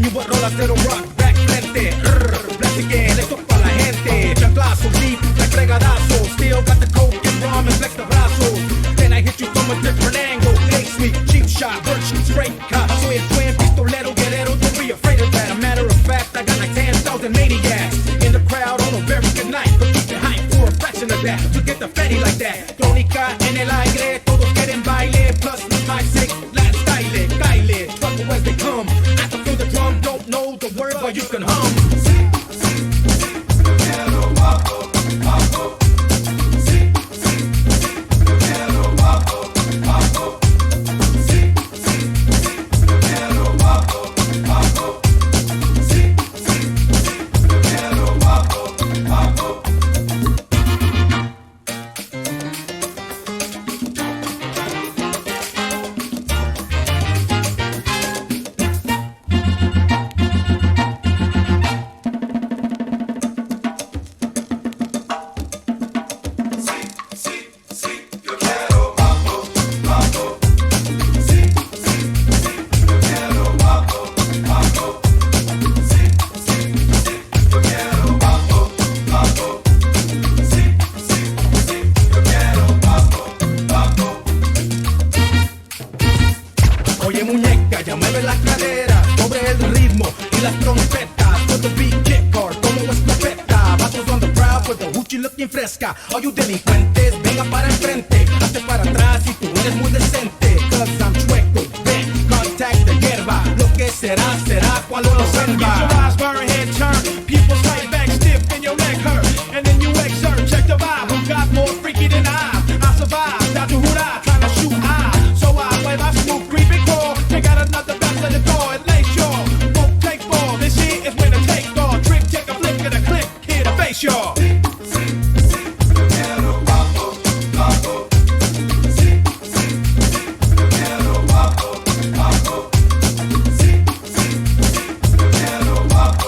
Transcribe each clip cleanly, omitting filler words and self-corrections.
you what rola cero rock, back frente. Blast again, esto pa' la gente. Chanclazo, deep, like fregadazo. Still got the coke and rum and flex the brazos. Then I hit you from a different angle. Hey, sweet, cheap shot, bird shit, straight cut. Soy el twin, pistolero, guerrero, don't be afraid of that. A matter of fact, I got like 10,000 maniacs in the crowd on a very good night. But keep it hype for a fraction of that. To get the fatty like that. Tónica en el aire, todos quieren baile. Plus, my sick, last style, Kyle. Trouble as they come. I can feel the drum, don't know the word, but you can hum. Oye muñeca, ya mueve la cadera sobre el ritmo y las trompetas. With the beat kick hard como escopeta. Vatos on the crowd with the hoochie looking fresca. All you delincuentes, venga para enfrente. Hazte para atrás y tú eres muy decente. Cause I'm chueco, ven, contact the hierba. Lo que será, será cuando lo vuelva. Get your eyes burn, head turn. Pupils tight back stiff and your leg hurt. And then you exert, check the vibe. Who got more freaky than I survived, down to Hurrah, trying to shoot I. So I play my smooth creepy crawl. Check out another bounce at the door and lay jaw. Won't take ball, this here is when the take all. Trick, check a flick and a click, here to face y'all. Guapo.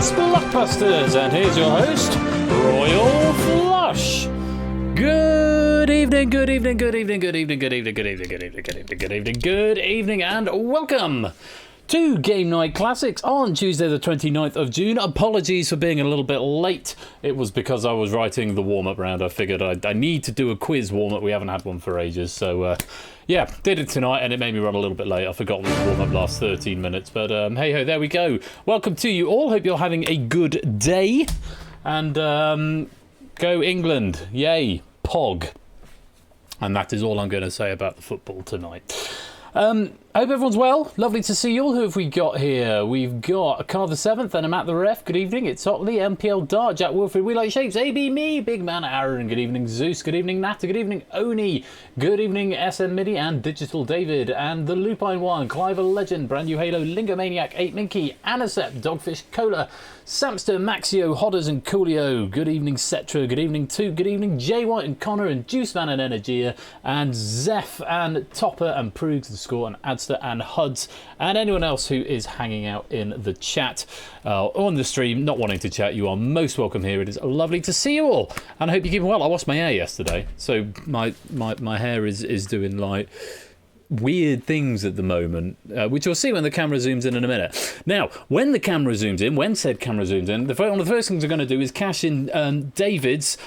Blockbusters, and here's your host, Royal Flush. Good evening, good evening, good evening, good evening, good evening, good evening, good evening, good evening, good evening, good evening, and welcome to Game Night Classics on Tuesday the 29th of June. Apologies for being a little bit late. It was because I was writing the warm-up round. I figured I need to do a quiz warm-up. We haven't had one for ages, so yeah, did it tonight, and it made me run a little bit late. I forgot the warm-up last 13 minutes, but hey-ho, there we go. Welcome to you all. Hope you're having a good day, and go England. Yay, Pog. And that is all I'm going to say about the football tonight. Hope everyone's well. Lovely to see you all. Who have we got here? We've got Carl the 7th and I'm at the ref. Good evening. It's Otley, MPL Dart, Jack Wilfred, We Like Shapes, AB Me, Big Man Aaron. Good evening, Zeus. Good evening, Nata. Good evening, Oni. Good evening, SM Midi and Digital David. And the Lupine One, Clive a Legend, Brand New Halo, Lingomaniac, 8 Minky, Anisep, Dogfish Cola, Samster, Maxio, Hodders and Coolio. Good evening, Cetra. Good evening, Two. Good evening, Jay White and Connor and Juice Man and Energia and Zeph and Topper and Prugs the Score and Adster and Huds and anyone else who is hanging out in the chat on the stream, not wanting to chat. You are most welcome here. It is lovely to see you all, and I hope you're keeping well. I washed my hair yesterday, so my hair is doing like weird things at the moment, which you'll see when the camera zooms in a minute. Now, when the camera zooms in, when said camera zooms in, one of the first things I'm going to do is cash in David's,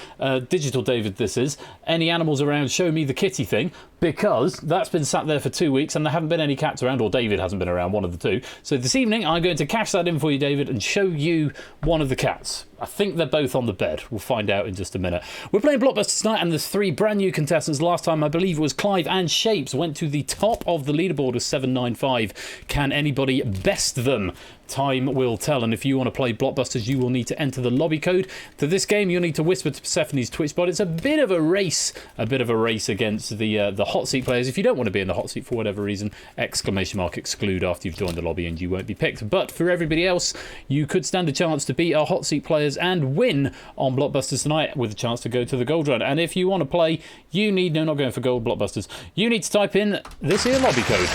Digital David this is, any animals around, show me the kitty thing, because that's been sat there for 2 weeks and there haven't been any cats around, or David hasn't been around, one of the two. So this evening I'm going to cash that in for you, David, and show you one of the cats. I think they're both on the bed. We'll find out in just a minute. We're playing Blockbusters tonight, and there's 3 brand new contestants. Last time, I believe it was Clive and Shapes, went to the top of the leaderboard with 795. Can anybody best them? Time will tell, and if you want to play Blockbusters, you will need to enter the lobby code to this game. You'll need to whisper to Persephone's Twitch bot. It's a bit of a race against the hot seat players. If you don't want to be in the hot seat for whatever reason, exclude after you've joined the lobby, and you won't be picked. But for everybody else, you could stand a chance to beat our hot seat players and win on Blockbusters tonight with a chance to go to the gold run. And if you want to play, you need not going for gold Blockbusters. You need to type in this here lobby code.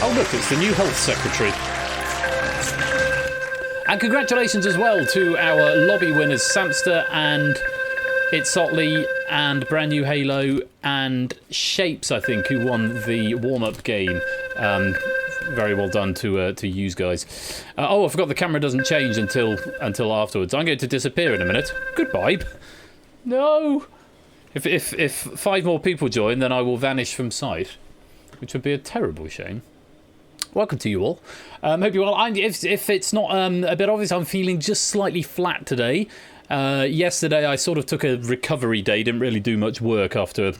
Oh look, it's the new health secretary. And congratulations as well to our lobby winners, Samster and It's Otley and Brand New Halo and Shapes, I think, who won the warm-up game. Very well done to you guys. Oh, I forgot the camera doesn't change until afterwards. I'm going to disappear in a minute. Goodbye. No. If 5 more people join, then I will vanish from sight, which would be a terrible shame. Welcome to you all. Hope you're well. If it's not a bit obvious, I'm feeling just slightly flat today. Yesterday I sort of took a recovery day, didn't really do much work after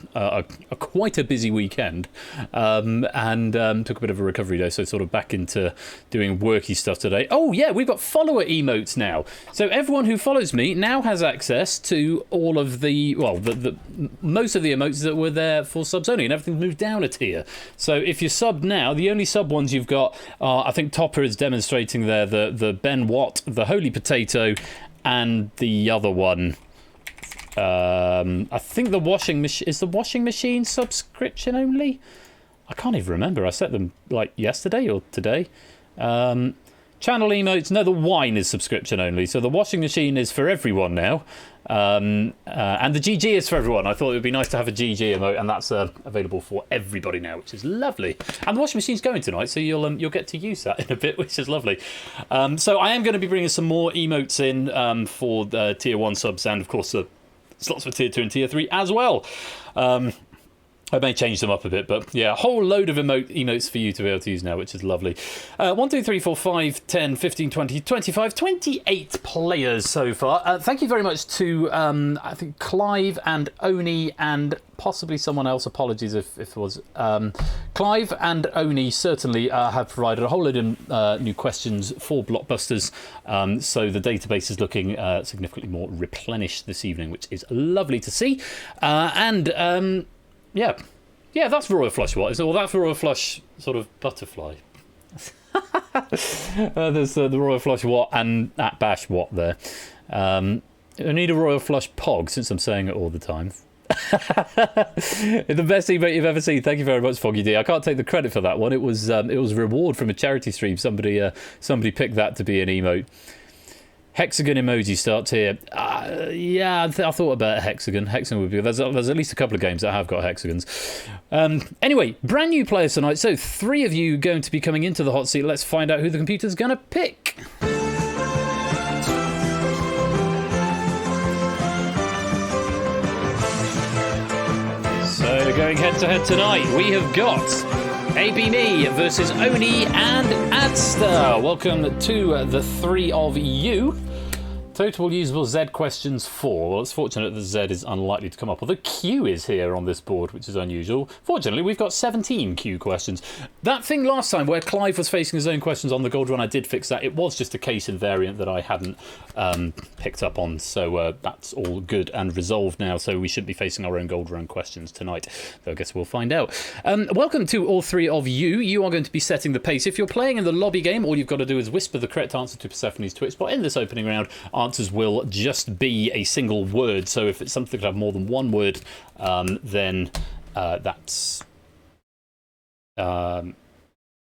quite a busy weekend, and took a bit of a recovery day, so sort of back into doing worky stuff today. Oh yeah, we've got follower emotes now, so everyone who follows me now has access to all of the most of the emotes that were there for subs only, and everything's moved down a tier. So if you're subbed now, the only sub ones you've got are, I think Topper is demonstrating there, the Ben Watt, the Holy Potato, and the other one, I think the washing machine, is the washing machine subscription only? I can't even remember. I set them like yesterday or today. Channel emotes, no, the wine is subscription only. So the washing machine is for everyone now. And the GG is for everyone. I thought it would be nice to have a GG emote, and that's available for everybody now, which is lovely. And the washing machine's going tonight, so you'll get to use that in a bit, which is lovely. So I am going to be bringing some more emotes in for the Tier 1 subs, and of course the slots for Tier 2 and Tier 3 as well. I may change them up a bit, but yeah, a whole load of emotes for you to be able to use now, which is lovely. 1, 2, 3, 4, 5, 10, 15, 20, 25, 28 players so far. Thank you very much to, I think, Clive and Oni and possibly someone else. Apologies if it was. Clive and Oni certainly have provided a whole load of new questions for Blockbusters. So the database is looking significantly more replenished this evening, which is lovely to see. Yeah, that's Royal Flush. What is it? Well, that's Royal Flush sort of butterfly. There's the Royal Flush what and at Bash what there. I need a Royal Flush Pog since I'm saying it all the time. The best emote you've ever seen. Thank you very much, Foggy D. I can't take the credit for that one. It was a reward from a charity stream. Somebody picked that to be an emote. Hexagon emoji starts here. Yeah, I thought about a hexagon. Hexagon would be. There's at least a couple of games that have got hexagons. Anyway, brand new players tonight. So 3 of you going to be coming into the hot seat. Let's find out who the computer's going to pick. So going head to head tonight, we have got AB Me versus Oni and Adster. Welcome to the 3 of you. Total usable Z questions 4. Well, it's fortunate that Z is unlikely to come up. Although Q is here on this board, which is unusual. Fortunately, we've got 17 Q questions. That thing last time where Clive was facing his own questions on the gold run, I did fix that. It was just a case invariant that I hadn't picked up on. So that's all good and resolved now. So we shouldn't be facing our own gold run questions tonight. Though I guess we'll find out. Welcome to all 3 of you. You are going to be setting the pace. If you're playing in the lobby game, all you've got to do is whisper the correct answer to Persephone's Twitch spot in this opening round. Answers will just be a single word. So if it's something that have more than one word, then that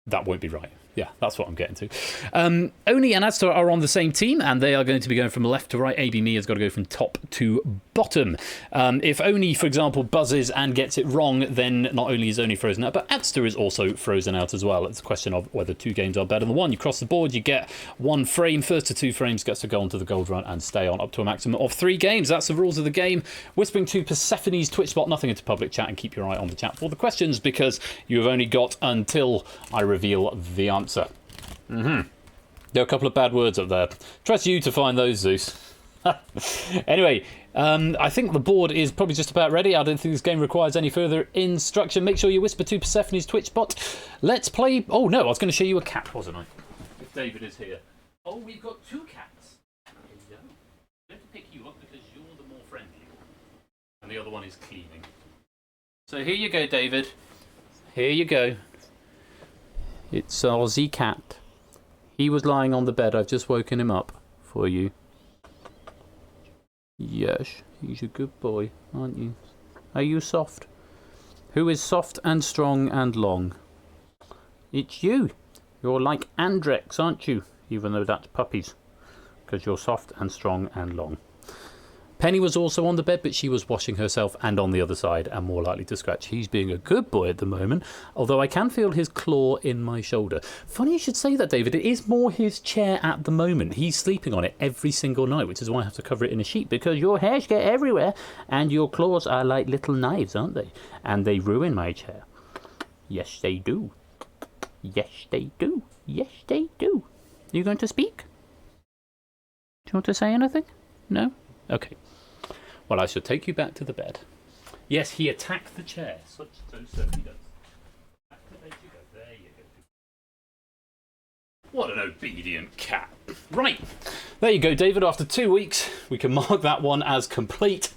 won't be right. Yeah, that's what I'm getting to. Oni and Adster are on the same team, and they are going to be going from left to right. AB Me has got to go from top to bottom. If Oni, for example, buzzes and gets it wrong, then not only is Oni frozen out, but Adster is also frozen out as well. It's a question of whether 2 games are better than 1. You cross the board, you get 1 frame. First to 2 frames gets to go onto the gold run and stay on up to a maximum of 3 games. That's the rules of the game. Whispering to Persephone's Twitch spot, nothing into public chat, and keep your eye on the chat for the questions, because you have only got until I reveal the answer. There are a couple of bad words up there. Trust you to find those, Zeus. Anyway, I think the board is probably just about ready. I don't think this game requires any further instruction. Make sure you whisper to Persephone's Twitch bot. Let's play. Oh no, I was going to show you a cat, wasn't I? If David is here. Oh, we've got 2 cats. Here we go. I'm going to pick you up because you're the more friendly. And the other one is cleaning. So here you go, David. Here you go. It's Aussie cat. He was lying on the bed. I've just woken him up for you. Yes, he's a good boy, aren't you? Are you soft? Who is soft and strong and long? It's you. You're like Andrex, aren't you? Even though that's puppies. Because you're soft and strong and long. Penny was also on the bed, but she was washing herself and on the other side and more likely to scratch. He's being a good boy at the moment, although I can feel his claw in my shoulder. Funny you should say that, David. It is more his chair at the moment. He's sleeping on it every single night, which is why I have to cover it in a sheet, because your hairs get everywhere and your claws are like little knives, aren't they? And they ruin my chair. Yes, they do. Yes, they do. Yes, they do. Are you going to speak? Do you want to say anything? No? Okay. Well, I shall take you back to the bed. Yes, he attacked the chair. So certainly does. Back to the bed you go. There you go. What an obedient cat. Right. There you go, David. After 2 weeks, we can mark that one as complete.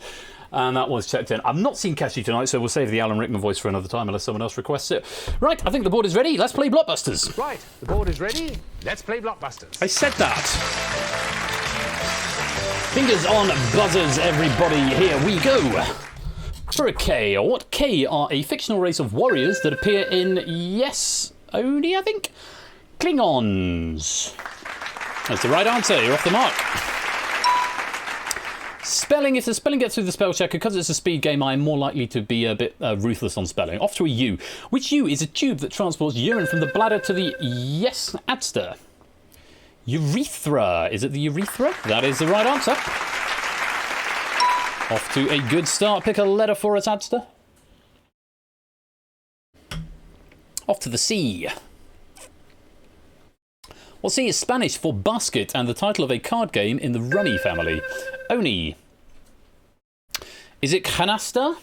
And that one's checked in. I've not seen Cashy tonight, so we'll save the Alan Rickman voice for another time unless someone else requests it. Right, I think the board is ready. Let's play Blockbusters. Right, the board is ready. Let's play Blockbusters. I said that. Fingers on buzzers, everybody. Here we go. For a K, or what? K are a fictional race of warriors that appear in, yes, Oni, I think? Klingons. That's the right answer. You're off the mark. Spelling. If the spelling gets through the spell checker, because it's a speed game, I'm more likely to be a bit ruthless on spelling. Off to a U. Which U is a tube that transports urine from the bladder to the adster? Urethra. Is it the urethra? That is the right answer. Off to a good start. Pick a letter for us, adster. Off to the C. Well, C is Spanish for basket and the title of a card game in the Rummy family. Oni. Is it canasta?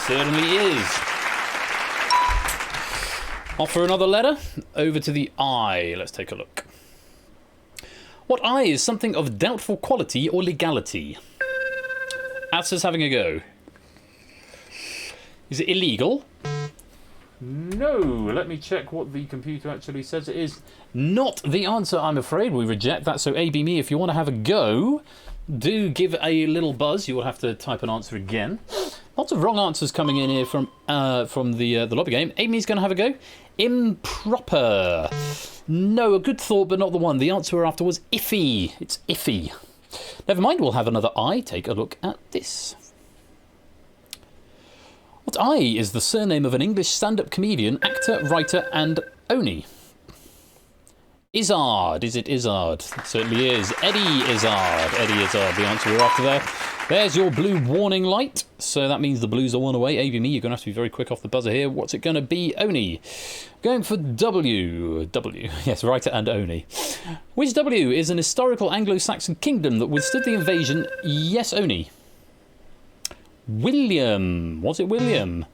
Certainly is. Off for another letter. Over to the I. Let's take a look. What I is something of doubtful quality or legality? Adster's having a go. Is it illegal? No. Let me check what the computer actually says it is. Not the answer, I'm afraid. We reject that. So A, B, me, if you want to have a go, do give a little buzz. You will have to type an answer again. Lots of wrong answers coming in here from the lobby game. Amy's going to have a go. Improper. No, a good thought, but not the one. The answer we're after was iffy. It's iffy. Never mind, we'll have another I. Take a look at this. What I is the surname of an English stand-up comedian, actor, writer, and Oni? Izzard. Is it Izzard? It certainly is. Eddie Izzard. Eddie Izzard, the answer we're after there. There's your blue warning light. So that means the blues are one away. A, B, me, you're going to have to be very quick off the buzzer here. What's it going to be? Oni. Going for W. W. Yes, writer and Oni. Which W is an historical Anglo-Saxon kingdom that withstood the invasion? Yes, Oni. William. Was it William?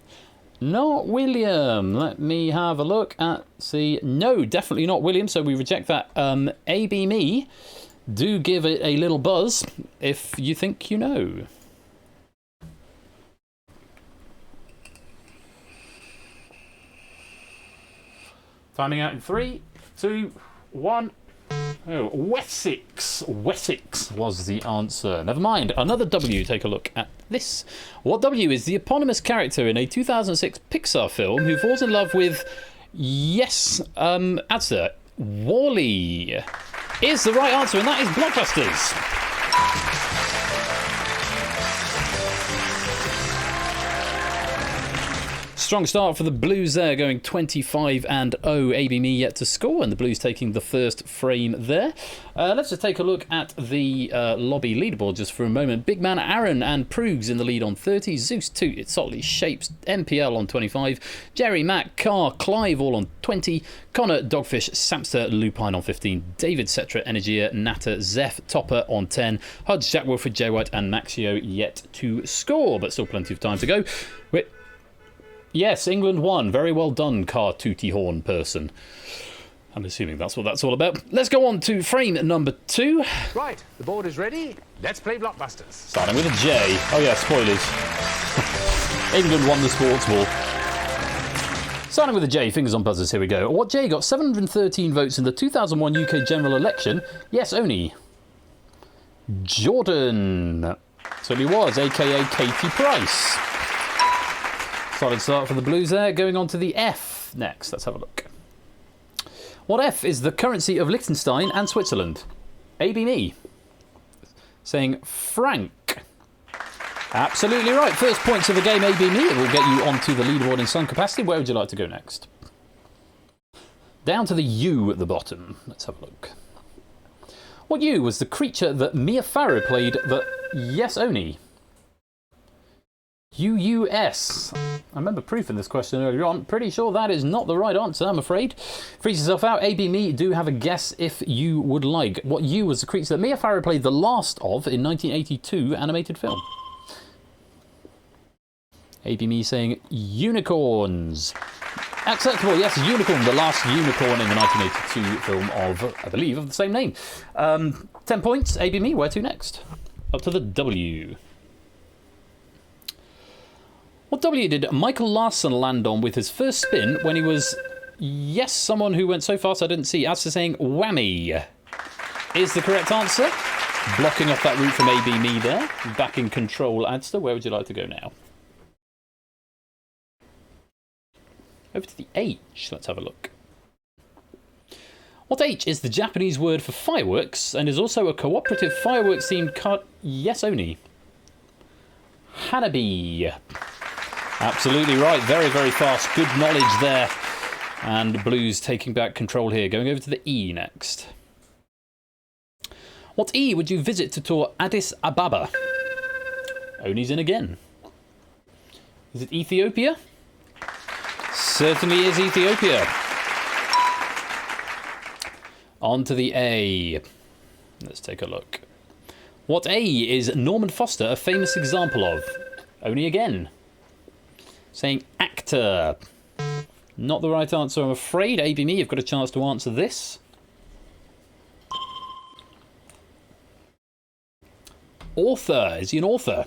Not William. Let me have a look at see. No, definitely not William, so we reject that. A, B, me. Do give it a little buzz if you think you know. Timing out in 3, 2, 1. Oh, Wessex. Wessex was the answer. Never mind. Another W. Take a look at this. What W is the eponymous character in a 2006 Pixar film who falls in love with, yes, answer, Wall-E is the right answer, and that is Blockbusters. Strong start for the Blues there, going 25-0. AB me yet to score, and the Blues taking the first frame there. Let's just take a look at the lobby leaderboard just for a moment. Big man Aaron and Proogs in the lead on 30. Zeus 2, it's solidly Shapes, MPL on 25. Jerry, Matt, Carr, Clive all on 20. Connor, Dogfish, Samster, Lupine on 15. David, Cetra, Energia, Natter, Zeph, Topper on 10. Hudge, Jack Wilfred, J White, and Maxio yet to score, but still plenty of time to go. Yes, England won. Very well done, car tooty horn person. I'm assuming that's what that's all about. Let's go on to frame number 2. Right, the board is ready. Let's play Blockbusters. Starting with a J. Oh yeah, spoilers. England won the sports ball. Starting with a J, fingers on buzzers, here we go. What J got 713 votes in the 2001 UK general election? Yes, Oni. Jordan. Certainly was, aka Katie Price. Solid start for the Blues there. Going on to the F next. Let's have a look. What F is the currency of Liechtenstein and Switzerland? AB me. Saying franc. Absolutely right. First points of the game, AB me. It will get you onto the leaderboard in some capacity. Where would you like to go next? Down to the U at the bottom. Let's have a look. What U was the creature that Mia Farrow played the Yes Oni? UUS. I remember proofing this question earlier on. Pretty sure that is not the right answer, I'm afraid. Freeze yourself out. AB me, do have a guess if you would like. What U was the creature that Mia Farrow played the last of in 1982 animated film? AB me saying unicorns. Acceptable, yes, unicorn. The last unicorn in the 1982 film of, I believe, of the same name. 10 points. AB me, where to next? Up to the W. What W did Michael Larson land on with his first spin when he was, yes, someone who went so fast I didn't see, as to saying whammy is the correct answer. Blocking off that route from AB me there. Back in control, Adster. Where would you like to go now? Over to the H. Let's have a look. What H is the Japanese word for fireworks and is also a cooperative fireworks-themed card? Yes, Oni. Hanabi. Absolutely right. Very, very fast. Good knowledge there. And Blues taking back control here. Going over to the E next. What E would you visit to tour Addis Ababa? Oni's in again. Is it Ethiopia? Certainly is Ethiopia. On to the A. Let's take a look. What A is Norman Foster a famous example of? Oni again. Saying actor. Not the right answer, I'm afraid. A.B. Me, you've got a chance to answer this. Author. Is he an author?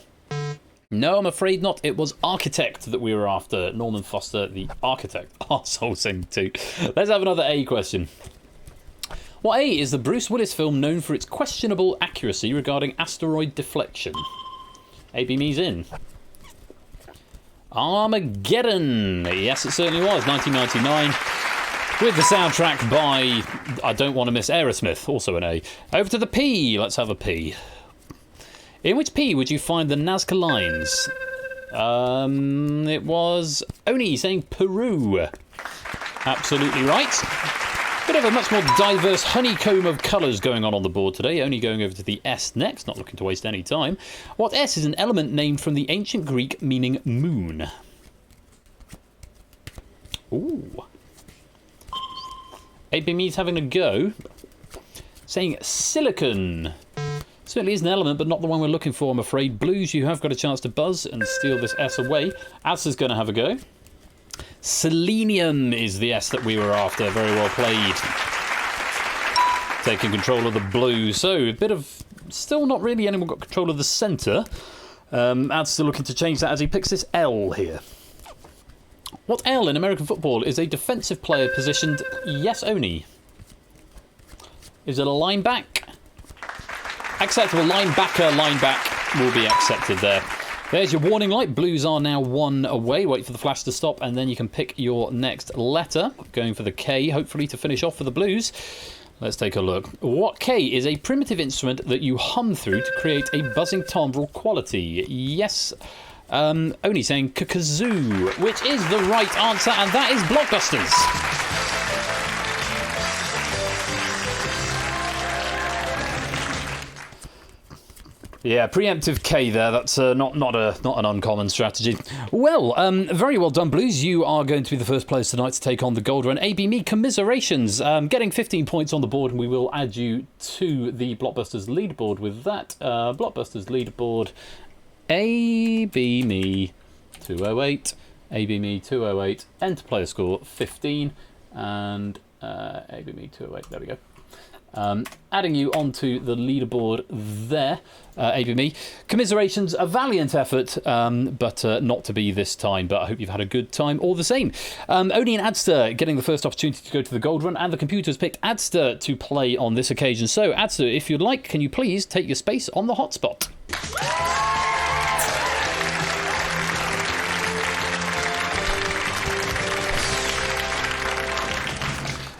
No, I'm afraid not. It was architect that we were after. Norman Foster, the architect. Arsehole thing too. Let's have another A question. What A is the Bruce Willis film known for its questionable accuracy regarding asteroid deflection? A.B. Me's in. Armageddon. Yes, it certainly was. 1999. With the soundtrack by, I don't want to miss, Aerosmith. Also an A. Over to the P. Let's have a P. In which P would you find the Nazca lines? It was Oni saying Peru. Absolutely right. Bit of a much more diverse honeycomb of colours going on the board today. Only going over to the S next, not looking to waste any time. What S is an element named from the ancient Greek meaning moon? Ooh. A.B. Me's having a go. Saying silicon. Certainly is an element, but not the one we're looking for, I'm afraid. Blues, you have got a chance to buzz and steal this S away. Azza's going to have a go. Selenium is the S that we were after. Very well played. Taking control of the blue. So, a bit of... Still not really anyone got control of the centre. Ad's still looking to change that as he picks this L here. What L in American football is a defensive player positioned... Yes, Oni. Is it a lineback? Acceptable. Lineback will be accepted there. There's your warning light. Blues are now 1 away. Wait for the flash to stop and then you can pick your next letter. Going for the K, hopefully to finish off for the Blues. Let's take a look. What K is a primitive instrument that you hum through to create a buzzing timbre quality? Yes. Only saying kazoo, which is the right answer, and that is Blockbusters. Yeah, preemptive K there. That's not an uncommon strategy. Well, very well done, Blues. You are going to be the first players tonight to take on the gold run. A.B. Me, commiserations. Getting 15 points on the board, and we will add you to the Blockbusters leaderboard with that. Blockbusters leaderboard. A.B. Me 208. A.B. Me 208. Enter player score 15. And A.B. Me 208. There we go. Adding you onto the leaderboard there, A.B. Me. Commiserations, a valiant effort, but not to be this time. But I hope you've had a good time all the same. Oni and Adster getting the first opportunity to go to the gold run, and the computer's picked Adster to play on this occasion. So, Adster, if you'd like, can you please take your space on the hotspot?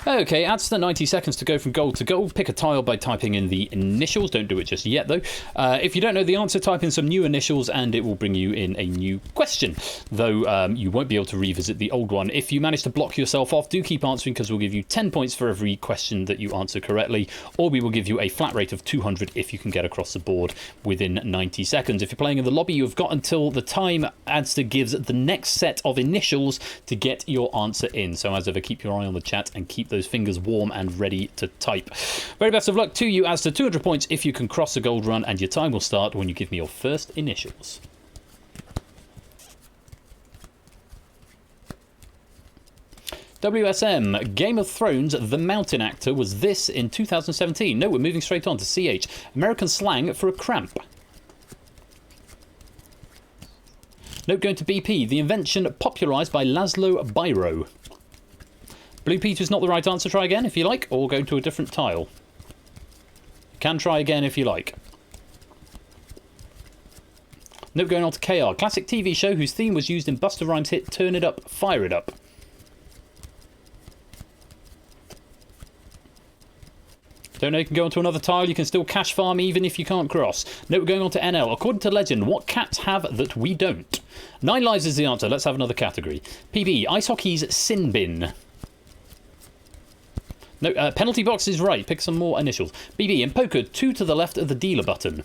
Okay, adds the 90 seconds to go from gold to gold. Pick a tile by typing in the initials. Don't do it just yet, though. If you don't know the answer, type in some new initials and it will bring you in a new question. Though you won't be able to revisit the old one. If you manage to block yourself off, do keep answering because we'll give you 10 points for every question that you answer correctly. Or we will give you a flat rate of 200 if you can get across the board within 90 seconds. If you're playing in the lobby, you've got until the time Adster gives the next set of initials to get your answer in. So as ever, keep your eye on the chat and keep those fingers warm and ready to type. Very best of luck to you as to 200 points if you can cross the gold run, and your time will start when you give me your first initials. WSM, Game of Thrones, The Mountain Actor was this in 2017. No, we're moving straight on to CH. American slang for a cramp. Note going to BP, the invention popularised by Laszlo Biro. Blue Peter's not the right answer. Try again if you like, or go to a different tile. You can try again if you like. Note going on to KR. Classic TV show whose theme was used in Busta Rhymes' hit Turn It Up, Fire It Up. Don't know you can go onto another tile. You can still cash farm even if you can't cross. Note, we're going on to NL. According to legend, what cats have that we don't? 9 lives is the answer. Let's have another category. PB, ice hockey's sin bin. No, penalty box is right. Pick some more initials. BB, in poker, 2 to the left of the dealer button.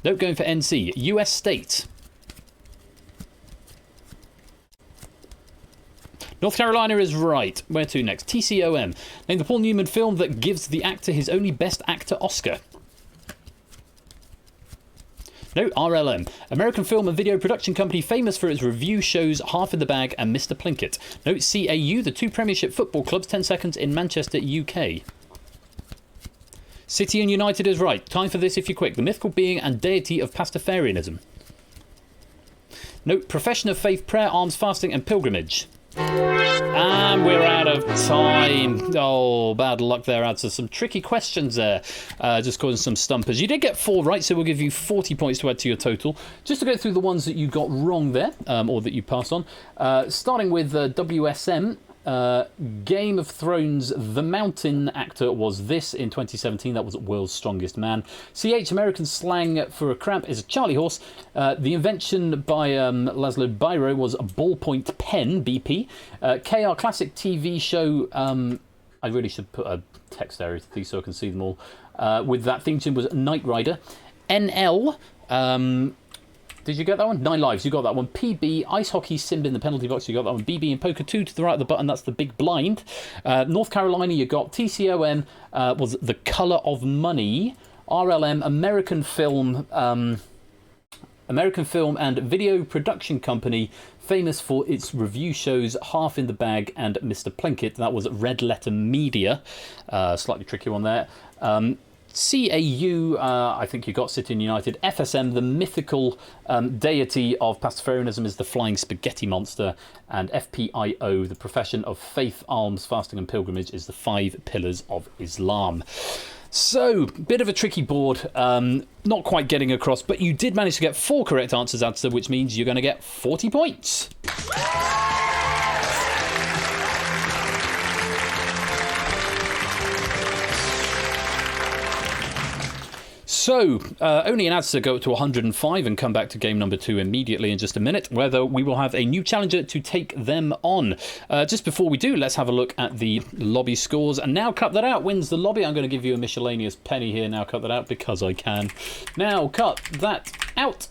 Note, going for NC. US state. North Carolina is right. Where to next? TCOM. Name the Paul Newman film that gives the actor his only Best Actor Oscar. No, RLM. American film and video production company famous for its review shows Half in the Bag and Mr. Plinkett. Note CAU, the 2 Premiership football clubs, 10 seconds in Manchester, UK. City and United is right. Time for this if you're quick. The mythical being and deity of Pastafarianism. Note profession of faith, prayer, alms, fasting and pilgrimage. And we're out of time. Oh, bad luck there. Answer some tricky questions there. Just causing some stumpers. You did get 4 right, so we'll give you 40 points to add to your total. Just to go through the ones that you got wrong there, or that you passed on. Starting with WSM. Game of Thrones, the mountain actor was this in 2017. That was World's Strongest Man. CH, American slang for a cramp is a Charlie horse. The invention by Laszlo Biro was a ballpoint pen, BP. KR classic TV show. I really should put a text area to these so I can see them all. With that theme tune was Knight Rider. NL. Did you get that one? 9 lives, you got that one. PB, ice hockey, Simba in the penalty box, you got that one. BB in poker, 2 to the right of the button, that's the big blind. North Carolina, you got TCOM, was the colour of money. RLM, American film and video production company, famous for its review shows Half in the Bag and Mr. Plinkett. That was Red Letter Media. Slightly tricky one there. CAU, I think you got City and United. FSM, the mythical deity of Pastafarianism, is the flying spaghetti monster. And FPIO, the profession of faith, alms, fasting and pilgrimage, is the 5 pillars of Islam. So, bit of a tricky board, not quite getting across, but you did manage to get 4 correct answers, Adsa, which means you're going to get 40 points. So, only an answer to go up to 105 and come back to game number 2 immediately in just a minute, whether we will have a new challenger to take them on. Just before we do, let's have a look at the lobby scores. And now cut that out wins the lobby. I'm going to give you a miscellaneous penny here. Now cut that out because I can. Now cut that out.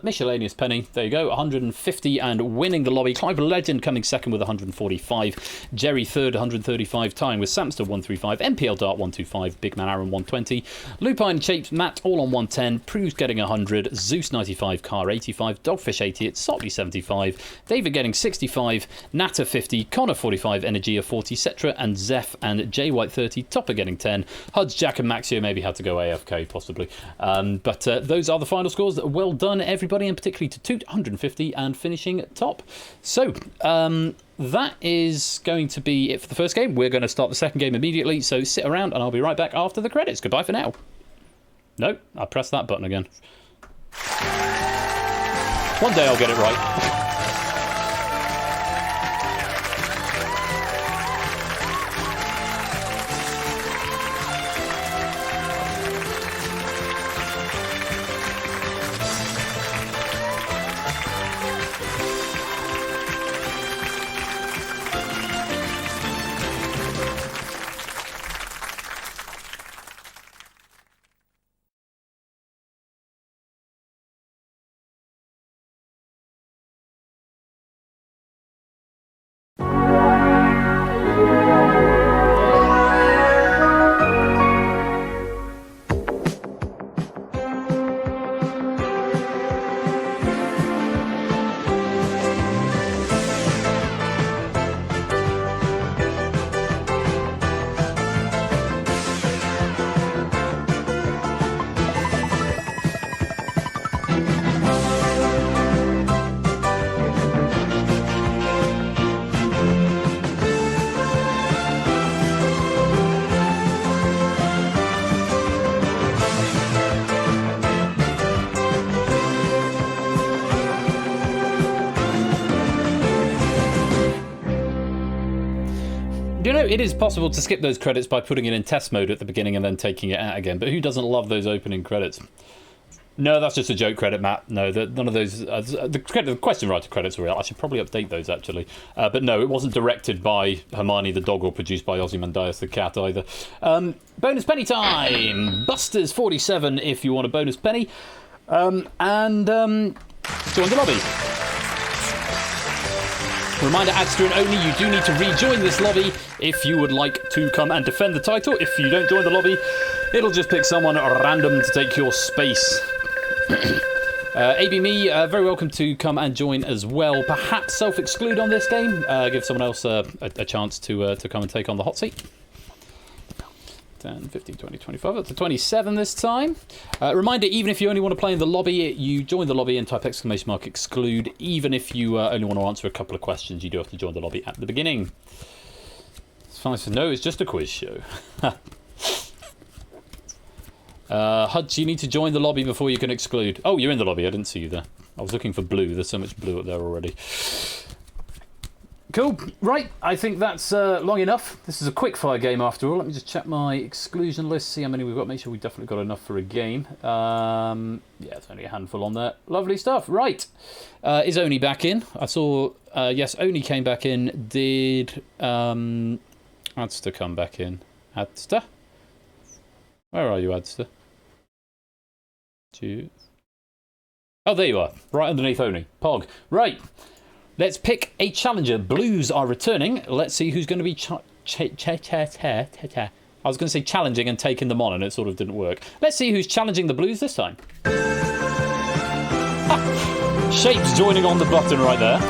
Miscellaneous penny, there you go, 150 and winning the lobby. Clive Legend coming second with 145. Jerry third, 135, tying with Samster 135. MPL Dart 125. Big Man Aaron 120. Lupine, Chapes, Matt all on 110. Prue's getting 100. Zeus 95. Car 85. Dogfish 88. Sotley 75. David getting 65. Natter 50. Connor 45. Energia 40. Cetra and Zeph and J White 30. Topper getting 10. Huds, Jack and Maxio maybe had to go AFK possibly. But those are the final scores. Well done everybody, and particularly to Toot, 150 and finishing top. So that is going to be it for the first game. We're going to start the second game immediately, so sit around and I'll be right back after the credits. Goodbye for now. No, I pressed that button again. One day I'll get it right. it is possible to skip those credits by putting it in test mode at the beginning and then taking it out again. But who doesn't love those opening credits? No, that's just a joke credit, Matt. No, none of those. The question writer credits are real. I should probably update those, actually. But no, it wasn't directed by Hermione the dog or produced by Ozymandias the cat either. Bonus penny time! Busters 47 if you want a bonus penny. Join the lobby. Reminder, Adster and only, you do need to rejoin this lobby if you would like to come and defend the title. If you don't join the lobby, it'll just pick someone random to take your space. ABMe, very welcome to come and join as well. Perhaps self-exclude on this game. Give someone else a chance to come and take on the hot seat. 10, 15, 20, 25, up to 27 this time. Reminder, even if you only want to play in the lobby, you join the lobby and type !exclude. Even if you only want to answer a couple of questions, you do have to join the lobby at the beginning. It's fine to know, it's just a quiz show. Hudge, you need to join the lobby before you can exclude. Oh, you're in the lobby. I didn't see you there. I was looking for blue. There's so much blue up there already. Cool. Right. I think that's long enough. This is a quick fire game after all. Let me just check my exclusion list, see how many we've got. Make sure we've definitely got enough for a game. Yeah, there's only a handful on there. Lovely stuff. Right. Is Oni back in? I saw, yes, Oni came back in. Did Adster come back in? Adster? Where are you, Adster? Oh, there you are. Right underneath Oni. Pog. Right. Let's pick a challenger. Blues are returning. Let's see who's going to be I was going to say challenging and taking them on, and it sort of didn't work. Let's see who's challenging the Blues this time. Ah, Shapes joining on the button right there.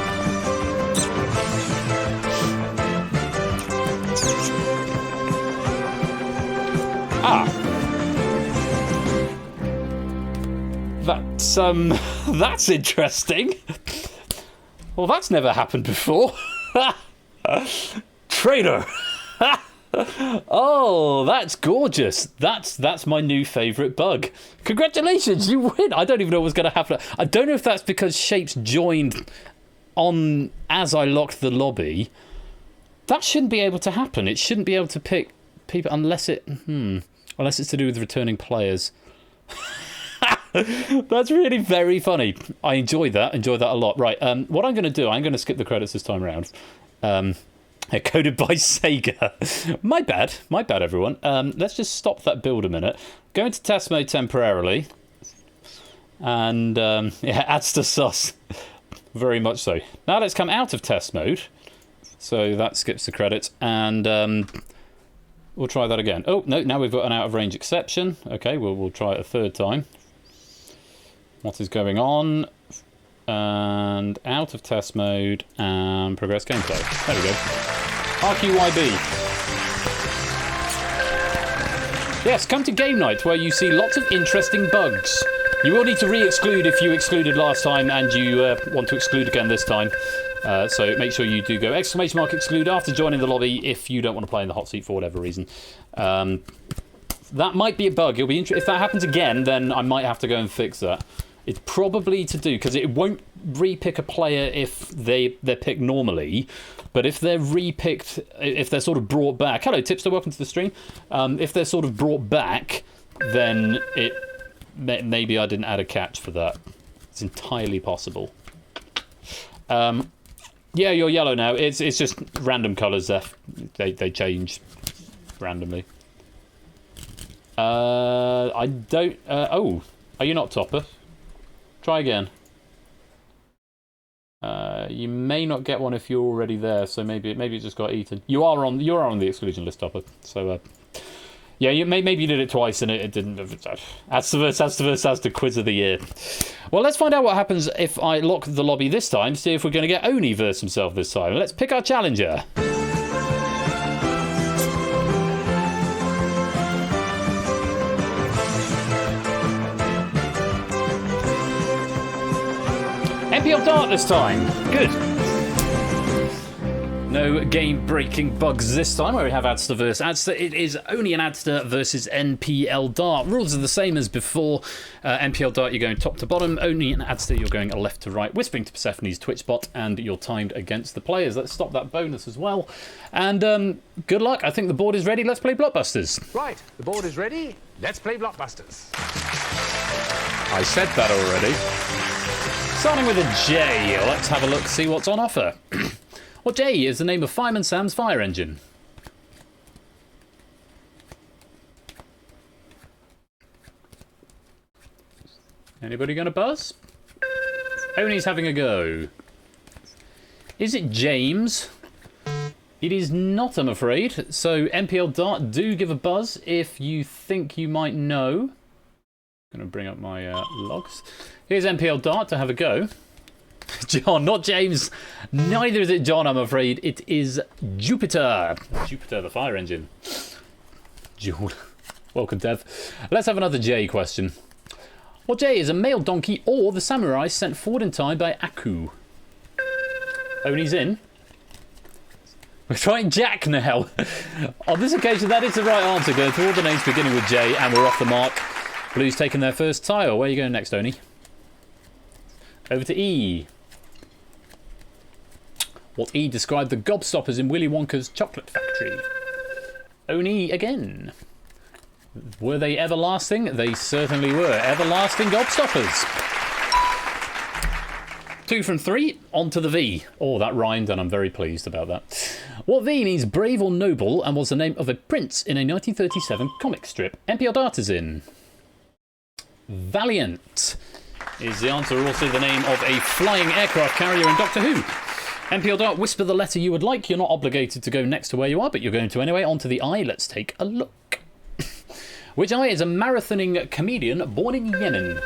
That's interesting. Well, that's never happened before. Traitor. Oh, that's gorgeous. That's my new favourite bug. Congratulations, you win. I don't even know what's going to happen. I don't know if that's because Shapes joined on as I locked the lobby. That shouldn't be able to happen. It shouldn't be able to pick people unless it's to do with returning players. That's really very funny. I enjoyed that a lot. Right, what I'm going to do, I'm going to skip the credits this time around. Coded by Sega. My bad, everyone. Let's just stop that build a minute. Go into test mode temporarily. And, yeah, adds to sus. Very much so. Now let's come out of test mode. So that skips the credits. And we'll try that again. Oh, no, now we've got an out of range exception. Okay, we'll try it a third time. What is going on? And out of test mode and progress gameplay. There we go. RQYB. Yes, come to game night where you see lots of interesting bugs. You will need to re-exclude if you excluded last time and you want to exclude again this time. So make sure you do go !exclude after joining the lobby if you don't want to play in the hot seat for whatever reason. That might be a bug. It'll be if that happens again, then I might have to go and fix that. It's probably to do because it won't re-pick a player if they're picked normally, but if they're re-picked, if they're sort of brought back. Hello, Tipster, welcome to the stream. If they're sort of brought back, then maybe I didn't add a catch for that. It's entirely possible. Yeah, you're yellow now. It's just random colours. They change randomly. I don't. Oh, are you not Topper? Try again. You may not get one if you're already there, so maybe it just got eaten. You are on the exclusion list, Topper. So yeah, maybe you did it twice and it didn't. That's the quiz of the year. Well, let's find out what happens if I lock the lobby this time. See if we're going to get Oni versus himself this time. Let's pick our challenger. MPL Dart this time. Good. No game-breaking bugs this time where we have Adster versus Adster. It is only an Adster versus NPL Dart. Rules are the same as before. NPL Dart, you're going top to bottom. Only an Adster, you're going left to right. Whispering to Persephone's Twitch bot, and you're timed against the players. Let's stop that bonus as well. And good luck. I think the board is ready. Let's play Blockbusters. Right, the board is ready. Let's play Blockbusters. I said that already. Starting with a J. Let's have a look, see what's on offer. What J is the name of Fireman Sam's fire engine? Anybody going to buzz? Oni's having a go. Is it James? It is not, I'm afraid. So NPL Dart, do give a buzz if you think you might know. I'm going to bring up my logs. Here's NPL Dart to have a go. John, not James. Neither is it John, I'm afraid. It is Jupiter. Jupiter, the fire engine. Jewel. Welcome, Dev. Let's have another J question. What J is a male donkey or the samurai sent forward in time by Aku? Oni's in. We're trying Jack now. On this occasion, that is the right answer. Going through all the names beginning with J, and we're off the mark. Blue's taking their first tile. Where are you going next, Oni? Over to E. What E described the gobstoppers in Willy Wonka's chocolate factory? Oni again. Were they everlasting? They certainly were. Everlasting gobstoppers. 2 from 3, on to the V. Oh, that rhymed, and I'm very pleased about that. What V means brave or noble, and was the name of a prince in a 1937 comic strip? NPL Dart is in. Valiant is the answer. Also the name of a flying aircraft carrier in Doctor Who. NPL Dart, whisper the letter you would like. You're not obligated to go next to where you are, but you're going to anyway. On to the I. Let's take a look. Which I is a marathoning comedian born in Yemen?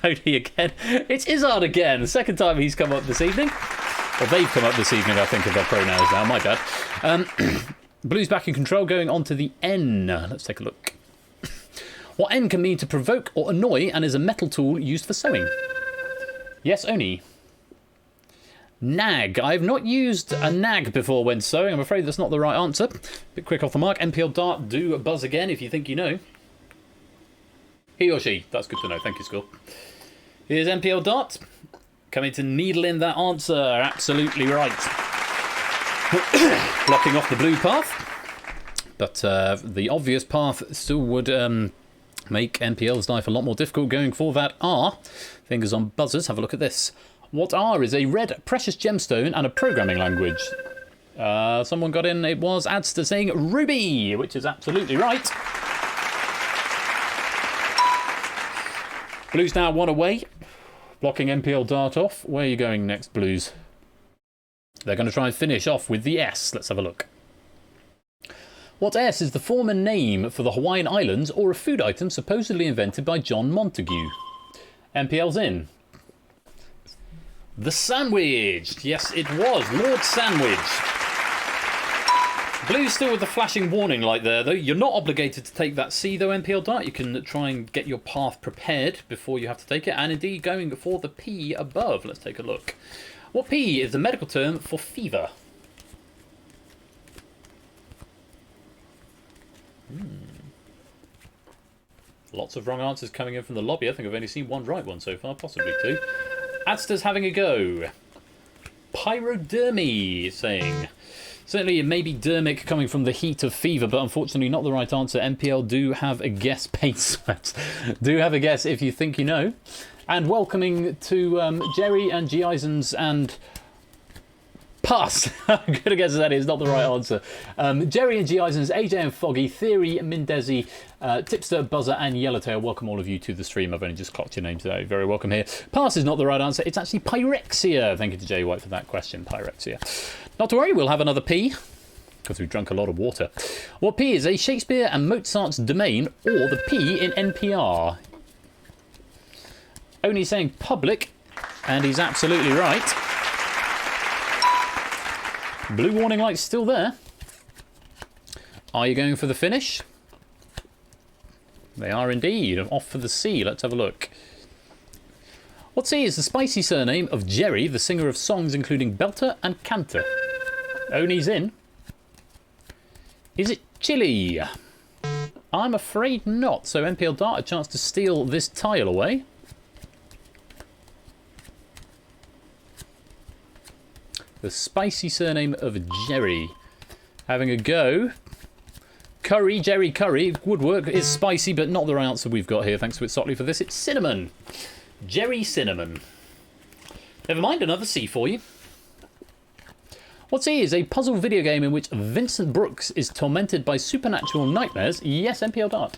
Only again. It's Izzard again. The second time he's come up this evening. Or they've come up this evening, I think, of their pronouns now. My bad. Blue's back in control, going on to the N. Let's take a look. What N can mean to provoke or annoy and is a metal tool used for sewing? Yes, Oni. Nag. I've not used a nag before when sewing. I'm afraid that's not the right answer. Bit quick off the mark. NPL Dart, do buzz again if you think you know. He or she. That's good to know. Thank you, Skull. Here's NPL Dart. Coming to needle in that answer. Absolutely right. Blocking off the blue path. But the obvious path still would make NPL's life a lot more difficult going for that R. Fingers on buzzers. Have a look at this. What R is a red precious gemstone and a programming language? Someone got in. It was Adster saying Ruby, which is absolutely right. Blues now 1 away. Blocking NPL Dart off. Where are you going next, Blues? They're going to try and finish off with the S. Let's have a look. What S is the former name for the Hawaiian Islands or a food item supposedly invented by John Montague? NPL's in. The sandwich. Yes, it was. Lord Sandwich. Blue's still with the flashing warning light there, though. You're not obligated to take that C, though, NPL Dart. You can try and get your path prepared before you have to take it. And indeed, going for the P above. Let's take a look. What P is the medical term for fever? Lots of wrong answers coming in from the lobby. I think I've only seen one right one so far, possibly 2. Adster's having a go. Pyrodermy saying. Certainly it may be dermic coming from the heat of fever, but unfortunately not the right answer. NPL do have a guess. Paint sweat. Do have a guess if you think you know. And welcoming to Jerry and G. Eisens and... Pass. I'm going to guess that is not the right answer. Jerry and G. Eisens, AJ and Foggy, Theory, Mindezi, Tipster, Buzzer and Yellowtail. Welcome all of you to the stream. I've only just clocked your name today. Very welcome here. Pass is not the right answer. It's actually Pyrexia. Thank you to Jay White for that question. Pyrexia. Not to worry, we'll have another P, because we've drunk a lot of water. What P is a Shakespeare and Mozart's domain, or the P in NPR? Only saying public, and he's absolutely right. Blue warning light's still there. Are you going for the finish? They are indeed. Off for the C. Let's have a look. What C is the spicy surname of Jerry, the singer of songs including Belter and Canter? Oni's in. Is it chili? I'm afraid not. So NPL Dart, a chance to steal this tile away. The spicy surname of Jerry. Having a go. Curry, Jerry Curry, would work. It's spicy, but not the right answer we've got here. Thanks to Sotley for this. It's cinnamon. Jerry Cinnamon. Never mind, another C for you. What C is a puzzle video game in which Vincent Brooks is tormented by supernatural nightmares? Yes, NPL Dart.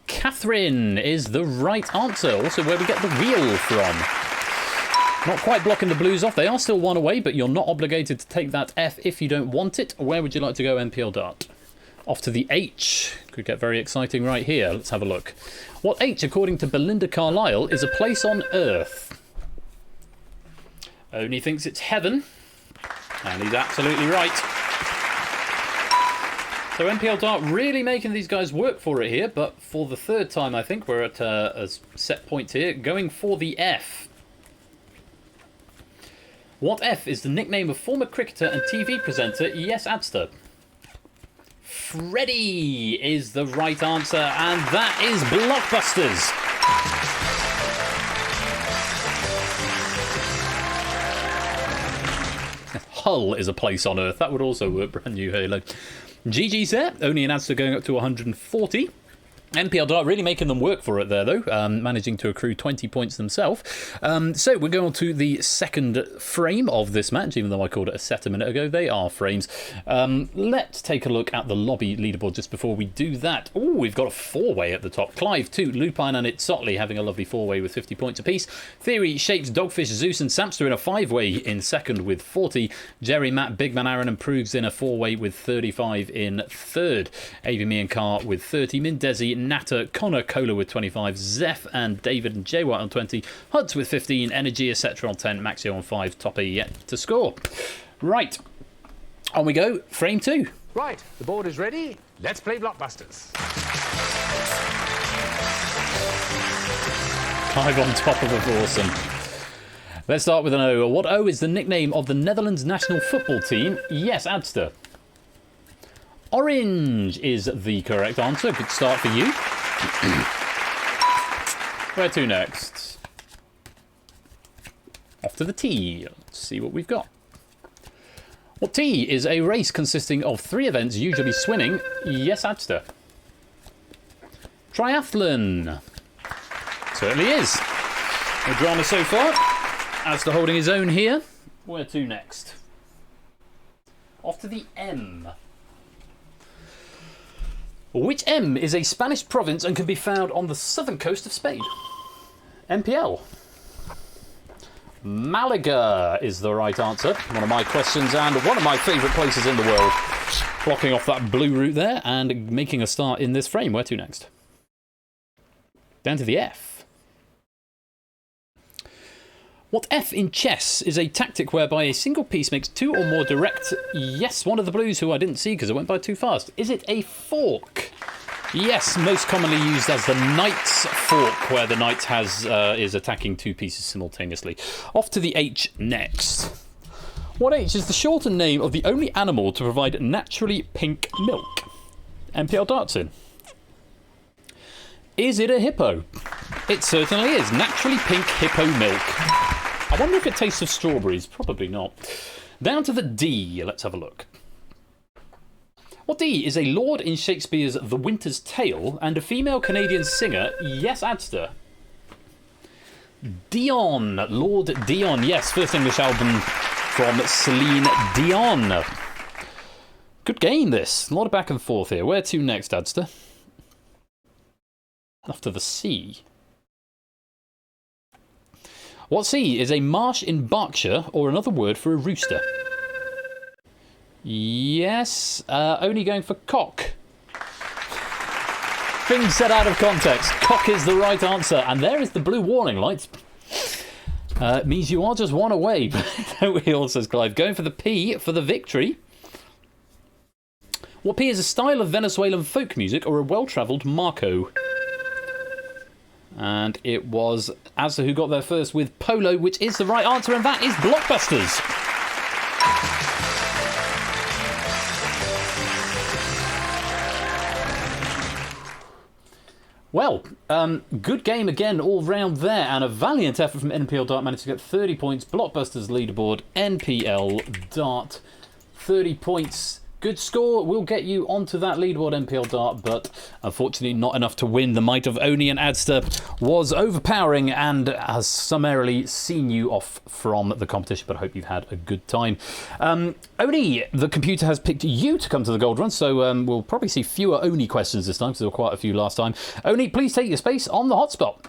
Catherine is the right answer. Also where we get the wheel from. Not quite blocking the Blues off. They are still one away, but you're not obligated to take that F if you don't want it. Where would you like to go, NPL Dart? Off to the H. Could get very exciting right here. Let's have a look. What H, according to Belinda Carlisle, is a place on Earth? Only thinks it's heaven. And he's absolutely right. So NPL Dart really making these guys work for it here, but for the third time I think we're at a set point here, going for the F. What F is the nickname of former cricketer and TV presenter? Yes, Adster. Freddie is the right answer, and that is Blockbusters. Hull is a place on Earth. That would also work. Brand new Halo. GG's there. Only an answer going up to 140. NPL Dart really making them work for it there, though, managing to accrue 20 points themselves. So we're going on to the second frame of this match, even though I called it a set a minute ago. They are frames. Let's take a look at the lobby leaderboard just before we do that. Oh, we've got a four-way at the top. Clive, 2, Lupine and It's Sotley having a lovely four-way with 50 points apiece. Theory, Shapes, Dogfish, Zeus and Samster in a five-way in second with 40. Jerry, Matt, Bigman, Aaron and Prugs in a four-way with 35 in third. Avi, me and Carr with 30. Mindesi, Natter, Connor, Cola with 25, Zeph and David and Jay White on 20, Huds with 15, Energy, etc. on 10, Maxio on 5, Topper yet to score. Right, on we go, frame 2. Right, the board is ready. Let's play Blockbusters. Clive on top of it, awesome. Let's start with an O. What O is the nickname of the Netherlands national football team? Yes, Adster. Orange is the correct answer. Good start for you. Where to next? Off to the T. Let's see what we've got. What T is a race consisting of 3 events, usually swimming? Yes, Adster. Triathlon. Certainly is. No drama so far. Adster holding his own here. Where to next? Off to the M. Which M is a Spanish province and can be found on the southern coast of Spain? NPL. Malaga is the right answer. One of my questions and one of my favourite places in the world. Blocking off that blue route there and making a start in this frame. Where to next? Down to the F. What F in chess is a tactic whereby a single piece makes 2 or more direct... Yes, one of the Blues who I didn't see because it went by too fast. Is it a fork? Yes, most commonly used as the knight's fork, where the knight is attacking 2 pieces simultaneously. Off to the H next. What H is the shortened name of the only animal to provide naturally pink milk? NPL Darts in. Is it a hippo? It certainly is. Naturally pink hippo milk. I wonder if it tastes of strawberries. Probably not. Down to the D. Let's have a look. What D is a lord in Shakespeare's The Winter's Tale and a female Canadian singer? Yes, Adster. Dion. Lord Dion. Yes, first English album from Celine Dion. Good game, this. A lot of back and forth here. Where to next, Adster? After the C. What C is a marsh in Berkshire or another word for a rooster? Yes, only going for cock. Things said out of context. Cock is the right answer. And there is the blue warning lights. It means you are just one away. Don't we all, says Clive. Going for the P for the victory. What P is a style of Venezuelan folk music or a well-travelled Marco? And it was Asda who got there first with Polo, which is the right answer, and that is Blockbusters. Well, good game again all round there, and a valiant effort from NPL Dart, managed to get 30 points. Blockbusters leaderboard, NPL Dart, 30 points. Good score, will get you onto that leaderboard, NPL Dart, but unfortunately not enough to win. The might of Oni and Adster was overpowering and has summarily seen you off from the competition, but I hope you've had a good time. Oni, the computer has picked you to come to the gold run, so we'll probably see fewer Oni questions this time, because there were quite a few last time. Oni, please take your space on the hotspot.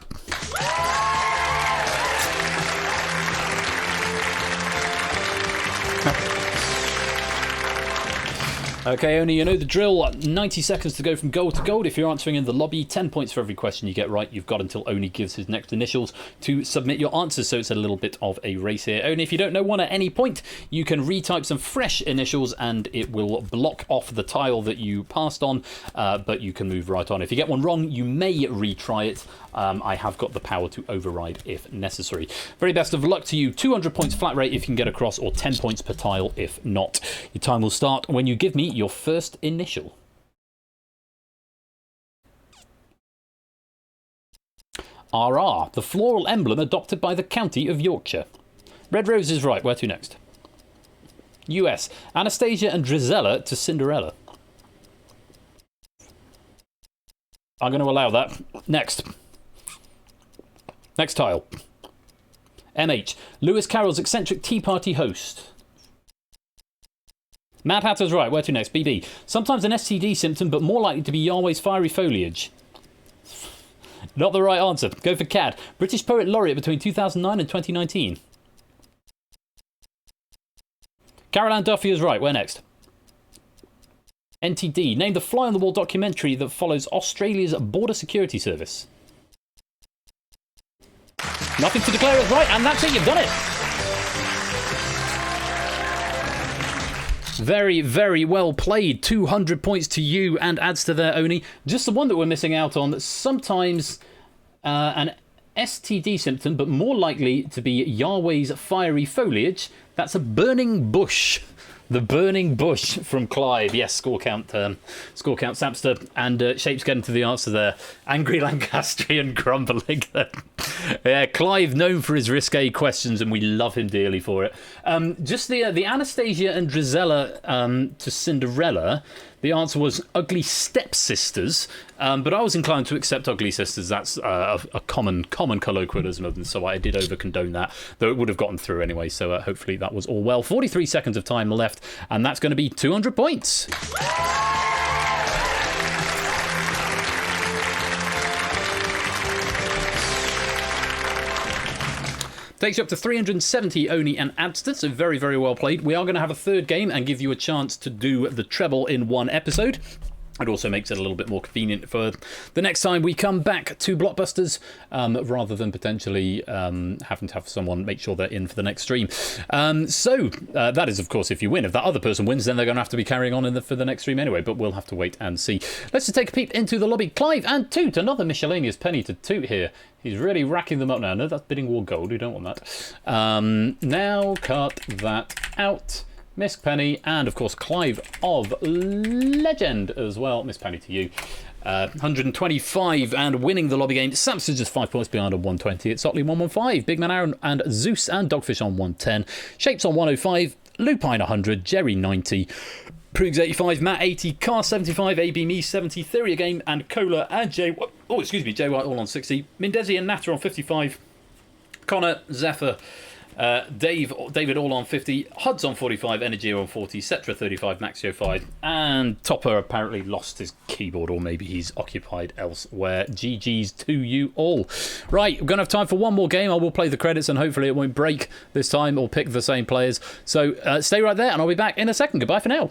Okay, Oni, you know the drill. 90 seconds to go from gold to gold. If you're answering in the lobby, 10 points for every question you get right. You've got until Oni gives his next initials to submit your answers, so it's a little bit of a race here. Oni, if you don't know one at any point, you can retype some fresh initials and it will block off the tile that you passed on, but you can move right on. If you get one wrong, you may retry it. I have got the power to override if necessary. Very best of luck to you. 200 points flat rate if you can get across, or 10 points per tile if not. Your time will start when you give me your first initial. RR, the floral emblem adopted by the county of Yorkshire. Red Rose is right. Where to next? US, Anastasia and Drizella to Cinderella. I'm going to allow that. Next. Next tile. MH, Lewis Carroll's eccentric Tea Party host. Mad Hatter's right. Where to next? BB, sometimes an STD symptom, but more likely to be Yahweh's fiery foliage. Not the right answer. Go for CAD. British Poet Laureate between 2009 and 2019. Caroline Duffy is right. Where next? NTD, name the fly-on-the-wall documentary that follows Australia's Border Security Service. Nothing to declare as right, and that's it, you've done it. Very, very well played. 200 points to you and adds to there, Oni. Just the one that we're missing out on. Sometimes an STD symptom, but more likely to be Yahweh's fiery foliage. That's a burning bush. The burning bush from Clive. Yes, score count Sapster, and Shapes getting to the answer there. Angry Lancastrian grumbling. Yeah, Clive known for his risque questions, and we love him dearly for it. Just the Anastasia and Drizella to Cinderella. The answer was ugly stepsisters, but I was inclined to accept ugly sisters. That's a common colloquialism, and so I did over-condone that, though it would have gotten through anyway, so hopefully that was all well. 43 seconds of time left, and that's going to be 200 points. Takes you up to 370, Oni and Adster, so very, very well played. We are going to have a third game and give you a chance to do the treble in one episode. It also makes it a little bit more convenient for the next time we come back to Blockbusters, rather than potentially having to have someone make sure they're in for the next stream. So that is, of course, if you win. If that other person wins, then they're going to have to be carrying on for the next stream anyway, but we'll have to wait and see. Let's just take a peep into the lobby. Clive and Toot, another miscellaneous penny to Toot here. He's really racking them up now. No, that's bidding war gold. We don't want that. Now cut that out. Miss Penny, and of course Clive of Legend as well. Miss Penny to you. 125 and winning the lobby game. Samson just 5 points behind on 120. It's Otley 115. Big Man Aaron and Zeus and Dogfish on 110. Shapes on 105. Lupine 100. Jerry 90. Proogs 85. Matt 80. Car 75. AB Me 70. Theory Game and Cola and Jay. Oh, excuse me. Jay White all on 60. Mindesi and Natter on 55. Connor, Zephyr. David all on 50, Huds on 45, Energy on 40, Cetra 35, Maxio 5, and Topper apparently lost his keyboard, or maybe he's occupied elsewhere. GG's to you all. Right, we're going to have time for one more game. I will play the credits and hopefully it won't break this time or pick the same players. So stay right there and I'll be back in a second. Goodbye for now.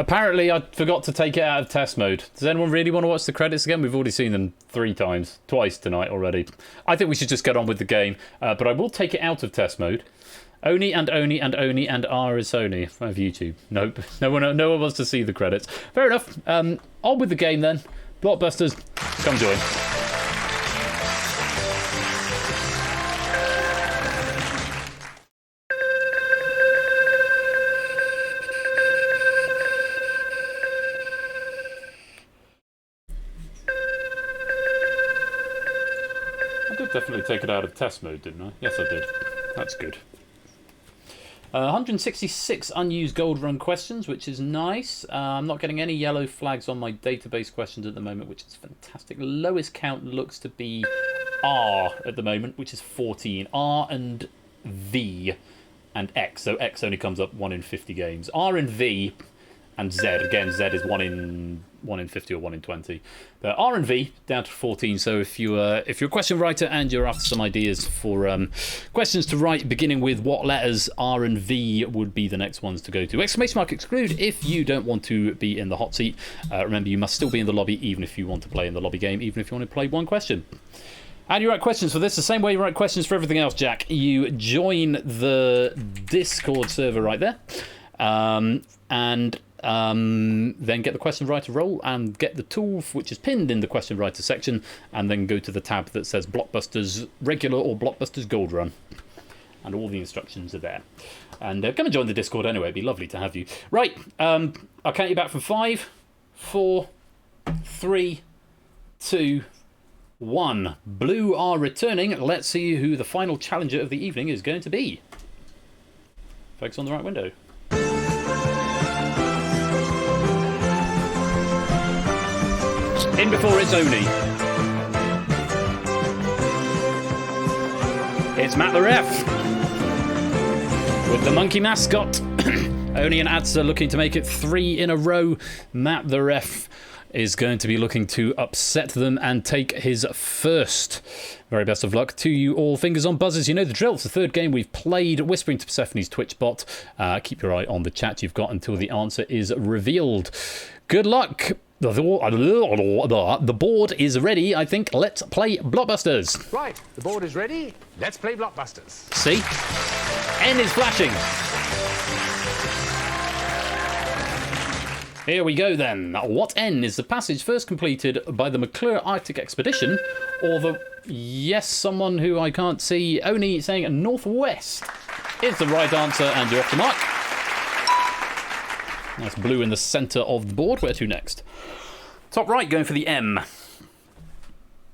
Apparently, I forgot to take it out of test mode. Does anyone really want to watch the credits again? We've already seen them twice tonight already. I think we should just get on with the game, but I will take it out of test mode. Oni and Oni and Oni and R is Sony. I have YouTube. Nope. No one wants to see the credits. Fair enough. On with the game then. Blockbusters, come join. I did definitely take it out of test mode, didn't I? Yes, I did. That's good. 166 unused gold run questions, which is nice. I'm not getting any yellow flags on my database questions at the moment, which is fantastic. Lowest count looks to be R at the moment, which is 14. R and V and X. So X only comes up 1 in 50 games. R and V and Z. Again, Z is 1 in 50 or 1 in 20. But R and V down to 14. So if you're a question writer and you're after some ideas for questions to write, beginning with what letters, R and V would be the next ones to go to. Exclamation mark exclude if you don't want to be in the hot seat. Remember, you must still be in the lobby even if you want to play in the lobby game, even if you want to play one question. And you write questions for this the same way you write questions for everything else, Jack. You join the Discord server right there, and then get the question writer role and get the tool which is pinned in the question writer section, and then go to the tab that says Blockbusters regular or Blockbusters gold run, and all the instructions are there. And come and join the Discord anyway, it'd be lovely to have you. Right, I'll count you back from 5, 4, 3, 2, 1. Blue are returning. Let's see who the final challenger of the evening is going to be. Focus on the right window. In before it's Oni. It's Matt the Ref. With the monkey mascot. Oni and Adsa looking to make it 3 in a row. Matt the Ref is going to be looking to upset them and take his first. Very best of luck to you all. Fingers on buzzers. You know the drill. It's the third game we've played. Whispering to Persephone's Twitch bot. Keep your eye on the chat. You've got until the answer is revealed. Good luck. The board is ready, I think. Let's play Blockbusters. Right, the board is ready. Let's play Blockbusters. See? N is flashing. Here we go then. What N is the passage first completed by the McClure Arctic Expedition, or the... Yes, someone who I can't see. Oni saying northwest is the right answer, and you're off the mark. That's blue in the centre of the board. Where to next? Top right, going for the M.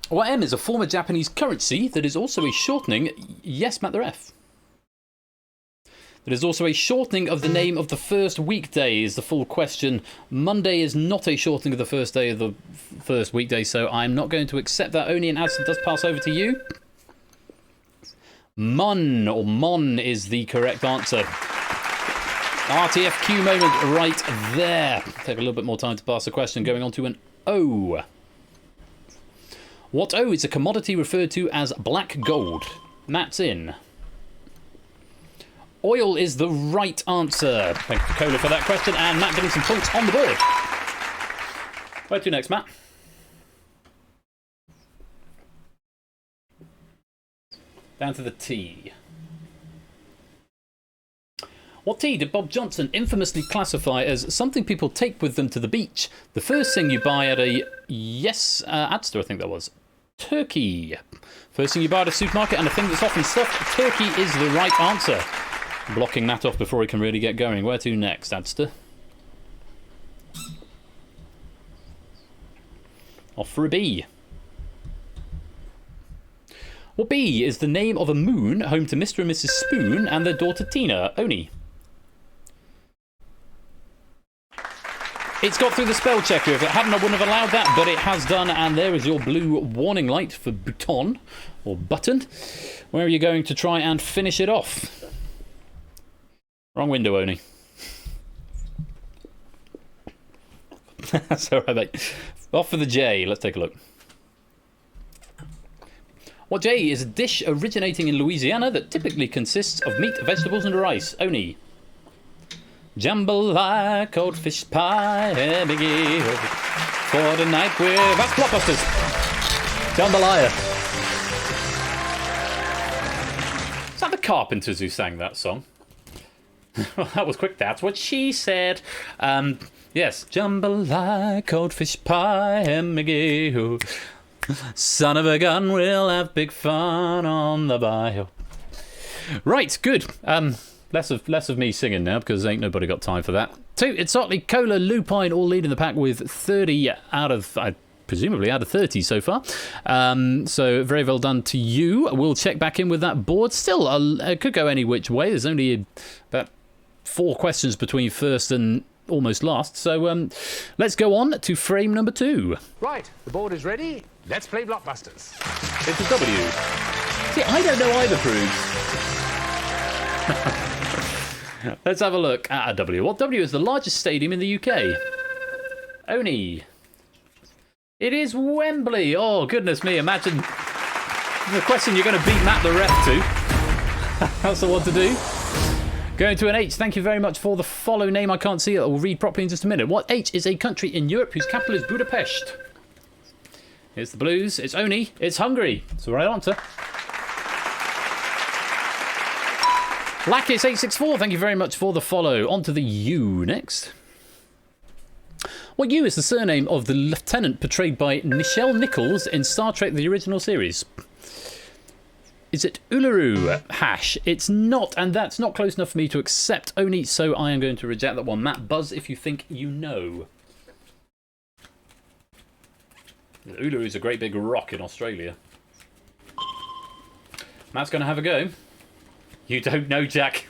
What M is a former Japanese currency that is also a shortening... Yes, Matt the Ref. That is also a shortening of the name of the first weekday is the full question. Monday is not a shortening of the first day of the first weekday, so I'm not going to accept that. Oni and Adson does pass over to you. Mon, or Mon, is the correct answer. RTFQ moment right there. Take a little bit more time to pass the question. Going on to an O. What O is a commodity referred to as black gold? Matt's in. Oil is the right answer. Thank you, Cola, for that question. And Matt getting some points on the board. Where to next, Matt? Down to the T. What tea did Bob Johnson infamously classify as something people take with them to the beach? The first thing you buy at a... Yes, Adster, I think that was. Turkey. First thing you buy at a supermarket and a thing that's often stuffed. Turkey is the right answer. Blocking Matt off before he can really get going. Where to next, Adster? Off for a B. What B is the name of a moon home to Mr. and Mrs. Spoon and their daughter Tina? Oni. It's got through the spell checker. If it hadn't, I wouldn't have allowed that, but it has done, and there is your blue warning light for bouton, or button. Where are you going to try and finish it off? Wrong window, Oni. That's all right, mate. Off for the J. Let's take a look. What J is a dish originating in Louisiana that typically consists of meat, vegetables, and rice? Oni. Jambalaya, cold fish pie, hey, Biggie. For tonight that's Blockbusters. Jambalaya. Is that the Carpenters who sang that song? Well, that was quick. That's what she said. Yes. Jambalaya, cold fish pie, and Miggy. Son of a gun, we'll have big fun on the bayou. Right, good. Less of me singing now, because ain't nobody got time for that. 2, it's Otley, Cola, Lupine all leading the pack with 30 out of... presumably out of 30 so far. So very well done to you. We'll check back in with that board. Still, it could go any which way. There's only about 4 questions between first and almost last. So let's go on to frame number 2. Right, the board is ready. Let's play Blockbusters. It's a W. See, I don't know either, Prudes. Let's have a look at a W. What W is the largest stadium in the UK? Oni. It is Wembley. Oh, goodness me. Imagine the question you're going to beat Matt the ref to. That's the one to do. Going to an H. Thank you very much for the follow name. I can't see it. I'll read properly in just a minute. What H is a country in Europe whose capital is Budapest? Here's the blues. It's Oni. It's Hungary. It's the right answer. Lakis864. Thank you very much for the follow. On to the U next. What U is the surname of the lieutenant portrayed by Nichelle Nichols in Star Trek the original series? Is it Uluru? Hash. It's not, and that's not close enough for me to accept Oni, so I am going to reject that one. Matt, buzz if you think you know. Uluru is a great big rock in Australia. Matt's going to have a go. You don't know, Jack.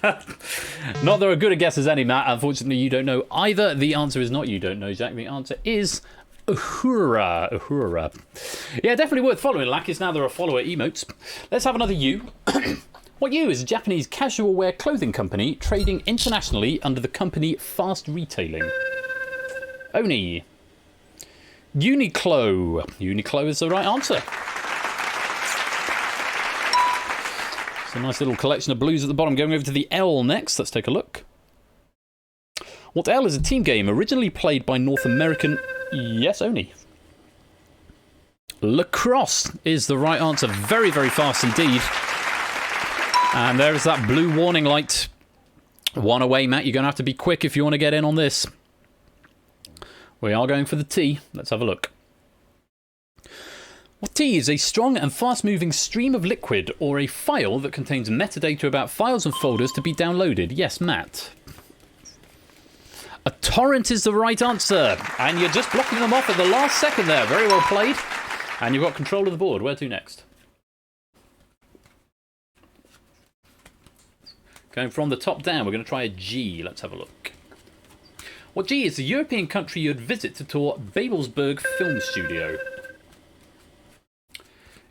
Not that are good a guess as any, Matt. Unfortunately, you don't know either. The answer is not you don't know, Jack. The answer is Uhura. Uhura. Yeah, definitely worth following, Lakis. Now there are follower emotes. Let's have another U. What U is a Japanese casual wear clothing company trading internationally under the company Fast Retailing? Oni. Uniqlo. Uniqlo is the right answer. It's a nice little collection of blues at the bottom. Going over to the L next. Let's take a look. What L is a team game originally played by North American... Yes, Oni. Lacrosse is the right answer. Very, very fast indeed. And there is that blue warning light. One away, Matt. You're going to have to be quick if you want to get in on this. We are going for the T. Let's have a look. What T is a strong and fast-moving stream of liquid or a file that contains metadata about files and folders to be downloaded? Yes, Matt. A torrent is the right answer. And you're just blocking them off at the last second there. Very well played. And you've got control of the board. Where to next? Going from the top down, we're going to try a G. Let's have a look. What G is the European country you'd visit to tour Babelsberg Film Studio?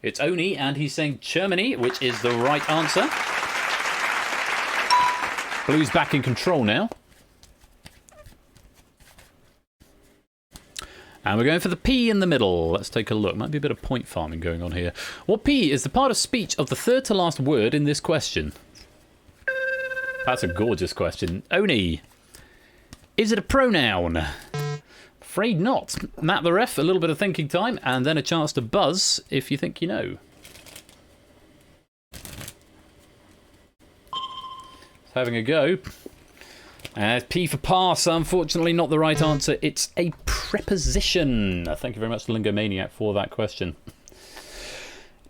It's Oni, and he's saying Germany, which is the right answer. Blue's back in control now. And we're going for the P in the middle. Let's take a look. Might be a bit of point farming going on here. What P is the part of speech of the third to last word in this question? That's a gorgeous question. Oni. Is it a pronoun? Afraid not. Matt the ref, a little bit of thinking time, and then a chance to buzz if you think you know. Having a go. P for pass, unfortunately not the right answer. It's a preposition. Thank you very much, Lingomaniac, for that question.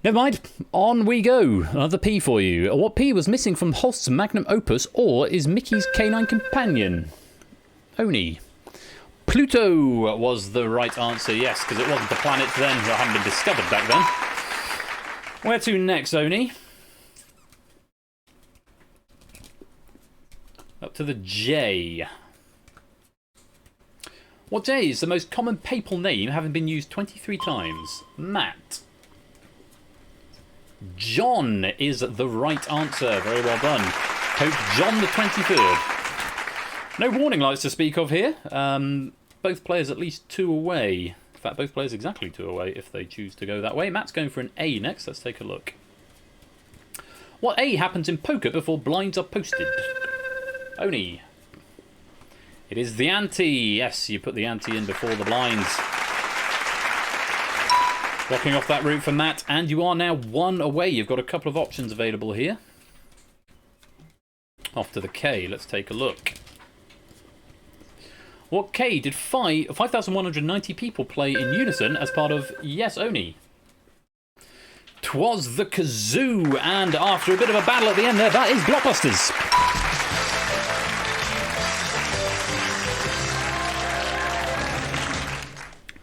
Never mind, on we go. Another P for you. What P was missing from Holst's magnum opus or is Mickey's canine companion? Oni. Pluto was the right answer, yes, because it wasn't the planet then, that hadn't been discovered back then. Where to next, Oni? Up to the J. What J is the most common papal name having been used 23 times? Matt. John is the right answer. Very well done. Pope John the 23rd. No warning lights to speak of here. Both players at least 2 away. In fact, both players exactly 2 away if they choose to go that way. Matt's going for an A next. Let's take a look. What A happens in poker before blinds are posted? Oni. It is the ante. Yes, you put the ante in before the blinds. Blocking off that route for Matt, and you are now 1 away. You've got a couple of options available here. Off to the K. Let's take a look. What K did 5,190 people play in unison as part of Yes Oni? 'Twas the kazoo, and after a bit of a battle at the end there, that is Blockbusters.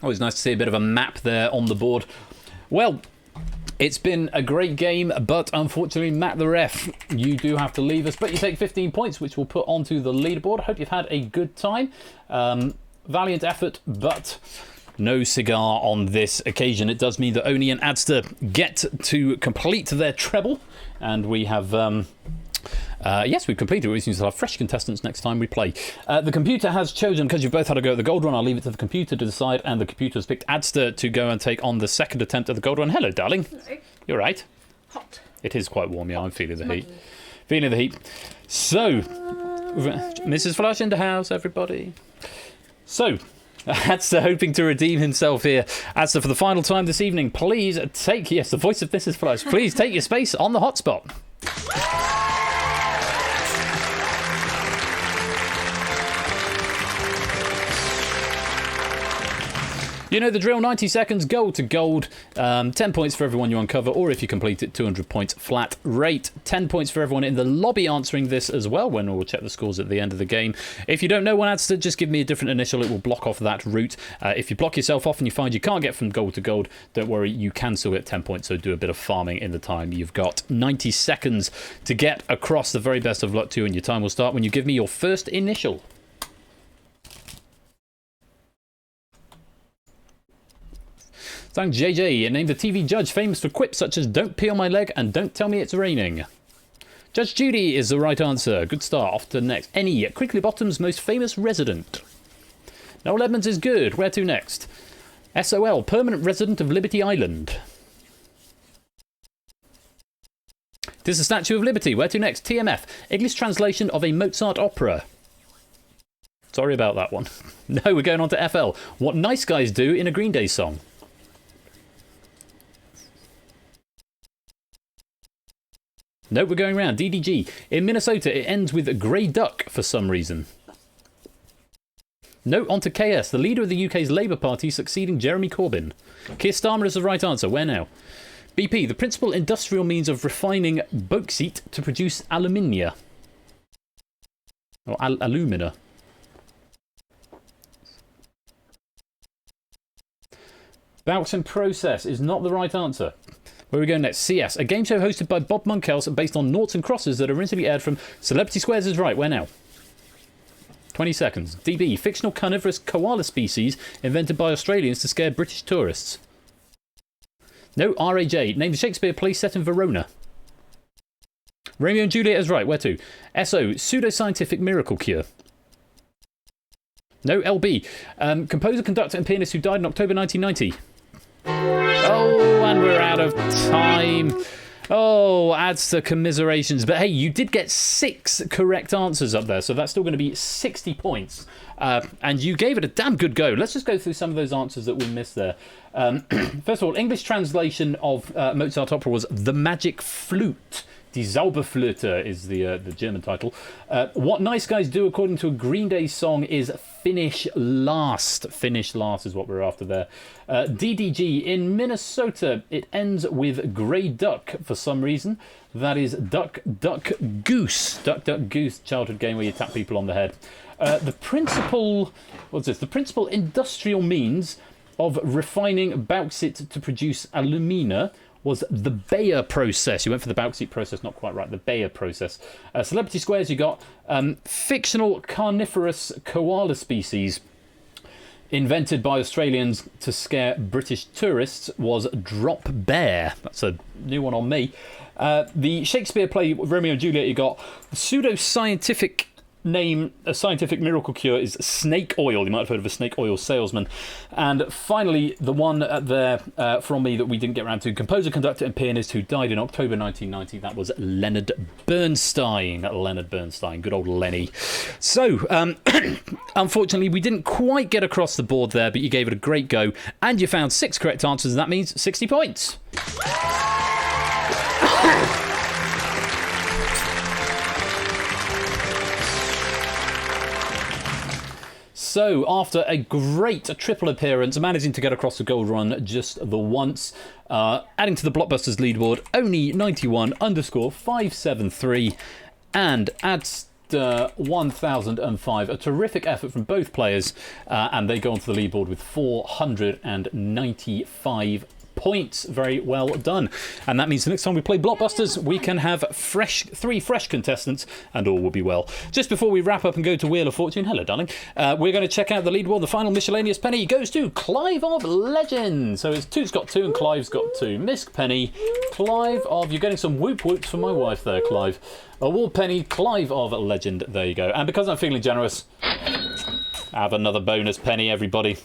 Always nice to see a bit of a map there on the board. Well, it's been a great game, but unfortunately, Matt the ref, you do have to leave us. But you take 15 points, which we'll put onto the leaderboard. Hope you've had a good time. Valiant effort, but no cigar on this occasion. It does mean that Oni and Adster get to complete their treble, and we have... yes, we've completed it. We seem to have fresh contestants next time we play. The computer has chosen, because you've both had a go at the gold run, I'll leave it to the computer to decide, and the computer has picked Adster to go and take on the second attempt at the gold run. Hello, darling. Hello. You're right. Hot. It is quite warm, yeah, I'm feeling the heat. Feeling the heat. So, Mrs. Flush in the house, everybody. So, Adster hoping to redeem himself here. Adster, for the final time this evening, please take, yes, the voice of Mrs. Flush, please take your space on the hotspot. You know the drill, 90 seconds, gold to gold, 10 points for everyone you uncover, or if you complete it, 200 points flat rate. 10 points for everyone in the lobby answering this as well, when we'll check the scores at the end of the game. If you don't know one answer, just give me a different initial, it will block off that route. If you block yourself off and you find you can't get from gold to gold, don't worry, you can still get 10 points, so do a bit of farming in the time you've got. 90 seconds to get across. The very best of luck to you, and your time will start when you give me your first initial. Thanks, JJ. Named the TV judge famous for quips such as "Don't pee on my leg" and "Don't tell me it's raining." Judge Judy is the right answer. Good start. Off to the next. Any Quickly Bottom's most famous resident. Noel Edmonds is good. Where to next? SOL, permanent resident of Liberty Island. Tis the Statue of Liberty. Where to next? TMF, English translation of a Mozart opera. Sorry about that one. No, we're going on to FL. What nice guys do in a Green Day song. No, we're going round. DDG. In Minnesota, it ends with grey duck for some reason. No, on to KS, the leader of the UK's Labour Party succeeding Jeremy Corbyn. Keir Starmer is the right answer. Where now? BP, the principal industrial means of refining bauxite to produce alumina. Or alumina. Bauxite process is not the right answer. Where are we going next? CS, a game show hosted by Bob Monkhouse based on noughts and crosses that originally aired from Celebrity Squares is right. Where now? 20 seconds. DB, fictional carnivorous koala species invented by Australians to scare British tourists. No, RAJ, name the Shakespeare play set in Verona. Romeo and Juliet is right. Where to? SO, pseudoscientific miracle cure. No, LB, composer, conductor and pianist who died in October 1990. Oh, and we're out of time. Oh, adds to commiserations. But hey, you did get 6 correct answers up there, so that's still going to be 60 points. And you gave it a damn good go. Let's just go through some of those answers that we missed there. First of all, English translation of Mozart opera was The Magic Flute. Die Zauberflöte is the German title. What nice guys do, according to a Green Day song, is finish last. Finish last is what we're after there. DDG, in Minnesota, it ends with grey duck for some reason. That is Duck, Duck, Goose. Duck, Duck, Goose, childhood game where you tap people on the head. The principal industrial means of refining bauxite to produce alumina was the Bayer process. You went for the bauxite process, not quite right. The Bayer process. Celebrity Squares, you got fictional carnivorous koala species invented by Australians to scare British tourists was Drop Bear. That's a new one on me. The Shakespeare play Romeo and Juliet, you got pseudoscientific name, a scientific miracle cure, is snake oil. You might have heard of a snake oil salesman. And finally, the one there from me that we didn't get around to, composer, conductor and pianist who died in October 1990, that was Leonard Bernstein. Leonard Bernstein, good old Lenny. So, unfortunately, we didn't quite get across the board there, but you gave it a great go, and you found 6 correct answers, and that means 60 points. So, after a great triple appearance, managing to get across the gold run just the once, adding to the Blockbusters leaderboard, Oni91_573, and adds 1005. A terrific effort from both players, and they go onto the leaderboard with 495 points. Very well done. And that means the next time we play Blockbusters, we can have 3 fresh contestants, and all will be well. Just before we wrap up and go to Wheel of Fortune, hello darling, we're going to check out the leaderboard. The final miscellaneous penny goes to Clive of Legend. So it's Toot's got 2 and Clive's got 2. Misk penny, Clive of... You're getting some whoop whoops from my wife there, Clive. Award penny, Clive of Legend. There you go. And because I'm feeling generous, have another bonus penny, everybody.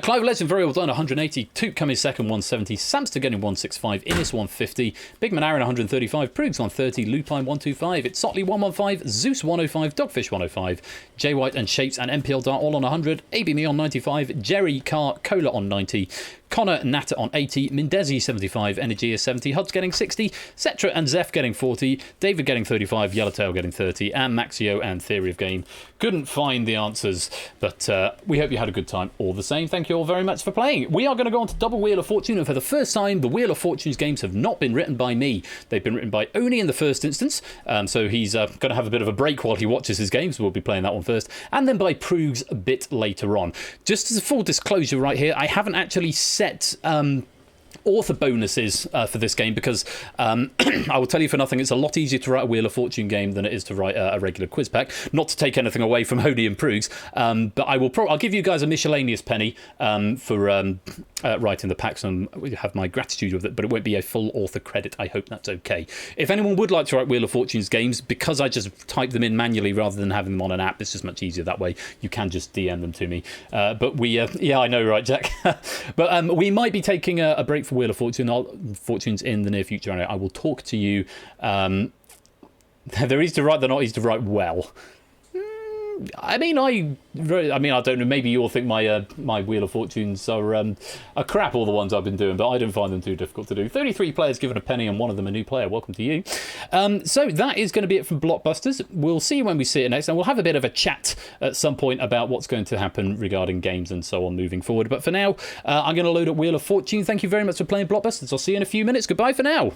Clive Legend, very well done, 180. Toot coming second, 170. Samster getting 165. Innes 150. Big Man Aaron 135. Proogs 130. Lupine 125. It's Sotley 115. Zeus 105. Dogfish 105. J White and Shapes and MPL Dart all on 100. AB Me on 95. Jerry Carr Cola on 90. Connor Natter on 80, Mindezi 75, Energia 70, Hud's getting 60, Cetra and Zeph getting 40, David getting 35, Yellowtail getting 30, and Maxio and Theory of Game couldn't find the answers, but we hope you had a good time all the same. Thank you all very much for playing. We are going to go on to Double Wheel of Fortune, and for the first time, the Wheel of Fortune's games have not been written by me. They've been written by Oni in the first instance, so he's going to have a bit of a break while he watches his games. We'll be playing that one first, and then by Proogs a bit later on. Just as a full disclosure right here, I haven't actually set author bonuses for this game because I will tell you for nothing, it's a lot easier to write a Wheel of Fortune game than it is to write a regular quiz pack. Not to take anything away from Hody and Proogs, but I'll give you guys a miscellaneous penny for writing the packs, and have my gratitude with it, but it won't be a full author credit. I hope that's okay. If anyone would like to write Wheel of Fortune's games, because I just type them in manually rather than having them on an app, it's just much easier that way. You can just DM them to me. But we, yeah, I know, right, Jack? But we might be taking a break for Wheel of Fortunes in the near future. I will talk to you. They're easy to write, they're not easy to write well. I mean, I don't know. Maybe you'll think my Wheel of Fortunes are crap, all the ones I've been doing, but I don't find them too difficult to do. 33 players given a penny, and one of them a new player. Welcome to you. So that is going to be it from Blockbusters. We'll see you when we see it next, and we'll have a bit of a chat at some point about what's going to happen regarding games and so on moving forward. But for now, I'm going to load up Wheel of Fortune. Thank you very much for playing Blockbusters. I'll see you in a few minutes. Goodbye for now.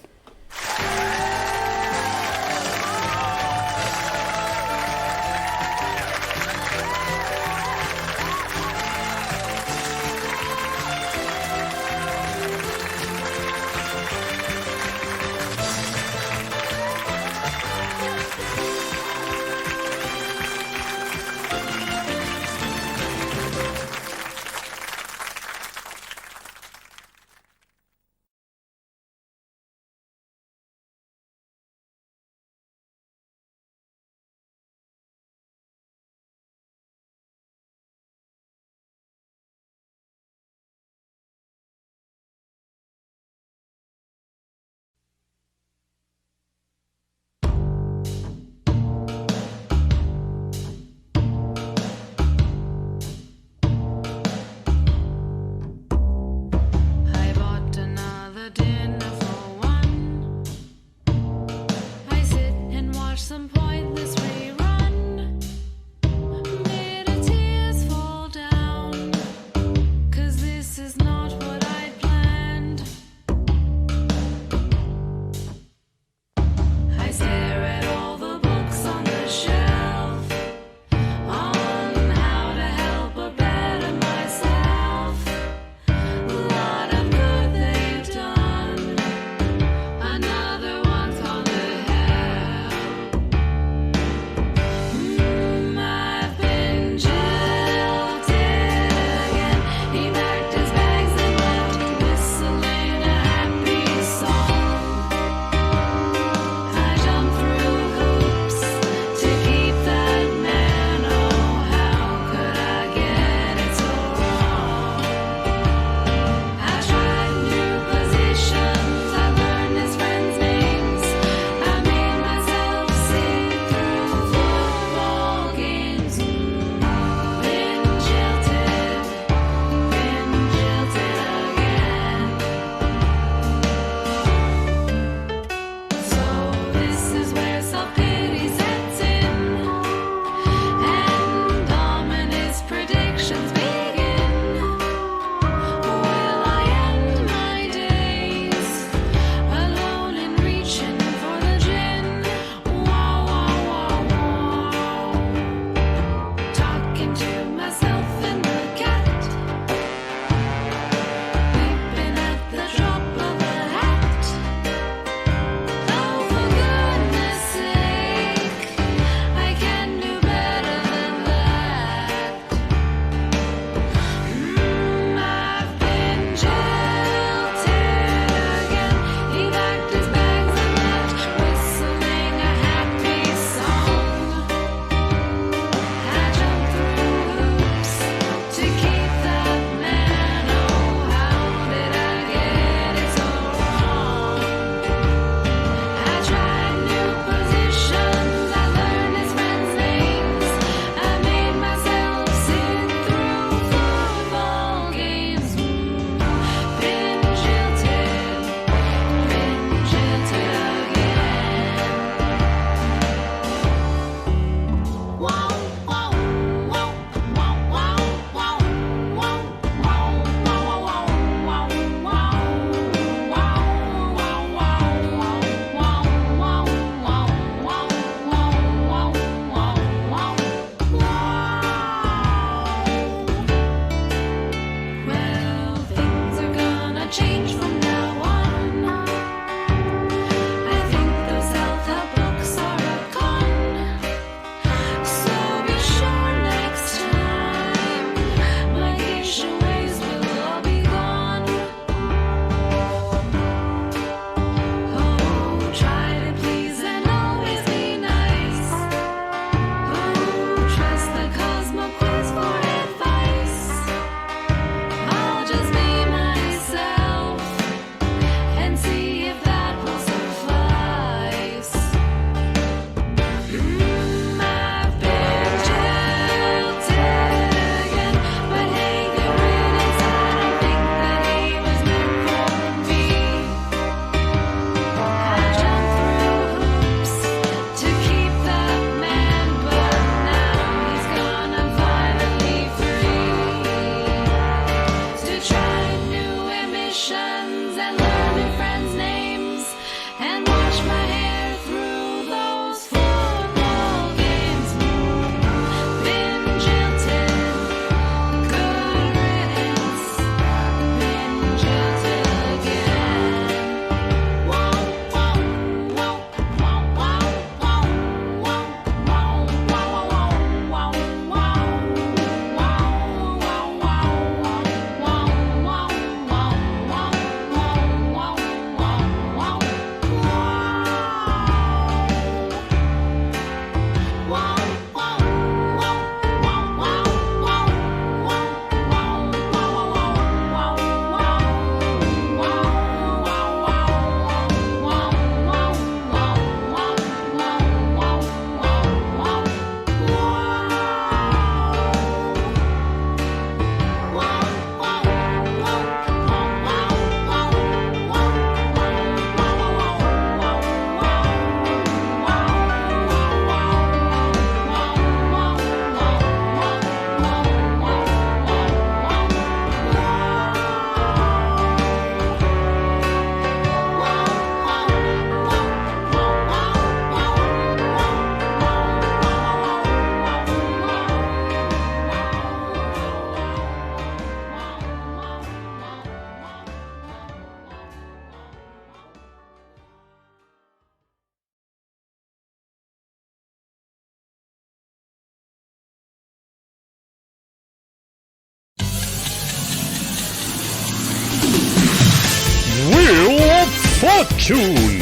fortune.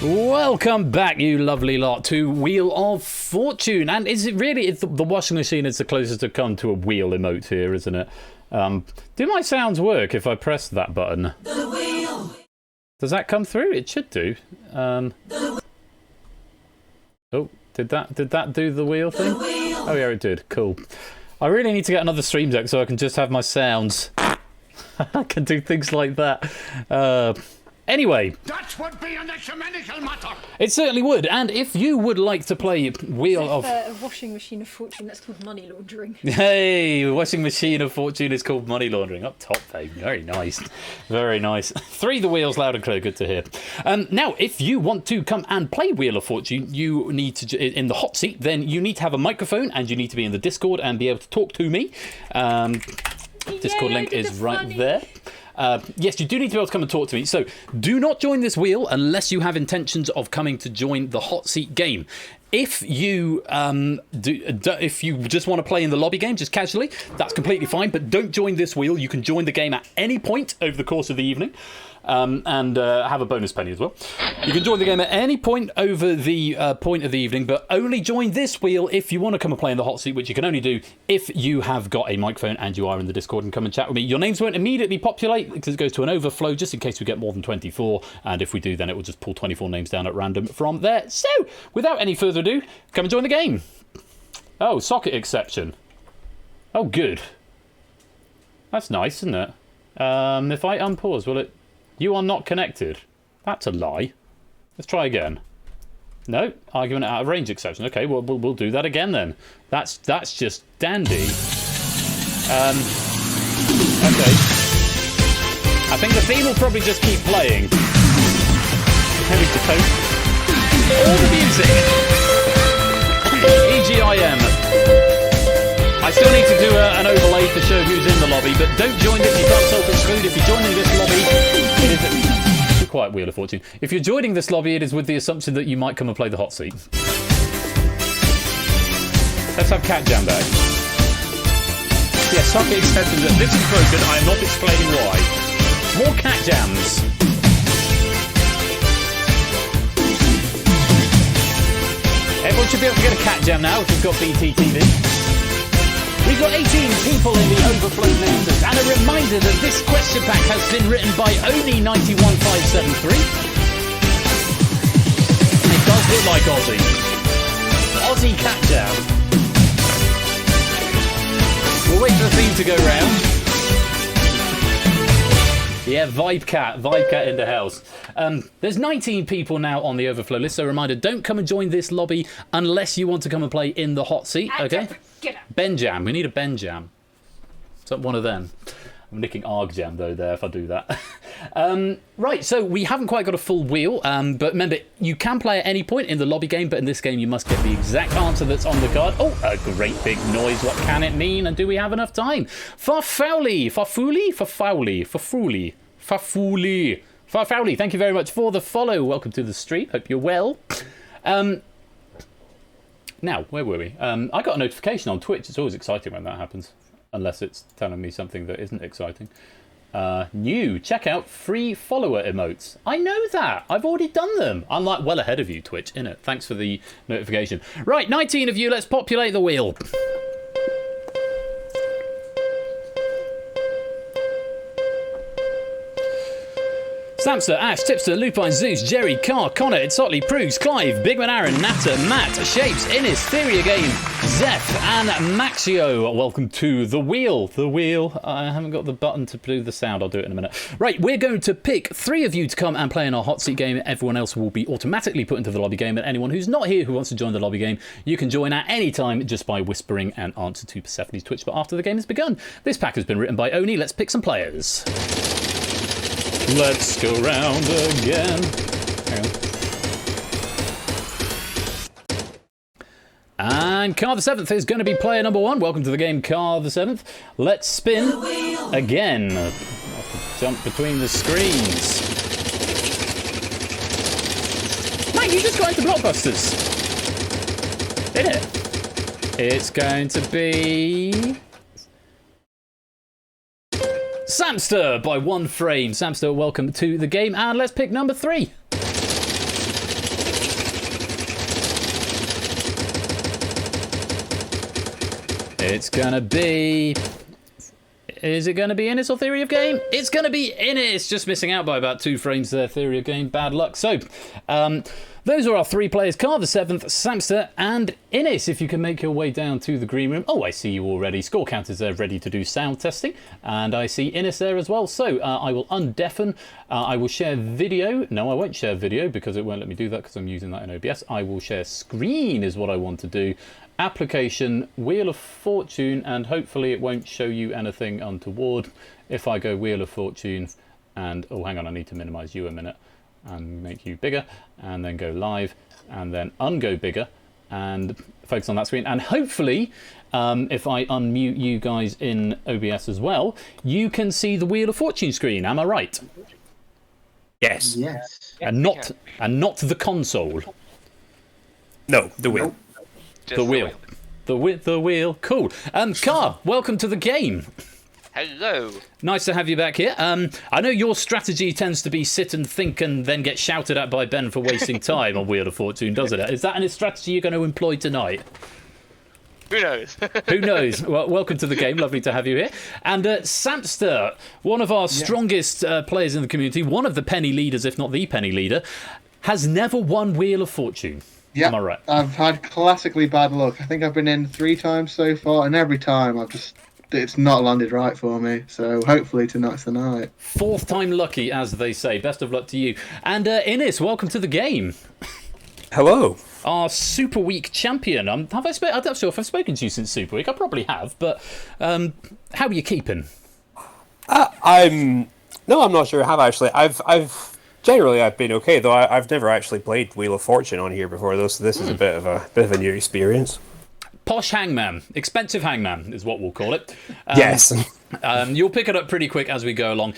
Welcome back, you lovely lot, to Wheel of Fortune. And is it really, the washing machine is the closest to come to a wheel emote here, isn't it? Do my sounds work if I press that button? The wheel. Does that come through? It should do. Oh, did that do the wheel thing? Oh yeah, it did. Cool. I really need to get another stream deck so I can just have my sounds. I can do things like that. Anyway, That would be an ecumenical matter. it certainly would. And if you would like to play Wheel of... A washing machine of fortune, that's called money laundering. Hey, washing machine of fortune is called money laundering. Up top, babe. Very nice. Very nice. 3 the wheels loud and clear. Good to hear. Now, if you want to come and play Wheel of Fortune, you need to, in the hot seat, then you need to have a microphone and you need to be in the Discord and be able to talk to me. Discord link is right there. Yes, you do need to be able to come and talk to me. So do not join this wheel unless you have intentions of coming to join the hot seat game. If you if you just want to play in the lobby game, just casually, that's completely fine. But don't join this wheel. You can join the game at any point over the course of the evening. And have a bonus penny as well. You can join the game at any point over the point of the evening, but only join this wheel if you want to come and play in the hot seat, which you can only do if you have got a microphone and you are in the Discord and come and chat with me. Your names won't immediately populate because it goes to an overflow just in case we get more than 24, and if we do, then it will just pull 24 names down at random from there. So, without any further ado, come and join the game. Oh, socket exception. Oh, good. That's nice, isn't it? If I unpause, will it... You are not connected. That's a lie. Let's try again. No, argument out of range exception. Okay, well, we'll do that again then. That's just dandy. Okay. I think the theme will probably just keep playing. Heavy to toast. All the music. EGIM. I still need to do an overlay to show who's in the lobby, but don't join this. You can't self-exclude. If you're joining this lobby, it is a quiet Wheel of Fortune. If you're joining this lobby, it is with the assumption that you might come and play the hot seat. Let's have Cat Jam back. Yes, socket extensions. This is broken. I am not explaining why. More Cat Jams. Everyone should be able to get a Cat Jam now if you've got BT TV. We've got 18 people in the overflow names, and a reminder that this question pack has been written by Oni91573. It does look like Aussie. Aussie Cat Jam. We'll wait for the theme to go round. Yeah, Vibe Cat in the house. There's 19 people now on the overflow list, so reminder, don't come and join this lobby unless you want to come and play in the hot seat, okay? Ben Jam, we need a Ben Jam. So one of them. I'm nicking Arg Jam though there if I do that. Right, so we haven't quite got a full wheel, but remember, you can play at any point in the lobby game, but in this game you must get the exact answer that's on the card. Oh, a great big noise. What can it mean? And do we have enough time? Farfowly, thank you very much for the follow. Welcome to the stream. Hope you're well. Now, where were we? I got a notification on Twitch. It's always exciting when that happens. Unless it's telling me something that isn't exciting. New. Check out free follower emotes. I know that. I've already done them. I'm like well ahead of you, Twitch, innit? Thanks for the notification. Right, 19 of you. Let's populate the wheel. Samster, Ash, Tipster, Lupine, Zeus, Jerry, Carr, Connor, Itsotley, Prugs, Clive, Bigman Aaron, Natter, Matt, Shapes, Innis, Theoria Game, Zeph, and Maxio. Welcome to The Wheel. The Wheel. I haven't got the button to do the sound. I'll do it in a minute. Right, we're going to pick 3 of you to come and play in our hot seat game. Everyone else will be automatically put into the lobby game, and anyone who's not here who wants to join the lobby game, you can join at any time just by whispering an answer to Persephone's Twitch, but after the game has begun. This pack has been written by Oni. Let's pick some players. Let's go round again. Hang on. And Car the 7th is going to be player number 1. Welcome to the game, Car the 7th. Let's spin again. Jump between the screens. Mate, you just got into Blockbusters. Didn't it? It's going to be Samster by 1 frame. Samster, welcome to the game, and let's pick number 3. It's gonna be... Is it gonna be Innis or Theory of Game? It's gonna be Innis, just missing out by about 2 frames there. Theory of Game, bad luck. So, those are our 3 players, Car the 7th, Samster, and Innis. If you can make your way down to the green room. Oh, I see you already. Score counters there ready to do sound testing. And I see Innis there as well. So I will undeafen. I will share video. No, I won't share video because it won't let me do that because I'm using that in OBS. I will share screen is what I want to do. Application, Wheel of Fortune, and hopefully it won't show you anything untoward. If I go Wheel of Fortune and... Oh, hang on, I need to minimize you a minute. And make you bigger, and then go live, and then ungo bigger, and focus on that screen. And hopefully, if I unmute you guys in OBS as well, you can see the Wheel of Fortune screen. Am I right? Yes. Yes. And not the console. No, the wheel. The wheel. The wheel. Cool. Car, welcome to the game. Hello. Nice to have you back here. I know your strategy tends to be sit and think and then get shouted at by Ben for wasting time on Wheel of Fortune, doesn't it? Is that a strategy you're going to employ tonight? Who knows? Who knows? Well, welcome to the game. Lovely to have you here. And Samster, one of our strongest players in the community, one of the penny leaders, if not the penny leader, has never won Wheel of Fortune. Yeah, Am I right? I've had classically bad luck. I think I've been in 3 times so far, and every time it's not landed right for me. So hopefully tonight's the night. 4th time lucky, as they say. Best of luck to you. And Innis, welcome to the game. Hello. Our Super Week champion. I'm not sure if I've spoken to you since Super Week. I probably have, but how are you keeping? I'm not sure I have actually. I've generally been okay, though I've never actually played Wheel of Fortune on here before, though, so this is a bit of a new experience. Posh hangman, expensive hangman is what we'll call it. Yes. You'll pick it up pretty quick as we go along.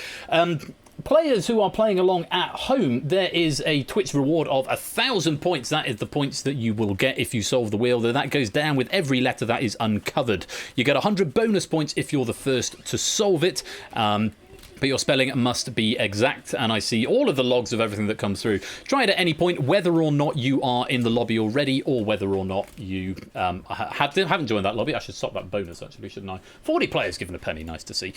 Players who are playing along at home, there is a Twitch reward of 1,000 points. That is the points that you will get if you solve the wheel. That goes down with every letter that is uncovered. You get 100 bonus points if you're the first to solve it. But your spelling must be exact, and I see all of the logs of everything that comes through. Try it at any point, whether or not you are in the lobby already, or whether or not you haven't joined that lobby. I should stop that bonus, actually, shouldn't I? 40 players given a penny, nice to see.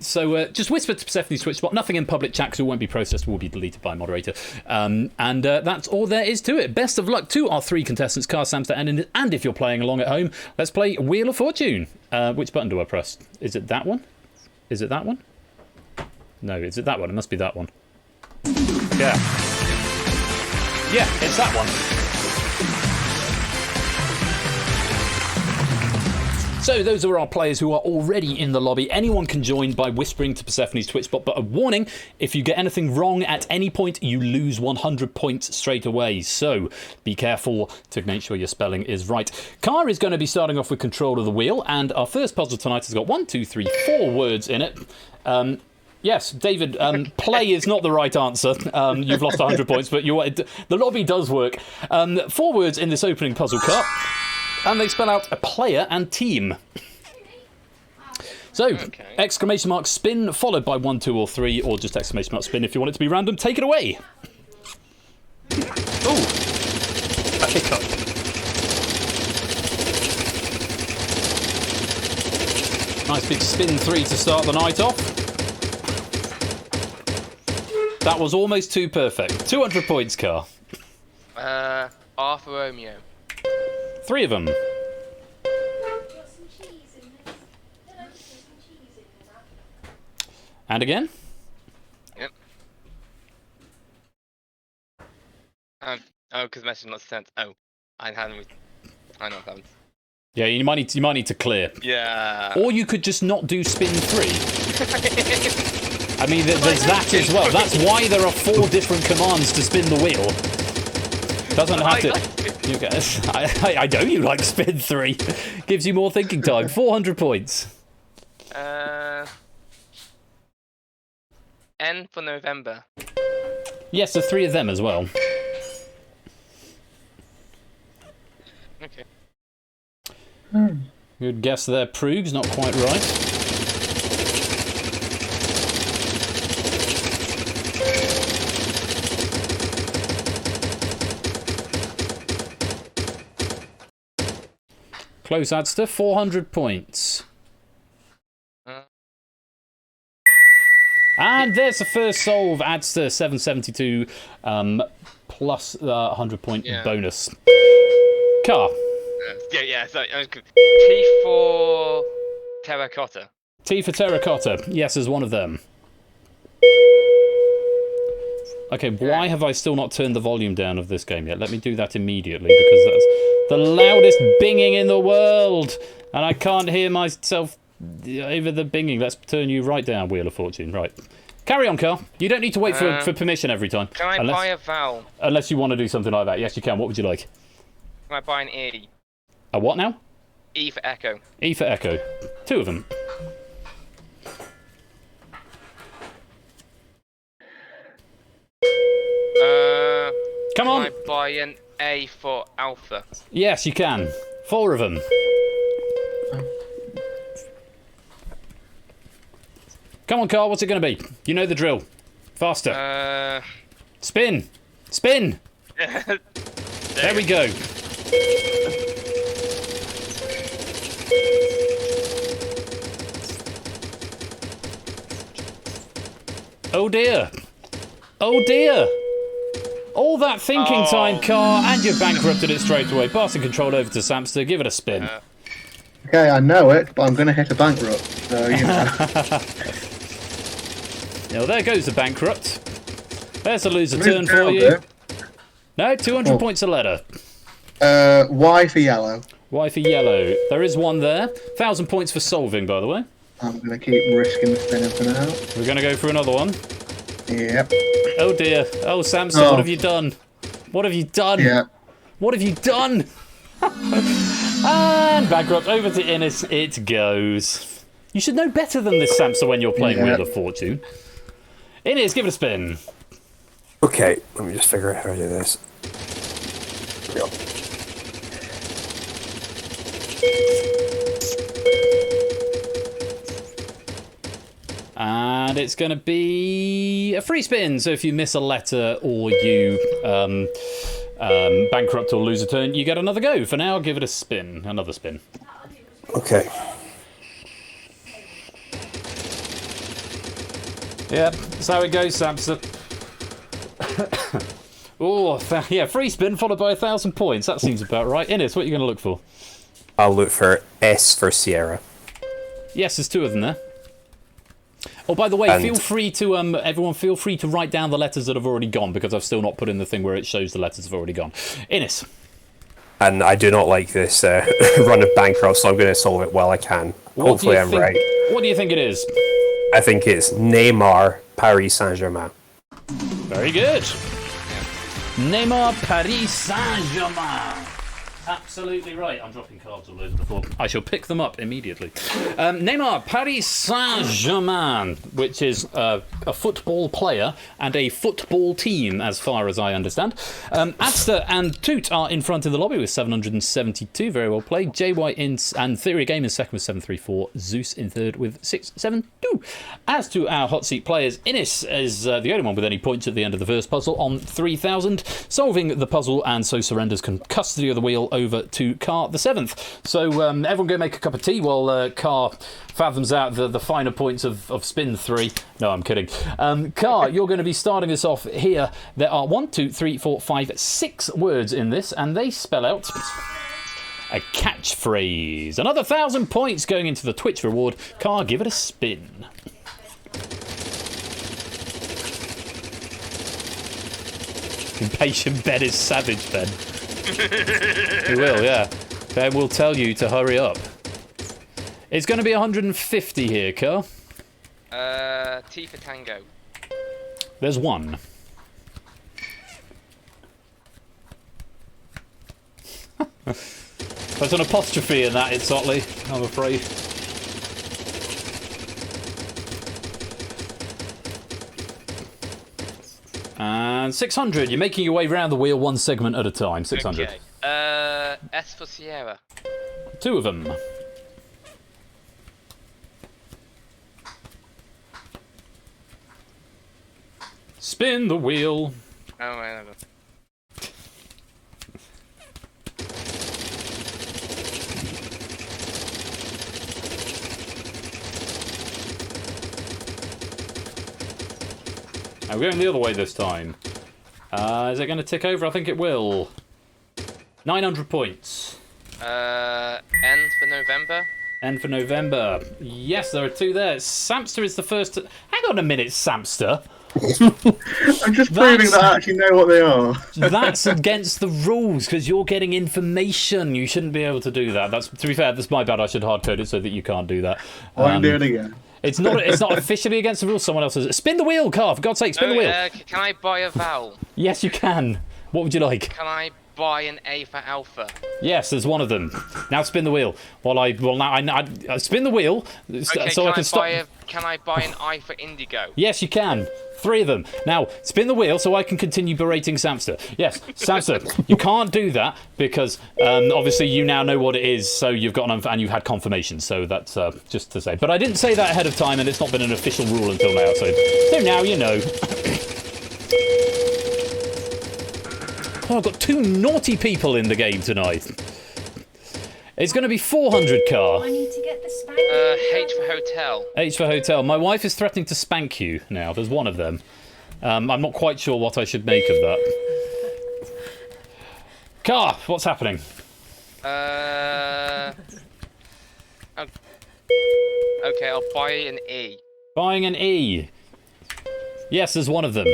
So just whisper to Persephone's Twitch spot. Nothing in public chat, because it won't be processed, will be deleted by moderator. And that's all there is to it. Best of luck to our 3 contestants, Car, Samster, and if you're playing along at home, let's play Wheel of Fortune. Which button do I press? Is it that one? Is it that one? No, is it that one? It must be that one. Yeah. Yeah, it's that one. So those are our players who are already in the lobby. Anyone can join by whispering to Persephone's Twitch bot, but a warning, if you get anything wrong at any point, you lose 100 points straight away. So be careful to make sure your spelling is right. Car is going to be starting off with control of the wheel, and our first puzzle tonight has got 1, 2, 3, 4 words in it. Yes, David, play is not the right answer. You've lost 100 points, but the lobby does work. 4 words in this opening puzzle cut, and they spell out a player and team. So, exclamation mark spin, followed by 1, 2, or 3, or just exclamation mark spin if you want it to be random. Take it away. Ooh, a hiccup. Nice big spin 3 to start the night off. That was almost too perfect. 200 points, Car. Arthur Romeo. 3 of them. And again? Yep. Oh, because the message not sent. Oh, I hadn't. I know what happened. Yeah, you might need to clear. Yeah. Or you could just not do spin 3. I mean, there's that as well. That's why there are 4 different commands to spin the wheel. Doesn't have to. You guys, I know you like spin 3. Gives you more thinking time. 400 points. N for November. Yes, there's 3 of them as well. Okay. Good guess there, Proogs. Not quite right. Close, Adster. 400 points. And there's the first solve. Adster 772 plus 100 point bonus. Car. Yeah. Sorry. T for terracotta. T for terracotta. Yes, is one of them. Okay, why have I still not turned the volume down of this game yet? Let me do that immediately, because that's the loudest binging in the world, and I can't hear myself over the binging. Let's turn you right down, Wheel of Fortune. Right. Carry on, Carl. You don't need to wait for permission every time. Can I buy a vowel? Unless you want to do something like that. Yes, you can. What would you like? Can I buy an E? A what now? E for echo. E for echo. 2 of them. Come on. Can I buy an A for alpha? Yes, you can. 4 of them. Come on, Carl. What's it going to be? You know the drill. Faster. Spin. Spin. There we go. Oh dear. Oh dear. All that thinking time, Car, and you've bankrupted it straight away. Passing control over to Samster. Give it a spin. Okay, I know it, but I'm going to hit a bankrupt. So, you know. Now, there goes the bankrupt. There's a loser turn for you. No, 200 points a letter. Y for yellow. Y for yellow. There is one there. 1,000 points for solving, by the way. I'm going to keep risking the spinning for now. We're going to go for another one. Yep. Oh dear. Oh, Samson, what have you done? What have you done? Yeah. What have you done? And bankrupt over to Innes it goes. You should know better than this, Samson, when you're playing Wheel of Fortune. Innes, give it a spin. Okay, let me just figure out how to do this. There we go. And it's going to be a free spin. So if you miss a letter or you bankrupt or lose a turn, you get another go. For now, give it a spin. Another spin. Okay. Yep, that's how it goes, Samson. Oh, yeah, free spin followed by 1,000 points. That seems about right. Innes, what are you going to look for? I'll look for S for Sierra. Yes, there's 2 of them there. Oh, by the way, feel free to everyone feel free to write down the letters that have already gone, because I've still not put in the thing where it shows the letters have already gone. Innes. And I do not like this run of bankrupt, so I'm going to solve it while I can. Hopefully I'm right. What do you think it is? I think it's Neymar, Paris Saint-Germain. Very good. Neymar, Paris Saint-Germain. Absolutely right. I'm dropping cards all over the floor. I shall pick them up immediately. Neymar, Paris Saint-Germain, which is a football player and a football team, as far as I understand. Adster and Toot are in front of the lobby with 772. Very well played. JY and Theory Game in second with 734. Zeus in third with 672. As to our hot seat players, Innes is the only one with any points at the end of the first puzzle on 3,000, solving the puzzle and so surrenders custody of the wheel over to Car the 7th. So everyone go make a cup of tea while Car fathoms out the finer points of spin 3. No, I'm kidding. Car, you're going to be starting us off here. There are 1, 2, 3, 4, 5, 6 words in this, and they spell out a catchphrase. Another 1,000 points going into the Twitch reward. Car, give it a spin. Impatient Ben is savage, Ben. He will, yeah. Ben will tell you to hurry up. It's going to be 150 here, Car. T for Tango. There's 1. There's an apostrophe in that, it's Otley, I'm afraid. And 600. You're making your way round the wheel 1 segment at a time. 600. Okay. S for Sierra. 2 of them. Spin the wheel. Oh, whatever. Now we're going the other way this time. Is it going to tick over? I think it will. 900 points. N for November. N for November. Yes, there are 2 there. Samster is the first. Hang on a minute, Samster. I'm just proving that I actually know what they are. That's against the rules because you're getting information. You shouldn't be able to do that. That's, to be fair, that's my bad. I should hard code it so that you can't do that. I'm doing it again. It's not officially against the rules. Someone else has. Spin the wheel, Car. For God's sake, spin the wheel. Can I buy a vowel? Yes, you can. What would you like? Can I buy an A for Alpha? Yes, there's 1 of them. Now spin the wheel. I spin the wheel Okay, so I can stop. Can I buy an I for Indigo? Yes, you can. 3 of them. Now, spin the wheel so I can continue berating Samster. Yes, Samster, you can't do that because obviously you now know what it is, so you've got and you've had confirmation, so that's just to say. But I didn't say that ahead of time, and it's not been an official rule until now, so now you know. Oh, I've got 2 naughty people in the game tonight. It's going to be 400, Car. I need to get the spank. H for Hotel. H for Hotel. My wife is threatening to spank you now. There's 1 of them. I'm not quite sure what I should make of that. Car, what's happening? Okay, I'll buy an E. Buying an E. Yes, there's 1 of them.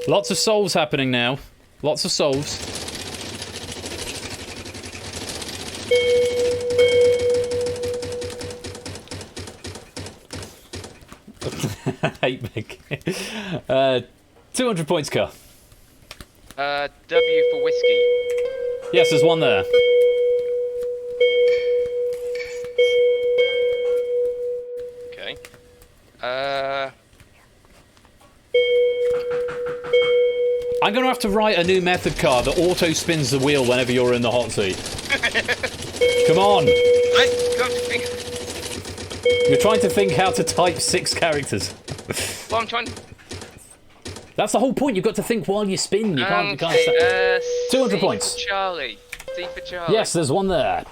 Lots of solves happening now. Lots of solves. Hate Mick. 200 points, Car. W for Whiskey. Yes, there's 1 there. Okay. I'm going to have to write a new method, Car, that auto spins the wheel whenever you're in the hot seat. Come on. I got to think. You're trying to think how to type 6 characters. Well, I'm trying. That's the whole point. You've got to think while you spin. You can't. 200 points. C for Charlie. C for Charlie. Yes, there's 1 there.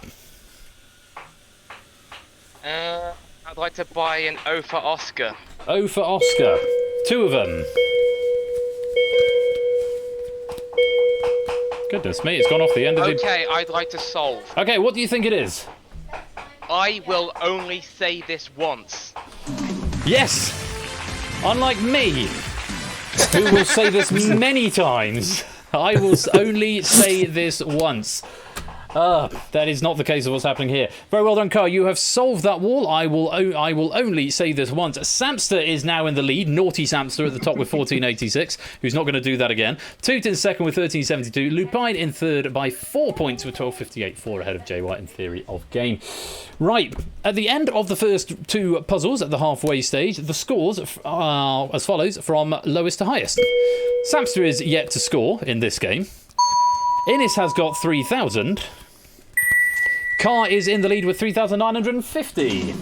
I'd like to buy an O for Oscar. O for Oscar. 2 of them. Goodness me, it's gone off the end of the... Okay, I'd like to solve. Okay, what do you think it is? I will only say this once. Yes! Unlike me, who will say this many times, I will only say this once. That is not the case of what's happening here. Very well done, Car. You have solved that wall. I will only say this once. Samster is now in the lead. Naughty Samster at the top with 1486, who's not going to do that again. Toot in second with 1372. Lupine in third by 4 points with 1258. 4 ahead of Jay White in theory of game. Right, at the end of the first 2 puzzles at the halfway stage, the scores are as follows from lowest to highest. Samster is yet to score in this game. Innis has got 3,000. Car is in the lead with 3,950.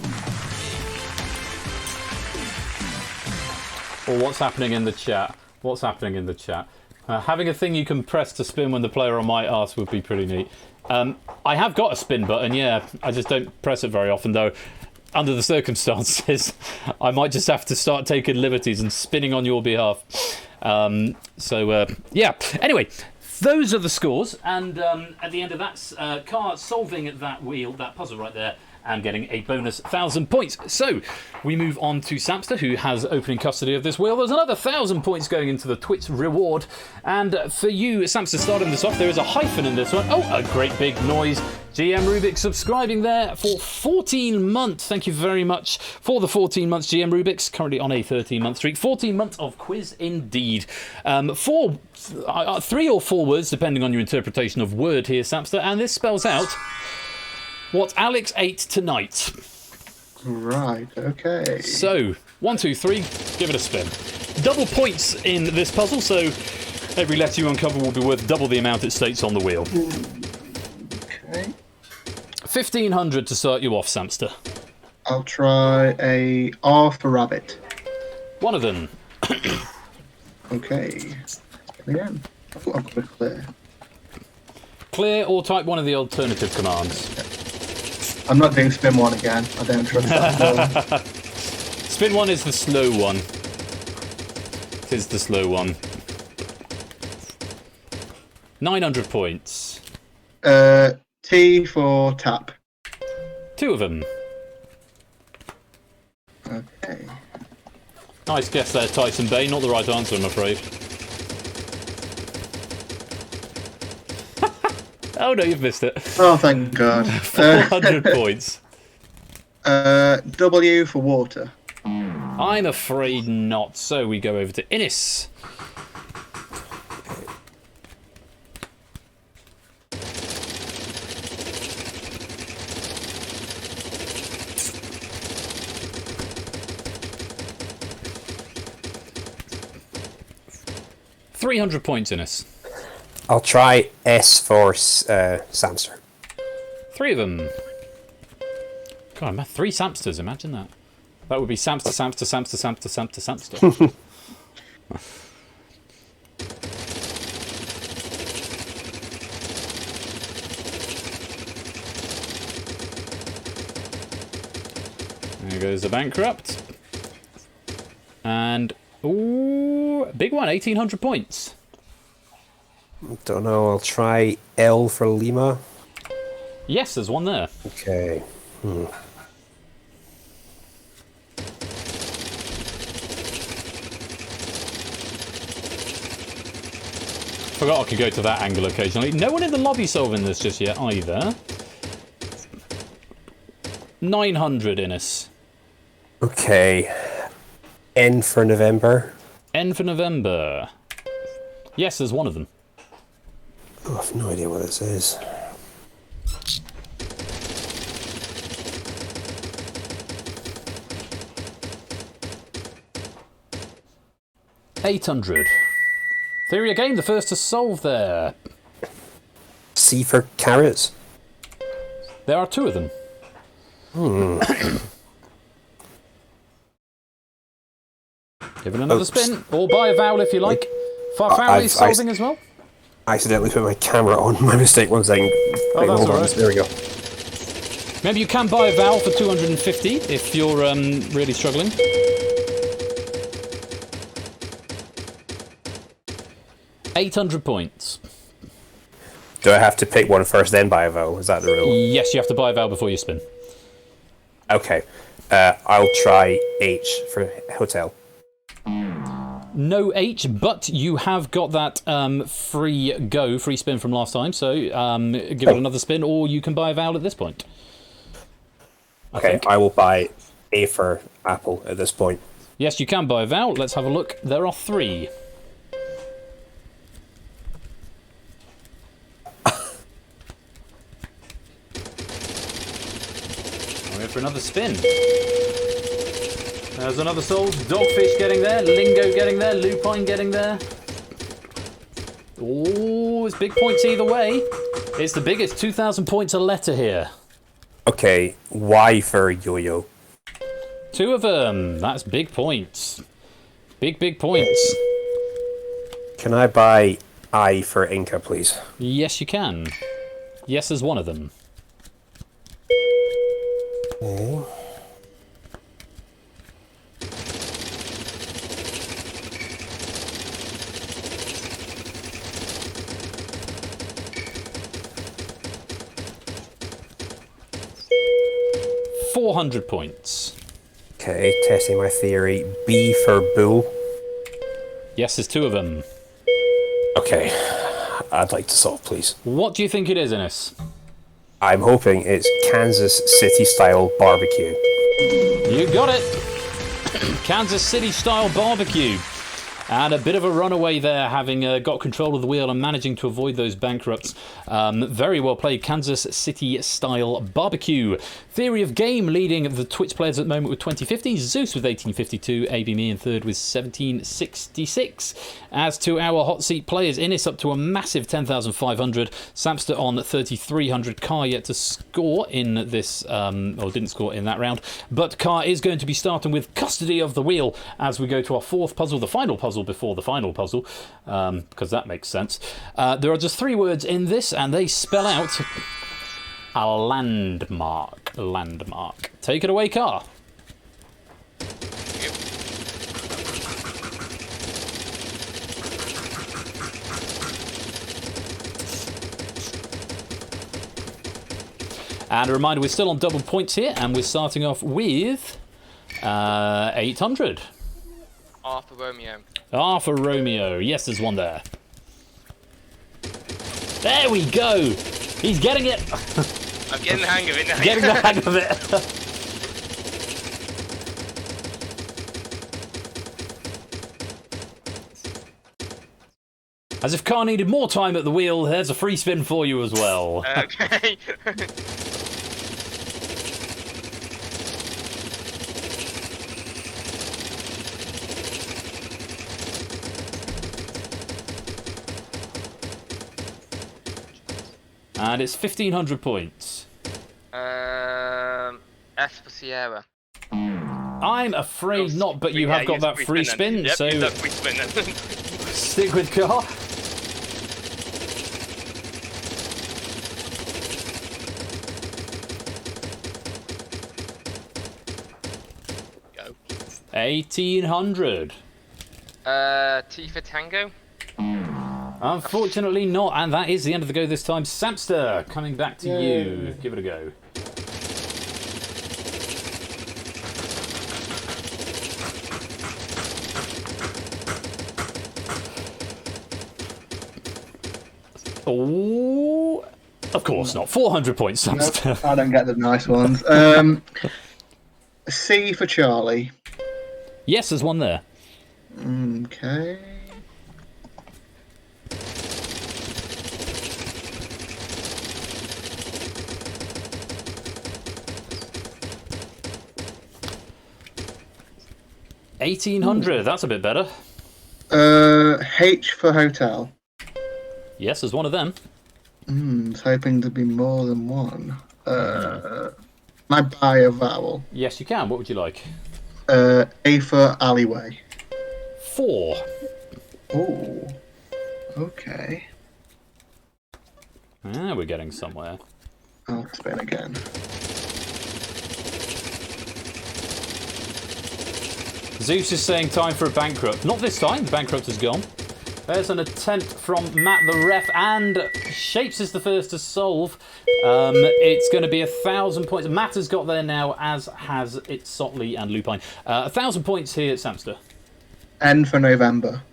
Or what's happening in the chat? What's happening in the chat? Having a thing you can press to spin when the player on my arse would be pretty neat. I have got a spin button, yeah. I just don't press it very often, though. Under the circumstances, I might just have to start taking liberties and spinning on your behalf. Yeah. Anyway, those are the scores. And at the end of that, Car solving that puzzle right there, and getting a bonus 1,000 points. So, we move on to Samster, who has opening custody of this wheel. There's another 1,000 points going into the Twits reward. And for you, Samster, starting this off, there is a hyphen in this one. Oh, a great big noise. GM Rubik subscribing there for 14 months. Thank you very much for the 14 months, GM Rubik's. Currently on a 13-month streak. 14 months of quiz indeed. 3 or 4 words, depending on your interpretation of word here, Samster. And this spells out what Alex ate tonight. Right, okay. So, 1, 2, 3, give it a spin. Double points in this puzzle, so every letter you uncover will be worth double the amount it states on the wheel. Okay. 1,500 to start you off, Samster. I'll try a R for rabbit. One of them. Okay. Again. I thought I could clear. Clear or type one of the alternative commands. I'm not doing spin 1 again. I don't trust that. Spin 1 is the slow one. It is the slow one. 900 points. T for tap. 2 of them. Okay. Nice guess there, Tyson Bay. Not the right answer, I'm afraid. Oh no, you've missed it. Oh, thank God. 400 points. W for water. I'm afraid not. So we go over to Innis. £300 points, Innis. I'll try S for Samster. 3 of them. God, 3 Samsters, imagine that. That would be Samster, Samster, Samster, Samster, Samster, Samster. There goes the bankrupt. And, ooh, big one, 1,800 points. Don't know, I'll try L for Lima. Yes, there's one there. Okay. Forgot I could go to that angle occasionally. No one in the lobby solving this just yet either. 900, Innis. Okay. N for November. N for November. Yes, there's one of them. Oh, I have no idea what this is. $800. Theory again, the first to solve there. C for carrots. There are 2 of them. Give it another spin, or buy a vowel if you like. Farfalle is solving as well. I accidentally put my camera on. My mistake. 1 second. Oh, that's all right. There we go. Maybe you can buy a vowel for 250 if you're really struggling. $800 points. Do I have to pick one first, then buy a vowel? Is that the rule? Yes, you have to buy a vowel before you spin. Okay. I'll try H for hotel. No H, but you have got that free spin from last time, so give it another spin, or you can buy a vowel at this point. I will buy A for apple at this point. Yes, you can buy a vowel. Let's have a look. There are 3. We're for another spin. There's another soul. Dogfish getting there. Lingo getting there. Lupine getting there. Oh, it's big points either way. It's the biggest. 2,000 points a letter here. Okay, Y for yo-yo. 2 of them. That's big points. Big points. Can I buy I for Inca, please? Yes, you can. Yes is one of them. Okay. $400 points. Okay, testing my theory. B for Bull. Yes, there's two of them. Okay, I'd like to solve, please. What do you think it is, Innes? I'm hoping it's Kansas City style barbecue. You got it. Kansas City style barbecue. And a bit of a runaway there, having got control of the wheel and managing to avoid those bankrupts. Very well played, Kansas City-style barbecue. Theory of Game leading the Twitch players at the moment with 2050. Zeus with 1852. AB Me in third with 1766. As to our hot seat players, Innis up to a massive 10,500. Samster on 3,300. Car yet to score in this, or didn't score in that round. But Car is going to be starting with custody of the wheel as we go to our fourth puzzle, the final puzzle before the final puzzle, because that makes sense. There are just 3 words in this, and they spell out a landmark. Landmark. Take it away, Car. And a reminder, we're still on double points here, and we're starting off with 800. Arthur Romeo. Arthur Romeo. Yes, there's one there. There we go. He's getting it. I'm getting the hang of it now. Getting the hang of it. As if Car needed more time at the wheel, there's a free spin for you as well. Okay. And it's 1,500 points. S for Sierra. I'm afraid not, but you have got that free spin, yep, so use that free spin then. stick with Car. Go. 1,800. T for Tango. Unfortunately not, and that is the end of the go this time. Samster, coming back to you. Give it a go. Oh, of course not. 400 points, Samster. Nope, I don't get the nice ones. C for Charlie. Yes, there's one there. Okay. $1,800. That's a bit better. H for Hotel. Yes, there's one of them. I was hoping to be more than one. My buy a vowel. Yes, you can. What would you like? A for Alleyway. 4. Oh. Okay. Ah, we're getting somewhere. I'll spin again. Zeus is saying time for a bankrupt. Not this time. The bankrupt is gone. There's an attempt from Matt the ref, and Shapes is the first to solve. It's going to be 1,000 points. Matt has got there now, as has it Sotley and Lupine. 1,000 points here, Samster. N for November.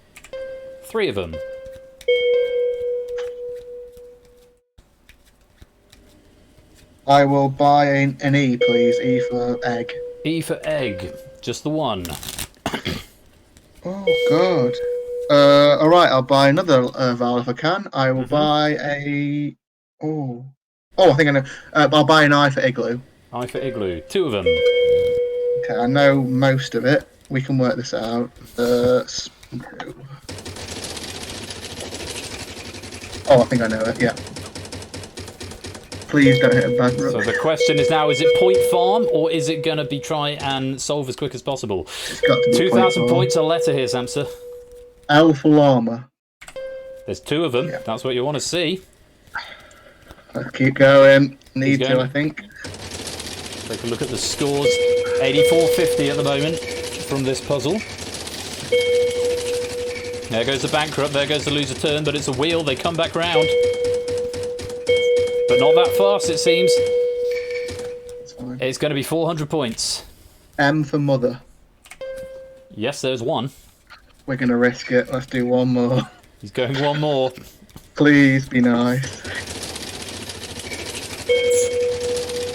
3 of them. I will buy an E, please. E for egg. E for egg. Just the one. Oh, God. Alright, I'll buy another vowel if I can. I will buy a... Oh, I think I know. I'll buy an I for Igloo. I for igloo. 2 of them. Okay, I know most of it. We can work this out. Oh, I think I know it, yeah. Please don't hit a bankrupt. So the question is now, is it point farm, or is it going to be try and solve as quick as possible? It's got to be 2,000 point points a letter here, Samster. L for llama. There's 2 of them. Yeah. That's what you want to see. Let's keep going. Need He's to, going. I think. Take a look at the scores. 84.50 at the moment from this puzzle. There goes the bankrupt, there goes the loser turn, but it's a wheel, they come back round. But not that fast, it seems. That's fine. It's going to be 400 points. M for mother. Yes, there's one. We're going to risk it. Let's do one more. He's going one more. Please be nice.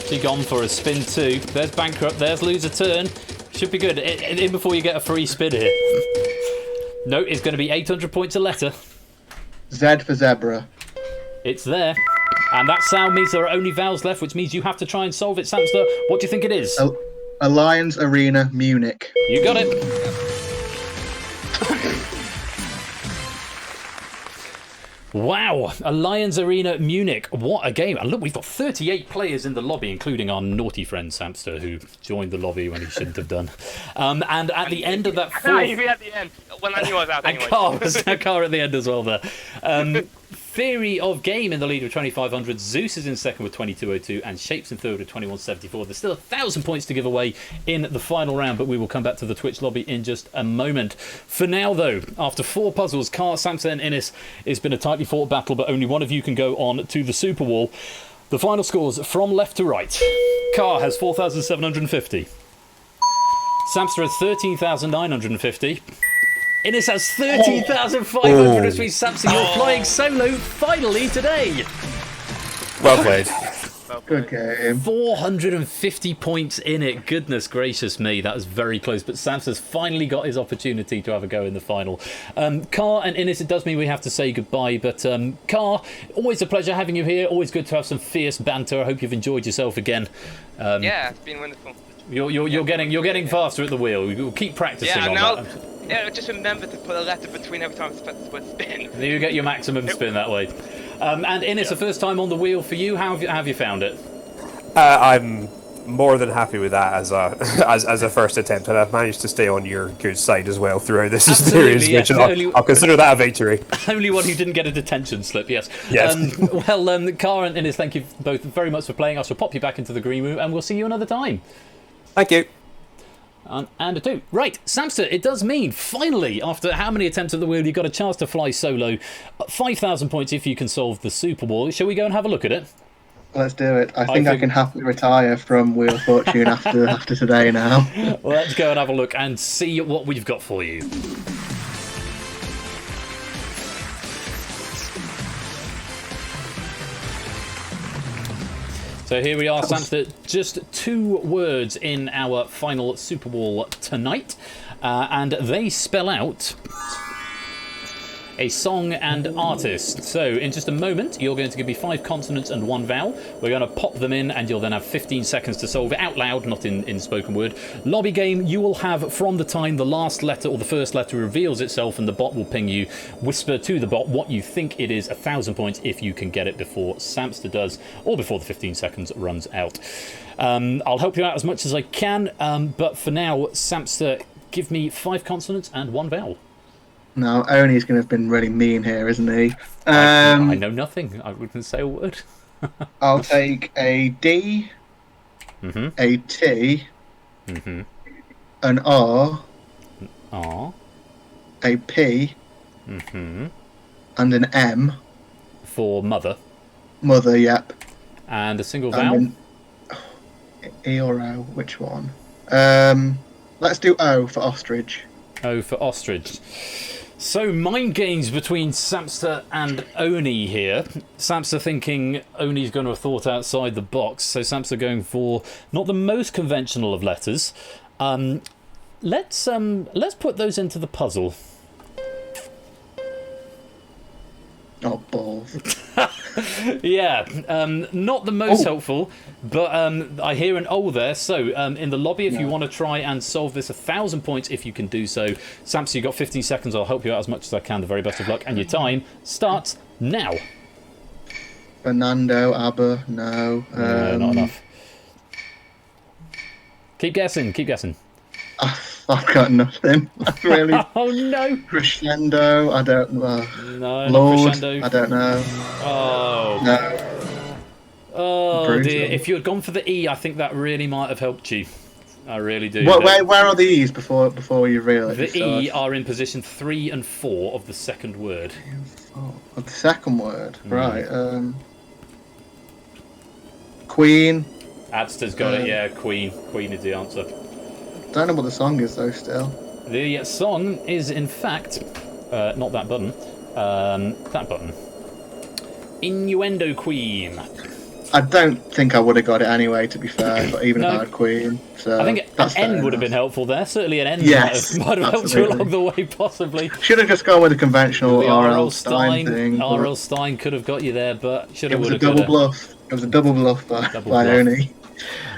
He gone for a spin 2. There's bankrupt, there's loser turn. Should be good. In before you get a free spin here. No, it's going to be 800 points a letter. Z for zebra. It's there. And that sound means there are only vowels left, which means you have to try and solve it. Samster, what do you think it is? Alliance Arena, Munich. You got it. Wow, Alliance Arena Munich. What a game. And look, we've got 38 players in the lobby, including our naughty friend Samster, who joined the lobby when he shouldn't have done. And at the end of that No, fourth... you at the end. Well, I knew I was out And anyway. Car at the end as well there. Theory of Game in the lead with 2,500. Zeus is in second with 2,202. And Shapes in third with 2,174. There's still 1,000 points to give away in the final round, but we will come back to the Twitch lobby in just a moment. For now, though, after 4 puzzles, Car, Samson and Innes, it's been a tightly fought battle, but only one of you can go on to the Super Wall. The final scores from left to right. Car has 4,750. Samster has 13,950. Innes has 13,500, which means Samson, you're flying solo finally today. Well played. Good game. 450 points in it. Goodness gracious me, that was very close. But Samson's finally got his opportunity to have a go in the final. Car and Innes, it does mean we have to say goodbye. But Car, always a pleasure having you here. Always good to have some fierce banter. I hope you've enjoyed yourself again. Yeah, it's been wonderful. You're getting faster at the wheel. We'll keep practicing on that. Yeah, just remember to put a letter between every time it's spin. You get your maximum spin that way. And Innes, the first time on the wheel for you. How have you found it? I'm more than happy with that as a first attempt, and I've managed to stay on your good side as well throughout this experience, yes. which I'll consider that a victory. Only one who didn't get a detention slip, yes. Yes. Car and Innes, thank you both very much for playing. I shall pop you back into the green room, and we'll see you another time. Thank you. And a 2. Right, Samster, it does mean, finally, after how many attempts at the wheel, you got a chance to fly solo. 5,000 points if you can solve the Super Wall. Shall we go and have a look at it? Let's do it. I think I can happily retire from Wheel of Fortune after today now. Let's go and have a look and see what we've got for you. So here we are, Samster. Just 2 words in our final Super Wall tonight, and they spell out a song and artist. So in just a moment, you're going to give me 5 consonants and 1 vowel. We're going to pop them in, and you'll then have 15 seconds to solve it out loud, not in spoken word. Lobby game, you will have from the time the last letter or the first letter reveals itself, and the bot will ping you. Whisper to the bot what you think it is. 1,000 points if you can get it before Samster does, or before the 15 seconds runs out. I'll help you out as much as I can, but for now, Samster, give me 5 consonants and 1 vowel. No, Oni's going to have been really mean here, isn't he? I know nothing. I wouldn't say a word. I'll take a D, a T, an R, a P, and an M. For mother. Mother, yep. And a single vowel? E or O, which one? Let's do O for ostrich. O for ostrich. So, mind games between Samster and Oni here. Samster thinking Oni's going to have thought outside the box. So, Samster going for not the most conventional of letters. Let's put those into the puzzle. Oh, balls. Yeah, not the most helpful, but I hear an O there. So in the lobby, if you want to try and solve this, 1,000 points if you can do so. Samson, you've got 15 seconds. I'll help you out as much as I can. The very best of luck. And your time starts now. Fernando, ABBA, no. Not enough. Keep guessing, keep guessing. I've got nothing. That's really Oh no! crescendo. I don't know. No, not Lord, crescendo. I don't know. Oh. No. Oh Brutal. dear. If you had gone for the E, I think that really might have helped you. I really do. Where are these before you realise? The E are in position 3 and 4 of the second word. Oh, the second word, right? Queen. Adster's got it. Yeah, Queen. Queen is the answer. Don't know what the song is though. Still. The song is in fact not that button. That button. Innuendo Queen. I don't think I would have got it anyway, to be fair. But even No. if I had Queen, so I think an that's fair N would have enough. been helpful there. Certainly an N Yes, might have helped you absolutely. along the way, possibly. Should have just gone with the conventional The R.L. Stein thing. but R.L. Stein could have got you there, but should It have, was would a have, double bluff. It was a double bluff by Double bluff. Oni.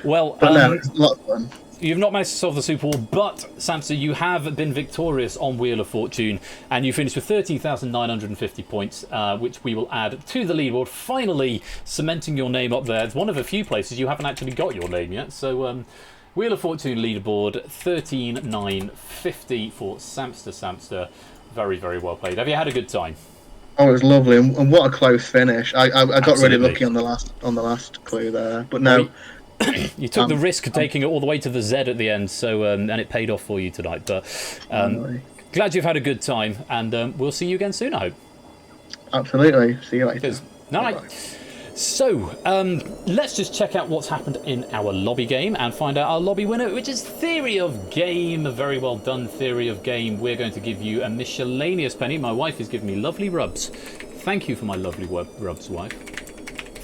Well, But no, it's a lot of fun. you've not managed to solve the Super War, but Samsa, you have been victorious on Wheel of Fortune, and you finished with 13,950 points, which we will add to the leaderboard, finally cementing your name up there. It's one of a few places you haven't actually got your name yet. So, Wheel of Fortune leaderboard 13,950 for Samster. Very, very well played. Have you had a good time? Oh, it was lovely, and what a close finish! I got really Absolutely. lucky on the last clue there, but no. You took the risk of taking it all the way to the Z at the end, so and it paid off for you tonight. But glad you've had a good time, and we'll see you again soon, I hope. Absolutely. See you later. Cheers. All right. So, let's just check out what's happened in our lobby game and find out our lobby winner, which is Theory of Game. Very well done, Theory of Game. We're going to give you a miscellaneous penny. My wife is giving me lovely rubs. Thank you for my lovely rubs, wife.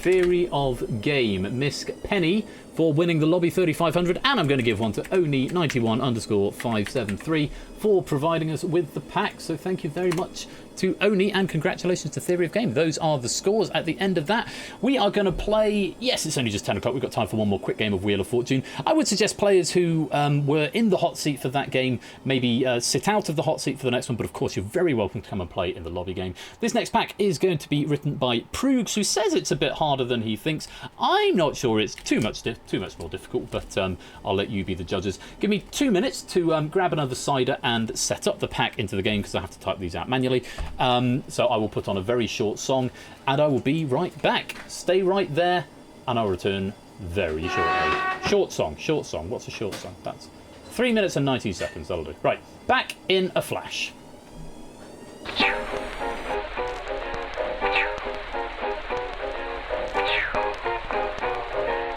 Theory of Game, Miss Penny, for winning the lobby 3500, and I'm going to give one to Oni91_573 for providing us with the pack. So thank you very much to Oni, and congratulations to Theory of Game. Those are the scores at the end of that. We are going to play, yes, it's only just 10 o'clock, we've got time for one more quick game of Wheel of Fortune. I would suggest players who were in the hot seat for that game maybe sit out of the hot seat for the next one, but of course you're very welcome to come and play in the lobby game. This next pack is going to be written by Proogs, who says it's a bit harder than he thinks. I'm not sure it's too much more difficult, but I'll let you be the judges. Give me 2 minutes to grab another cider and set up the pack into the game, because I have to type these out manually. So I will put on a very short song, and I will be right back. Stay right there, and I'll return very shortly. Short song. What's a short song? That's 3 minutes and 19 seconds. That'll do. Right, back in a flash.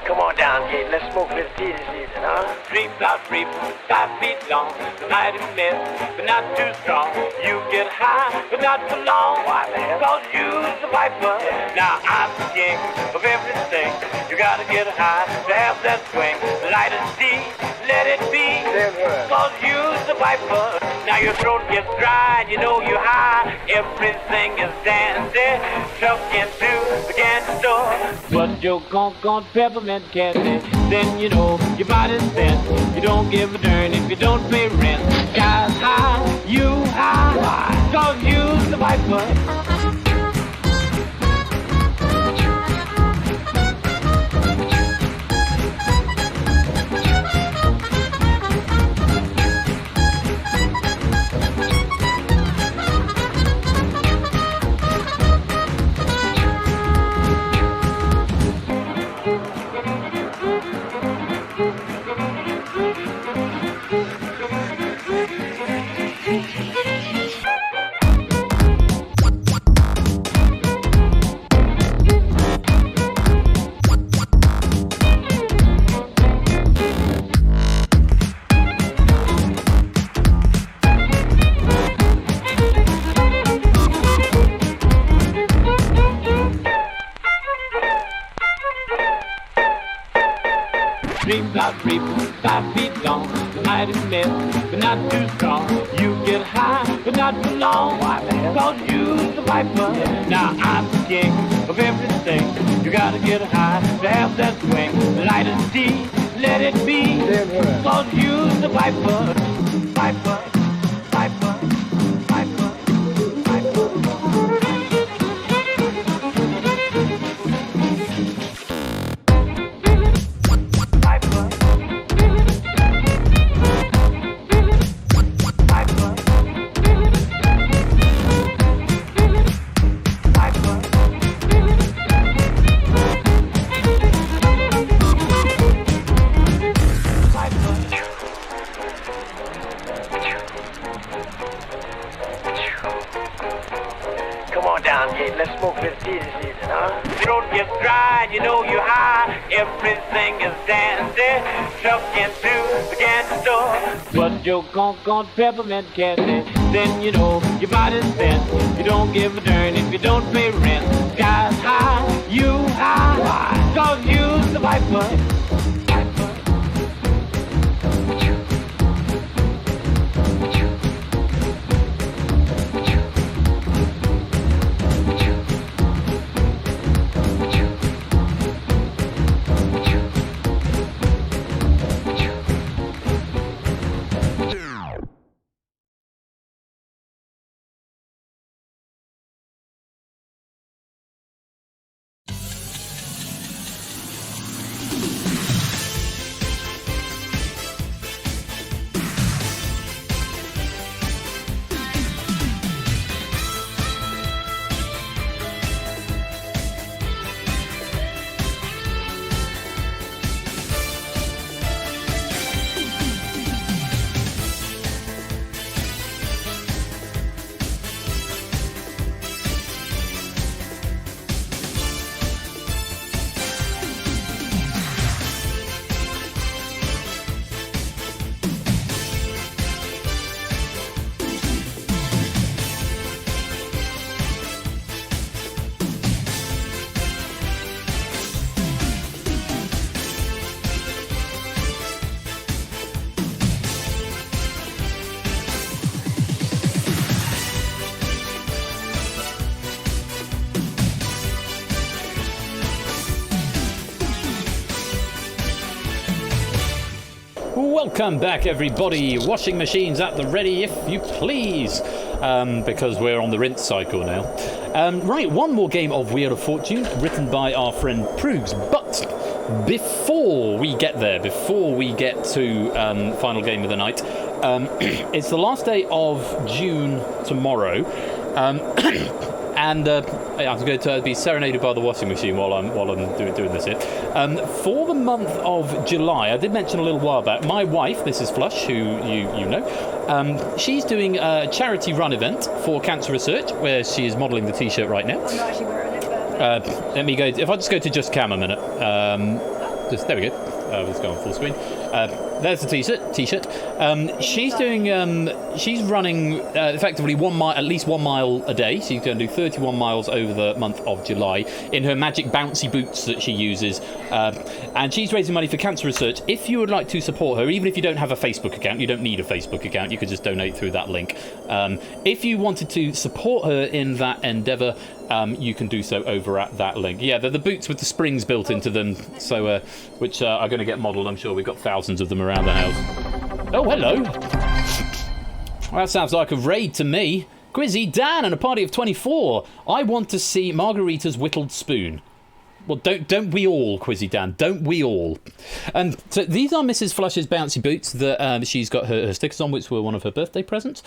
Come on down, kid, let's smoke this tea this evening, huh? Dreams are free, 5 feet long. The night is mist, but not too strong. You get high, but not for long. Why, man? Cause you's the viper. Now I'm the king of everything. You gotta get high to have that swing. Light and see, let it be. Cause you's the viper. Now your throat gets dry and you know you're high. Everything is dancing. Tuck into the candy store. But your gone peppermint candy, then you know your body's bent. You don't give a darn if you don't pay rent. Sky's high, you high, cause you's the viper. Dreams are free, 5 feet long. The night is mist, but not too strong. You get high, but not for long. Why, man? Cause you's the viper. Now I'm the king of everything. You gotta get high to have that swing. Light and see, let it be. Cause you's the viper. Viper, viper, viper, viper. is dry and you know you're high. Everything is dandy. Truck into the candy store. But your gone peppermint candy. Then you know your body's bent. You don't give a darn if you don't pay rent. Sky's high, you high. Why? 'Cause you's the viper. Welcome back, everybody. Washing machines at the ready, if you please, because we're on the rinse cycle now. Right, one more game of Wheel of Fortune, written by our friend Proogs. But before we get there, before we get to final game of the night, it's the last day of June tomorrow. And I'm going to be serenaded by the washing machine while I'm doing this here. For the month of July, I did mention a little while back, my wife, Mrs. Flush, who you know, she's doing a charity run event for cancer research, where she is modelling the T-shirt right now. I'm not actually wearing it, but... Let me go. If I just go to just cam a minute, there we go. Let's go on full screen. There's the T-shirt. She's running effectively 1 mile, at least 1 mile a day. She's going to do 31 miles over the month of July in her magic bouncy boots that she uses, and she's raising money for cancer research. If you would like to support her, even if you don't have a Facebook account, you don't need a Facebook account. You could just donate through that link. If you wanted to support her in that endeavour, you can do so over at that link. Yeah, they're the boots with the springs built into them, so which are going to get modelled. I'm sure we've got thousands of them around the house. Oh, hello. Well, that sounds like a raid to me. Quizzy Dan and a party of 24. I want to see Margarita's whittled spoon. Well, don't we all, Quizzy Dan? Don't we all? And so these are Mrs. Flush's bouncy boots that she's got her stickers on, which were one of her birthday presents.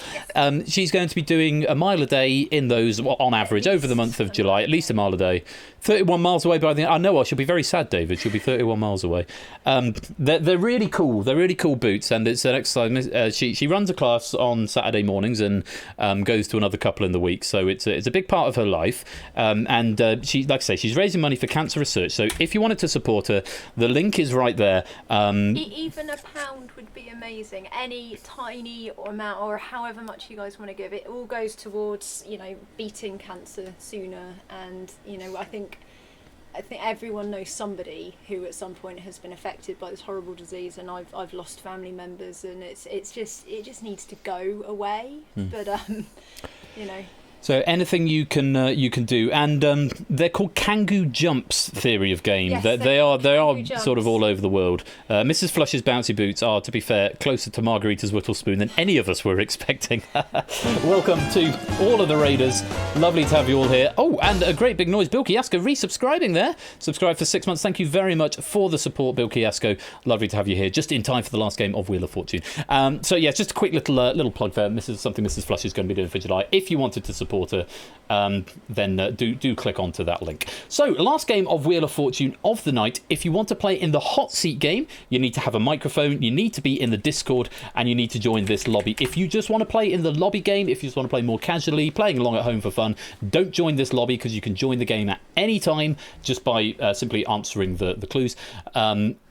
She's going to be doing a mile a day in those, on average, over the month of July, at least a mile a day. 31 miles away, but I know she'll be very sad, David. She'll be 31 miles away. They're really cool. They're really cool boots, and it's an exercise. She runs a class on Saturday mornings and goes to another couple in the week, so it's a big part of her life. And she, like I say, she's raising money for cancer research. So if you wanted to support her, the link is right there. Even £1 would be amazing. Any tiny amount, or however much you guys want to give, it all goes towards, beating cancer sooner. And I think everyone knows somebody who at some point has been affected by this horrible disease, and I've lost family members, and it just needs to go away. But So anything you can do, and they're called Kangoo Jumps theory of game. Yes, they are jumps. sort of all over the world. Mrs. Flush's bouncy boots are, to be fair, closer to Margarita's whittle spoon than any of us were expecting. Welcome to all of the Raiders. Lovely to have you all here. Oh, and a great big noise, Bill Kiasco resubscribing there. Subscribed for 6 months. Thank you very much for the support, Bill Kiasco. Lovely to have you here, just in time for the last game of Wheel of Fortune. So yeah, just a quick little plug there. This is something Mrs. Flush is going to be doing for July. If you wanted to support supporter, then do click onto that link. So, last game of Wheel of Fortune of the night. If you want to play in the hot seat game, you need to have a microphone, you need to be in the Discord, and you need to join this lobby. If you just want to play in the lobby game, if you just want to play more casually, playing along at home for fun, don't join this lobby, because you can join the game at any time just by simply answering the clues.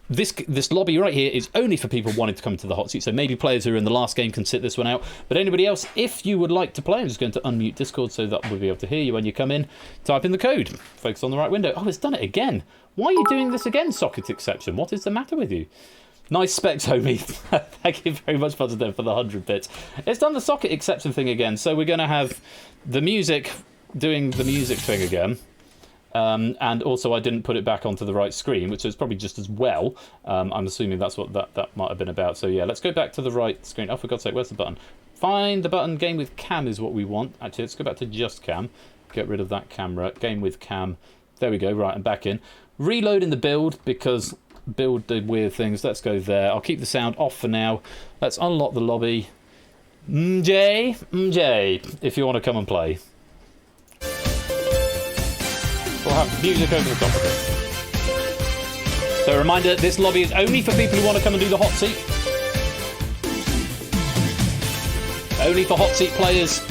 This lobby right here is only for people wanting to come to the hot seat, so maybe players who are in the last game can sit this one out. But anybody else, if you would like to play, I'm just going to unmute Discord so that we'll be able to hear you when you come in. Type in the code. Focus on the right window. Oh, it's done it again. Why are you doing this again, Socket Exception? What is the matter with you? Nice specs, homie. Thank you very much, Positive, for the 100 bits. It's done the Socket Exception thing again, so we're going to have the music doing the music thing again. And also I didn't put it back onto the right screen, which is probably just as well. I'm assuming that's what that might have been about. So yeah, let's go back to the right screen. Oh, for God's sake, where's the button? Find the button. Game with cam is what we want. Actually, let's go back to just cam. Get rid of that camera. Game with cam. There we go. Right, I'm back in. Reloading the build, because build did weird things. Let's go there. I'll keep the sound off for now. Let's unlock the lobby. MJ, if you want to come and play. We'll have music over the top of it. So a reminder, this lobby is only for people who want to come and do the hot seat. Only for hot seat players.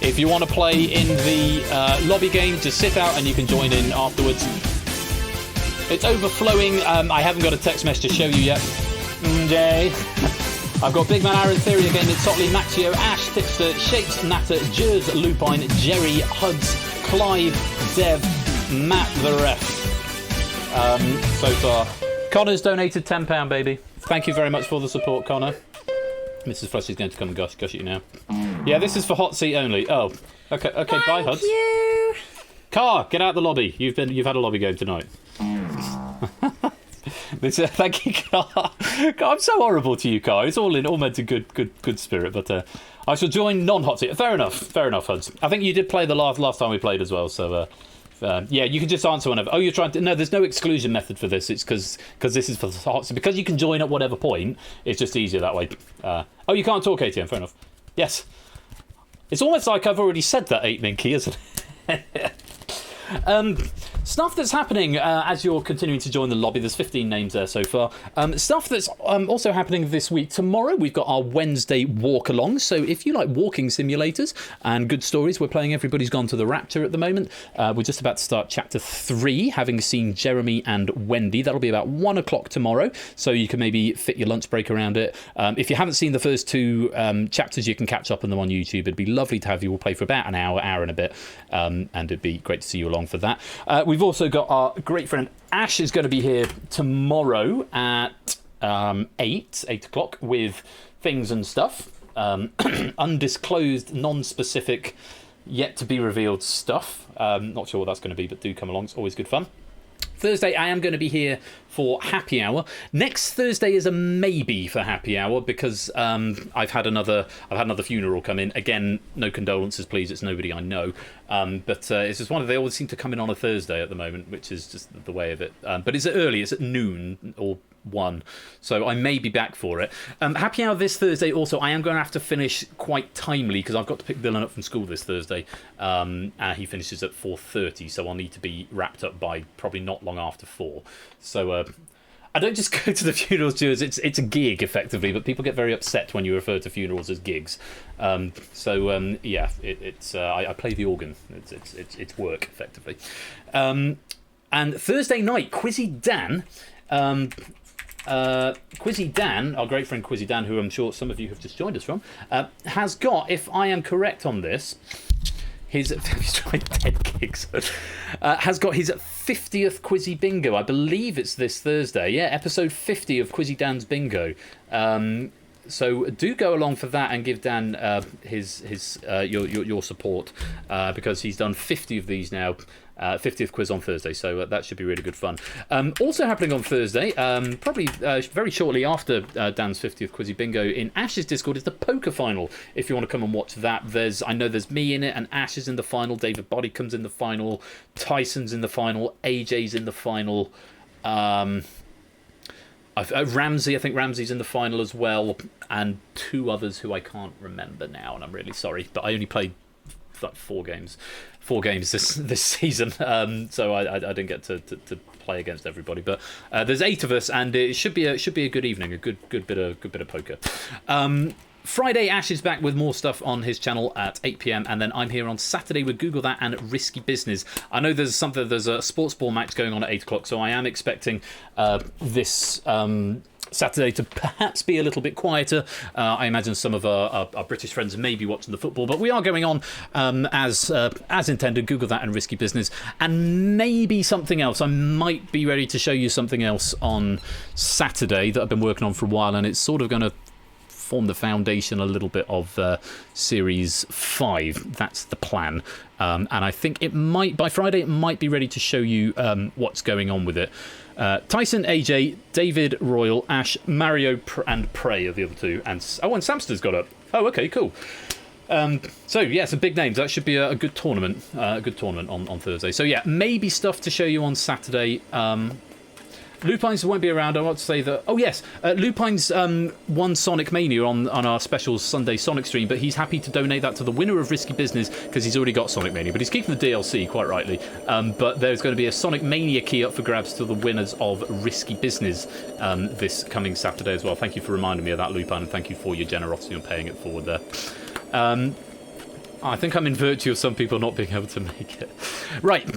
If you want to play in the lobby game, just sit out and you can join in afterwards. It's overflowing. I haven't got a text message to show you yet. Jay. I've got Big Man Aaron Theory again. It's Sotley, Maxio, Ash, Tipster, Shapes, Natter, Jers, Lupine, Jerry, Huds, Clive, Dev, Matt the ref. So far. Connor's donated £10, baby. Thank you very much for the support, Connor. Mrs. Flush is going to come and gush at you now. Yeah, this is for hot seat only. Oh, okay, bye, Huds. Thank you. Car, get out the lobby. You've had a lobby game tonight. Thank you, Car. I'm so horrible to you, Car. It's all meant to good spirit, but I shall join non-hot seat. Fair enough, Huds. I think you did play the last time we played as well, so yeah, you can just answer whenever. Oh, you're trying to... No, there's no exclusion method for this. It's because this is for the hot... So because you can join at whatever point, it's just easier that way. Oh, you can't talk, ATM. Fair enough. Yes. It's almost like I've already said that, 8 Minky, isn't it? Stuff that's happening as you're continuing to join the lobby. There's 15 names there so far. Stuff that's also happening this week. Tomorrow we've got our Wednesday walk along. So if you like walking simulators and good stories, we're playing Everybody's Gone to the Rapture at the moment. We're just about to start chapter 3, having seen Jeremy and Wendy. That'll be about 1 o'clock tomorrow. So you can maybe fit your lunch break around it. If you haven't seen the first 2 chapters, you can catch up on them on YouTube. It'd be lovely to have you all play for about an hour and a bit. And it'd be great to see you along for that. We've also got our great friend Ash is going to be here tomorrow at 8 o'clock with things and stuff. Undisclosed, non-specific, yet to be revealed stuff. Not sure what that's going to be, but do come along. It's always good fun. Thursday, I am going to be here for happy hour. Next Thursday is a maybe for happy hour because I've had another funeral come in. Again, no condolences, please. It's nobody I know. But it's just they always seem to come in on a Thursday at the moment, which is just the way of it. But it's early. It's at noon or 1, so I may be back for it. Happy hour this Thursday. Also, I am going to have to finish quite timely because I've got to pick Dylan up from school this Thursday. He finishes at 4:30, so I'll need to be wrapped up by probably not long after 4. So I don't just go to the funerals too, as it's a gig effectively, but people get very upset when you refer to funerals as gigs. Yeah, I play the organ. It's work effectively. And Thursday night, Quizzy Dan. Quizzy Dan, our great friend Quizzy Dan, who I'm sure some of you have just joined us from, has got, if I am correct on this, he's trying 10 gigs. Has got his 50th Quizzy Bingo. I believe it's this Thursday. Yeah, episode 50 of Quizzy Dan's Bingo. So do go along for that and give Dan your support because he's done 50 of these now. 50th quiz on Thursday, so that should be really good fun. Also happening on Thursday, probably very shortly after Dan's 50th Quizzy Bingo, in Ash's Discord is the poker final. If you want to come and watch that, I know there's me in it, and Ash is in the final. David Body comes in the final. Tyson's in the final. AJ's in the final. Ramsey, I think Ramsey's in the final as well, and 2 others who I can't remember now, and I'm really sorry, but I only played like 4 games this season, so I didn't get to play against everybody. But there's 8 of us, and it should be a good evening, a good bit of poker. Friday, Ash is back with more stuff on his channel at 8 p.m, and then I'm here on Saturday with Google That and Risky Business. I know there's a sports ball match going on at 8 o'clock, so I am expecting this Saturday to perhaps be a little bit quieter. I imagine some of our British friends may be watching the football, but we are going on as intended, Google That and Risky Business, and maybe something else. I might be ready to show you something else on Saturday that I've been working on for a while, and it's sort of going to form the foundation a little bit of Series 5. That's the plan. And I think by Friday, it might be ready to show you what's going on with it. Tyson, AJ, David, Royal, Ash, Mario, and Prey are the other 2. And Samster's got up. Oh, okay, cool. So yeah, some big names. That should be a good tournament. On Thursday. So yeah, maybe stuff to show you on Saturday. Lupines won't be around. I want to say that. Oh yes, Lupines won Sonic Mania on our special Sunday Sonic stream, but he's happy to donate that to the winner of Risky Business because he's already got Sonic Mania. But he's keeping the DLC, quite rightly. But there's going to be a Sonic Mania key up for grabs to the winners of Risky Business this coming Saturday as well. Thank you for reminding me of that, Lupine, and thank you for your generosity on paying it forward there. I think I'm in virtue of some people not being able to make it. Right,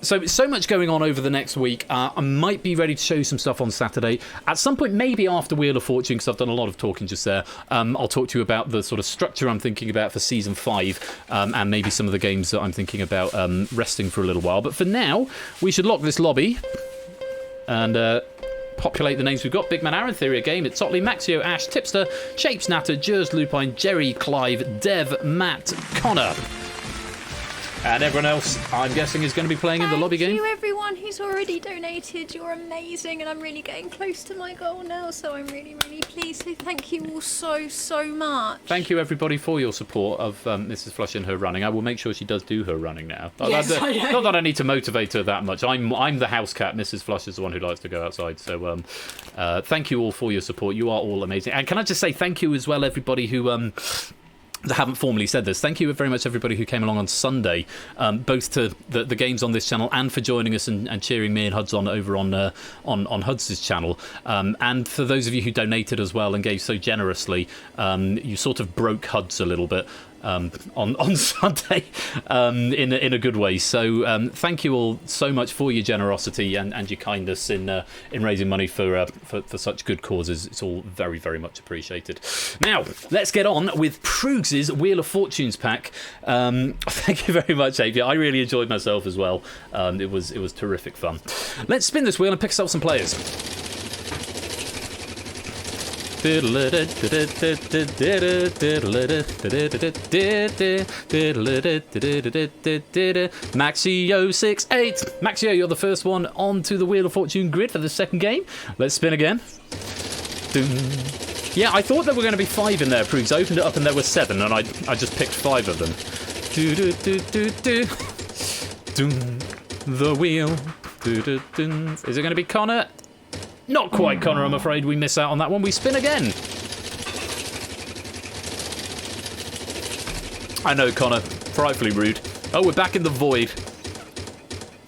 so much going on over the next week. I might be ready to show you some stuff on Saturday. At some point, maybe after Wheel of Fortune, because I've done a lot of talking just there, I'll talk to you about the sort of structure I'm thinking about for Season 5, and maybe some of the games that I'm thinking about resting for a little while. But for now, we should lock this lobby and populate the names we've got. Big Man Aaron, Theory of Game, it's Totley, Maxio, Ash, Tipster, Shapes, Natter, Jers, Lupine, Jerry, Clive, Dev, Matt, Connor. And everyone else, I'm guessing, is going to be playing in the lobby game. Thank you, everyone who's already donated. You're amazing, and I'm really getting close to my goal now, so I'm really, really pleased. So thank you all so much. Thank you, everybody, for your support of Mrs. Flush and her running. I will make sure she does do her running now. Yes, not that I need to motivate her that much. I'm the house cat. Mrs. Flush is the one who likes to go outside. So thank you all for your support. You are all amazing. And can I just say thank you as well, everybody who haven't formally said this. Thank you very much, everybody who came along on Sunday, both to the games on this channel and for joining us and cheering me and Huds on over on Huds' channel. And for those of you who donated as well and gave so generously, you sort of broke Huds a little bit. On Sunday in a good way. So thank you all so much for your generosity and your kindness in raising money for such good causes. It's all very, very much appreciated. Now let's get on with Proogs' Wheel of Fortunes pack. Thank you very much, Avia. I really enjoyed myself as well. It was terrific fun. Let's spin this wheel and pick us up some players. Maxio68. Maxio, you're the first one onto the Wheel of Fortune grid for the second game. Let's spin again. Yeah, I thought there were going to be 5 in there, Proogs. I opened it up and there were 7, and I just picked 5 of them. The wheel. Is it going to be Connor? Not quite, Connor, I'm afraid. We miss out on that one. We spin again. I know, Connor. Frightfully rude. Oh, we're back in the void.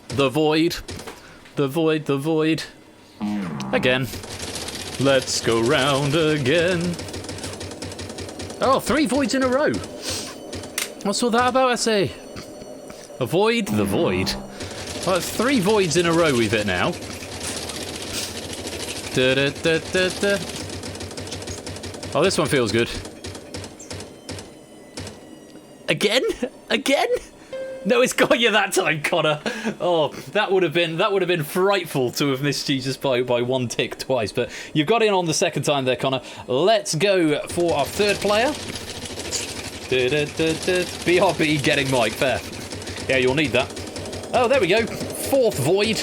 The void. The void, the void. Again. Let's go round again. Oh, 3 voids in a row. What's all that about, I say? Avoid the void. Well, 3 voids in a row we've hit now. Oh, this one feels good. Again? Again? No, it's got you that time, Connor. Oh, that would have been frightful to have missed you just by 1 tick twice. But you've got in on the second time there, Connor. Let's go for our third player. BRB getting Mike. Fair. Yeah, you'll need that. Oh, there we go. 4th void.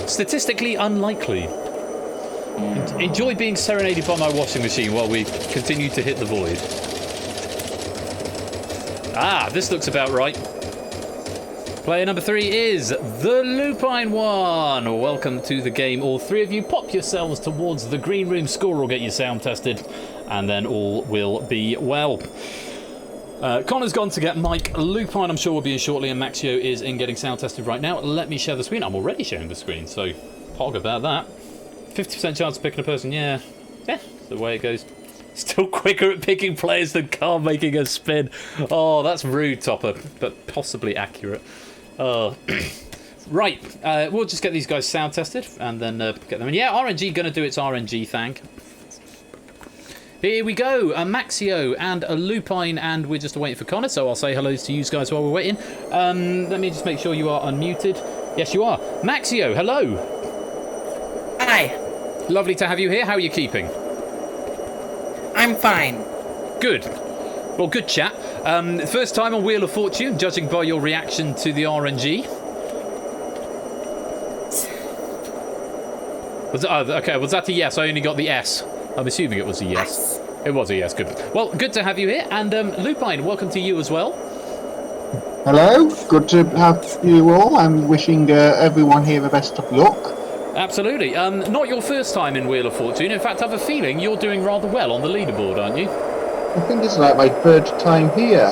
Statistically unlikely. Enjoy being serenaded by my washing machine while we continue to hit the void. Ah, this looks about right. Player number 3 is the Lupine one. Welcome to the game. All 3 of you pop yourselves towards the green room. Score will get your sound tested, and then all will be well. Connor's gone to get Mike. Lupine, I'm sure, will be in shortly, and Maxio is in getting sound tested right now. Let me share the screen. I'm already sharing the screen, so pog about that. 50% chance of picking a person, yeah. Yeah, that's the way it goes. Still quicker at picking players than Carl making a spin. Oh, that's rude, Topper, but possibly accurate. Right, we'll just get these guys sound tested and then get them in. Yeah, RNG going to do its RNG thing. Here we go, a Maxio and a Lupine, and we're just waiting for Connor, so I'll say hello to you guys while we're waiting. Let me just make sure you are unmuted. Yes, you are. Maxio, hello. Hi. Lovely to have you here. How are you keeping? I'm fine. Good. Well, good chat. First time on Wheel of Fortune, judging by your reaction to the RNG. Okay, was that a yes? I only got the S. I'm assuming it was a yes. It was a yes, good. Well, good to have you here. And Lupine, welcome to you as well. Hello, good to have you all. I'm wishing everyone here the best of luck. Absolutely. Not your first time in Wheel of Fortune. In fact, I have a feeling you're doing rather well on the leaderboard, aren't you? I think it's like my third time here.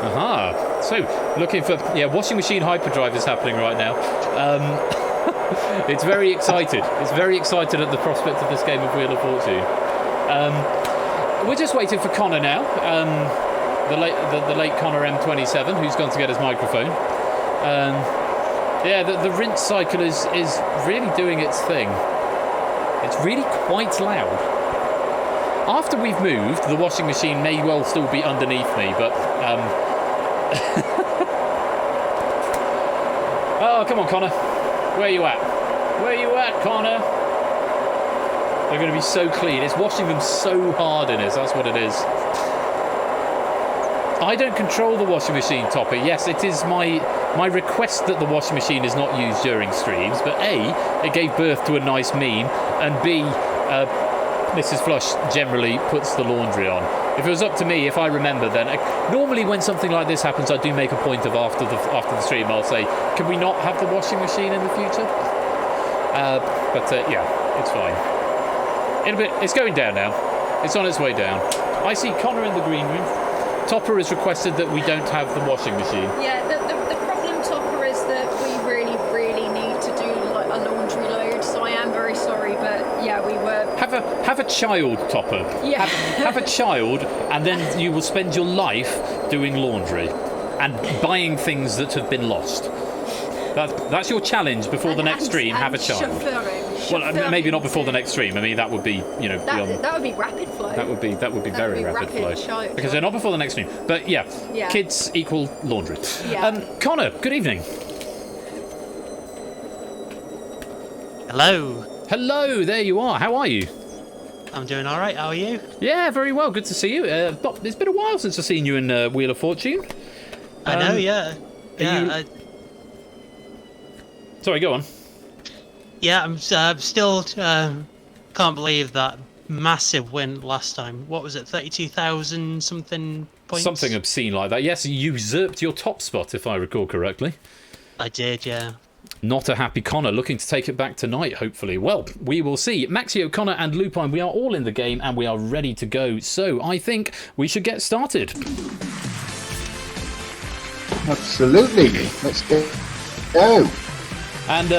Aha. So, looking for... Yeah, washing machine hyperdrive is happening right now. It's very excited. It's very excited at the prospect of this game of Wheel of Fortune. We're just waiting for Connor now. The late Connor M27, who's gone to get his microphone. Yeah, the rinse cycle is really doing its thing. It's really quite loud. After we've moved, the washing machine may well still be underneath me, but... Oh, come on, Connor. Where are you at? Where are you at, Connor? They're going to be so clean. It's washing them so hard in it. That's what it is. I don't control the washing machine, Topper. Yes, it is my request that the washing machine is not used during streams, but A, it gave birth to a nice meme, and B, Mrs. Flush generally puts the laundry on. If it was up to me, if I remember, then normally when something like this happens, I do make a point of after the stream, I'll say, can we not have the washing machine in the future? Yeah, it's fine. It's going down now. It's on its way down. I see Connor in the green room. Topper has requested that we don't have the washing machine. Yeah, the problem, Topper, is that we really need to do like a laundry load. So I am very sorry, but yeah, we were. Have a child, Topper. Yeah. Have a child, and then you will spend your life doing laundry and buying things that have been lost. That's your challenge before the next stream. Have a child. Well, maybe not before the next stream. I mean, that would be, beyond. That would be rapid flow. That would be very rapid flow. Because they're not before the next stream. But yeah, kids equal laundry. Yeah. Connor, good evening. Hello. Hello, there you are. How are you? I'm doing all right. How are you? Yeah, very well. Good to see you. It's been a while since I've seen you in Wheel of Fortune. I know, yeah. Sorry, go on. Yeah, I'm still can't believe that massive win last time. What was it, 32,000 something points? Something obscene like that. Yes, you usurped your top spot, if I recall correctly. I did, yeah. Not a happy Connor, looking to take it back tonight, hopefully. Well, we will see. Maxio, Connor and Lupine, we are all in the game and we are ready to go. So I think we should get started. Absolutely. Let's go. And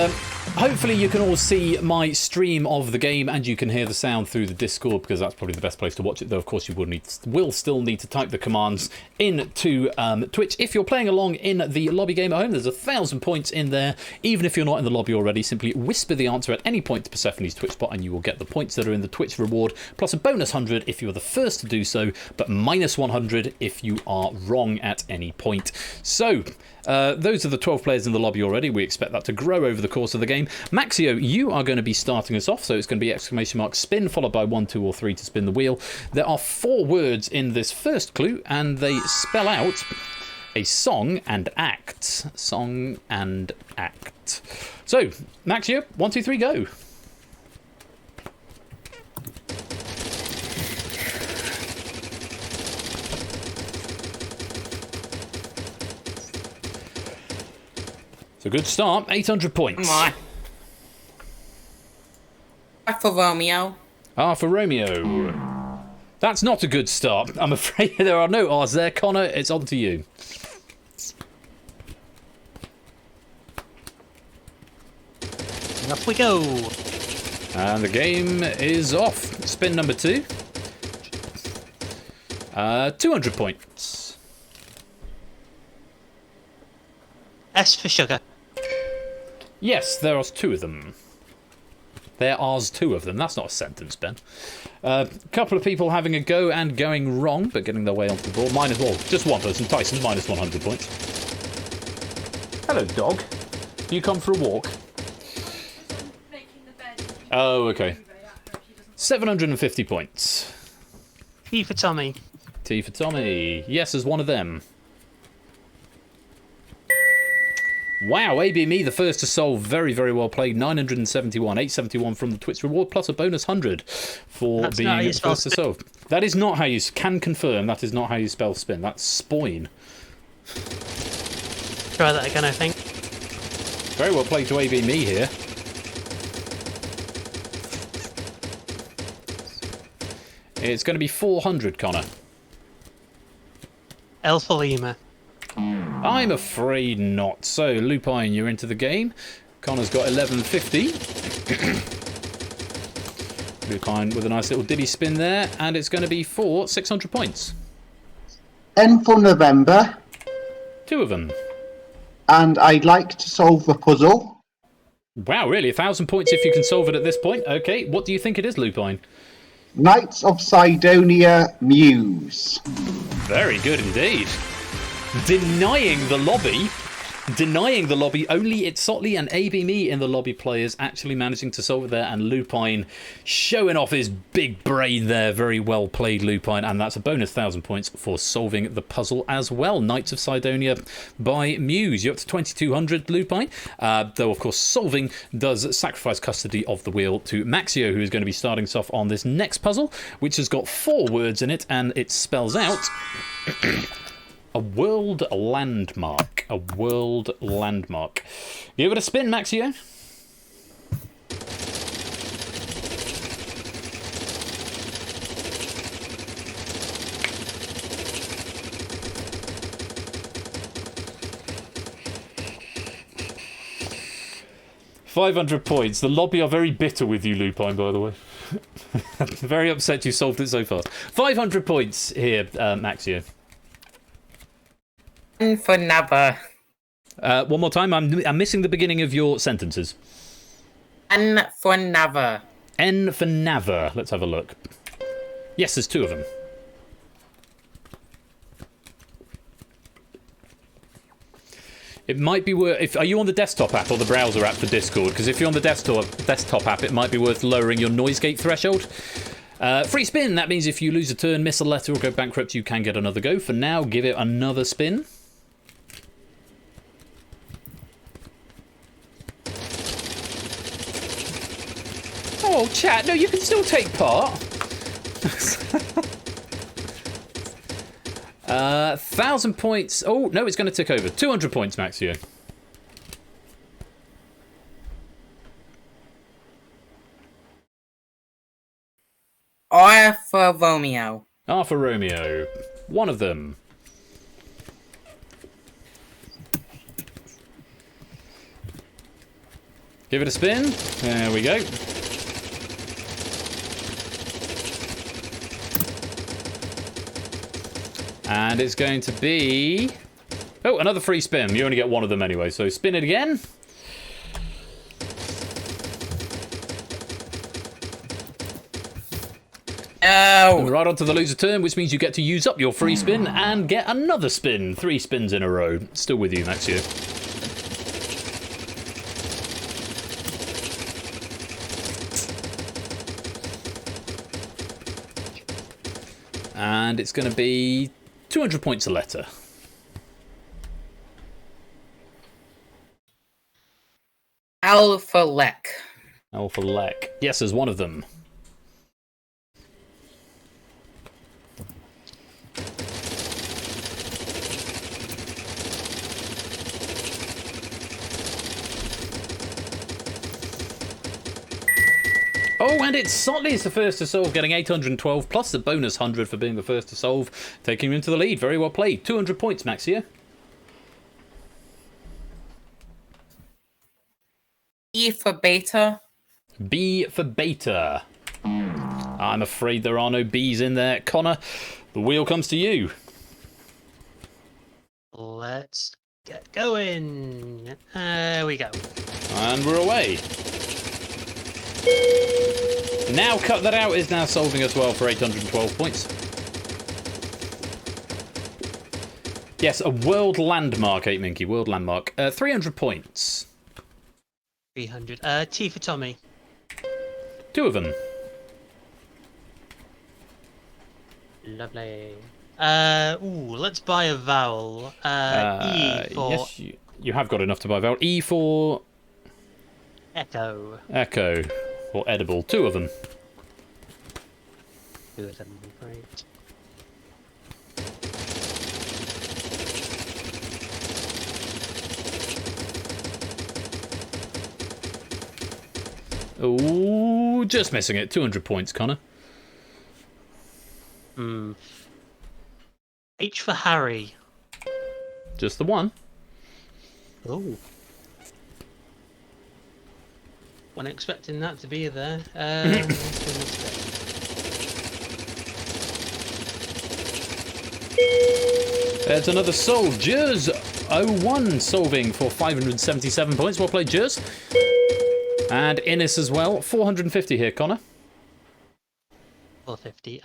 hopefully you can all see my stream of the game and you can hear the sound through the Discord, because that's probably the best place to watch it, though of course you will still need to type the commands into Twitch. If you're playing along in the lobby game at home, there's 1,000 points in there. Even if you're not in the lobby already, simply whisper the answer at any point to Persephone's Twitch bot and you will get the points that are in the Twitch reward, plus a bonus 100 if you're the first to do so, but minus 100 if you are wrong at any point. So those are the 12 players in the lobby already. We expect that to grow over the course of the game. Maxio, you are going to be starting us off, so it's going to be exclamation mark spin followed by 1, 2 or 3 to spin the wheel. There are 4 words in this first clue and they spell out a song and act. Song and act. So, Maxio, 1, 2, 3, go. It's a good start, 800 points. Come on. For Romeo. Ah, for Romeo. That's not a good start. I'm afraid there are no R's there. Connor, it's on to you. Off we go. And the game is off. Spin number 2. 200 points. S for sugar. Yes, there are 2 of them. There are 2 of them. That's not a sentence, Ben. A couple of people having a go and going wrong, but getting their way onto the board. Minus, well, just one person. Tyson, minus 100 points. Hello, dog. Do you come for a walk? Oh, okay. 750 points. T for Tommy. T for Tommy. Yes, as one of them. Wow, AB Me, the first to solve. Very, very well played. 971. 871 from the Twitch reward, plus a bonus 100 for being the first to solve. That is not how you... Can confirm that is not how you spell spin. That's spoin. Try that again, I think. Very well played to AB Me here. It's going to be 400, Connor. L for Lima. I'm afraid not. So, Lupine, you're into the game. Connor's got 1150. Lupine with a nice little diddy spin there. And it's going to be for 600 points. N for November. 2 of them. And I'd like to solve the puzzle. Wow, really? 1,000 points if you can solve it at this point? Okay, what do you think it is, Lupine? Knights of Sidonia Muse. Very good indeed. Denying the lobby. Only Itzotli and AB Me in the lobby players actually managing to solve it there, and Lupine showing off his big brain there. Very well played, Lupine, and that's a bonus 1,000 points for solving the puzzle as well. Knights of Sidonia by Muse. You're up to 2,200, Lupine. Though, of course, solving does sacrifice custody of the wheel to Maxio, who is going to be starting us off on this next puzzle, which has got 4 words in it, and it spells out... a world landmark. A world landmark. Give it a spin, Maxio. $500 points. The lobby are very bitter with you, Lupine, by the way. Very upset you solved it so fast. 500 points here, Maxio. N for never. One more time. I'm missing the beginning of your sentences. N for never. N for never. Let's have a look. Yes, there's 2 of them. It might be worth... Are you on the desktop app or the browser app for Discord? Because if you're on the desktop app, it might be worth lowering your noise gate threshold. Free spin. That means if you lose a turn, miss a letter, or go bankrupt, you can get another go. For now, give it another spin. Oh, chat. No, you can still take part. 1,000 points. Oh, no, it's going to tick over. 200 points, Maxio. R for Romeo. R for Romeo. One of them. Give it a spin. There we go. And it's going to be... Oh, another free spin. You only get one of them anyway, so spin it again. No. And right onto the loser turn, which means you get to use up your free spin and get another spin. 3 spins in a row. Still with you, Maxio. And it's going to be 200 points a letter. L for Lek. L for Lek. Yes, there's one of them. Oh, and it's Sotley is the first to solve, getting 812 plus the bonus 100 for being the first to solve, taking him into the lead. Very well played. 200 points, Maxia. E for beta. B for beta. I'm afraid there are no B's in there. Connor, the wheel comes to you. Let's get going. There we go. And we're away. Now Cut That Out is now solving as well for 812 points. Yes, a world landmark, 8 Minky, world landmark. 300 points. 300. T for Tommy. 2 of them. Lovely. Let's buy a vowel. E for... Yes, you have got enough to buy a vowel. E for... Echo. Echo. Or edible. 2 of them. 2 of them, great. Ooh, just missing it. 200 points, Connor. H for Harry. Just the one. Oh. Wasn't expecting that to be there. There's another solve. Jers 01 solving for 577 points. Well played, Jers. And Innes as well. 450 here, Connor. 450.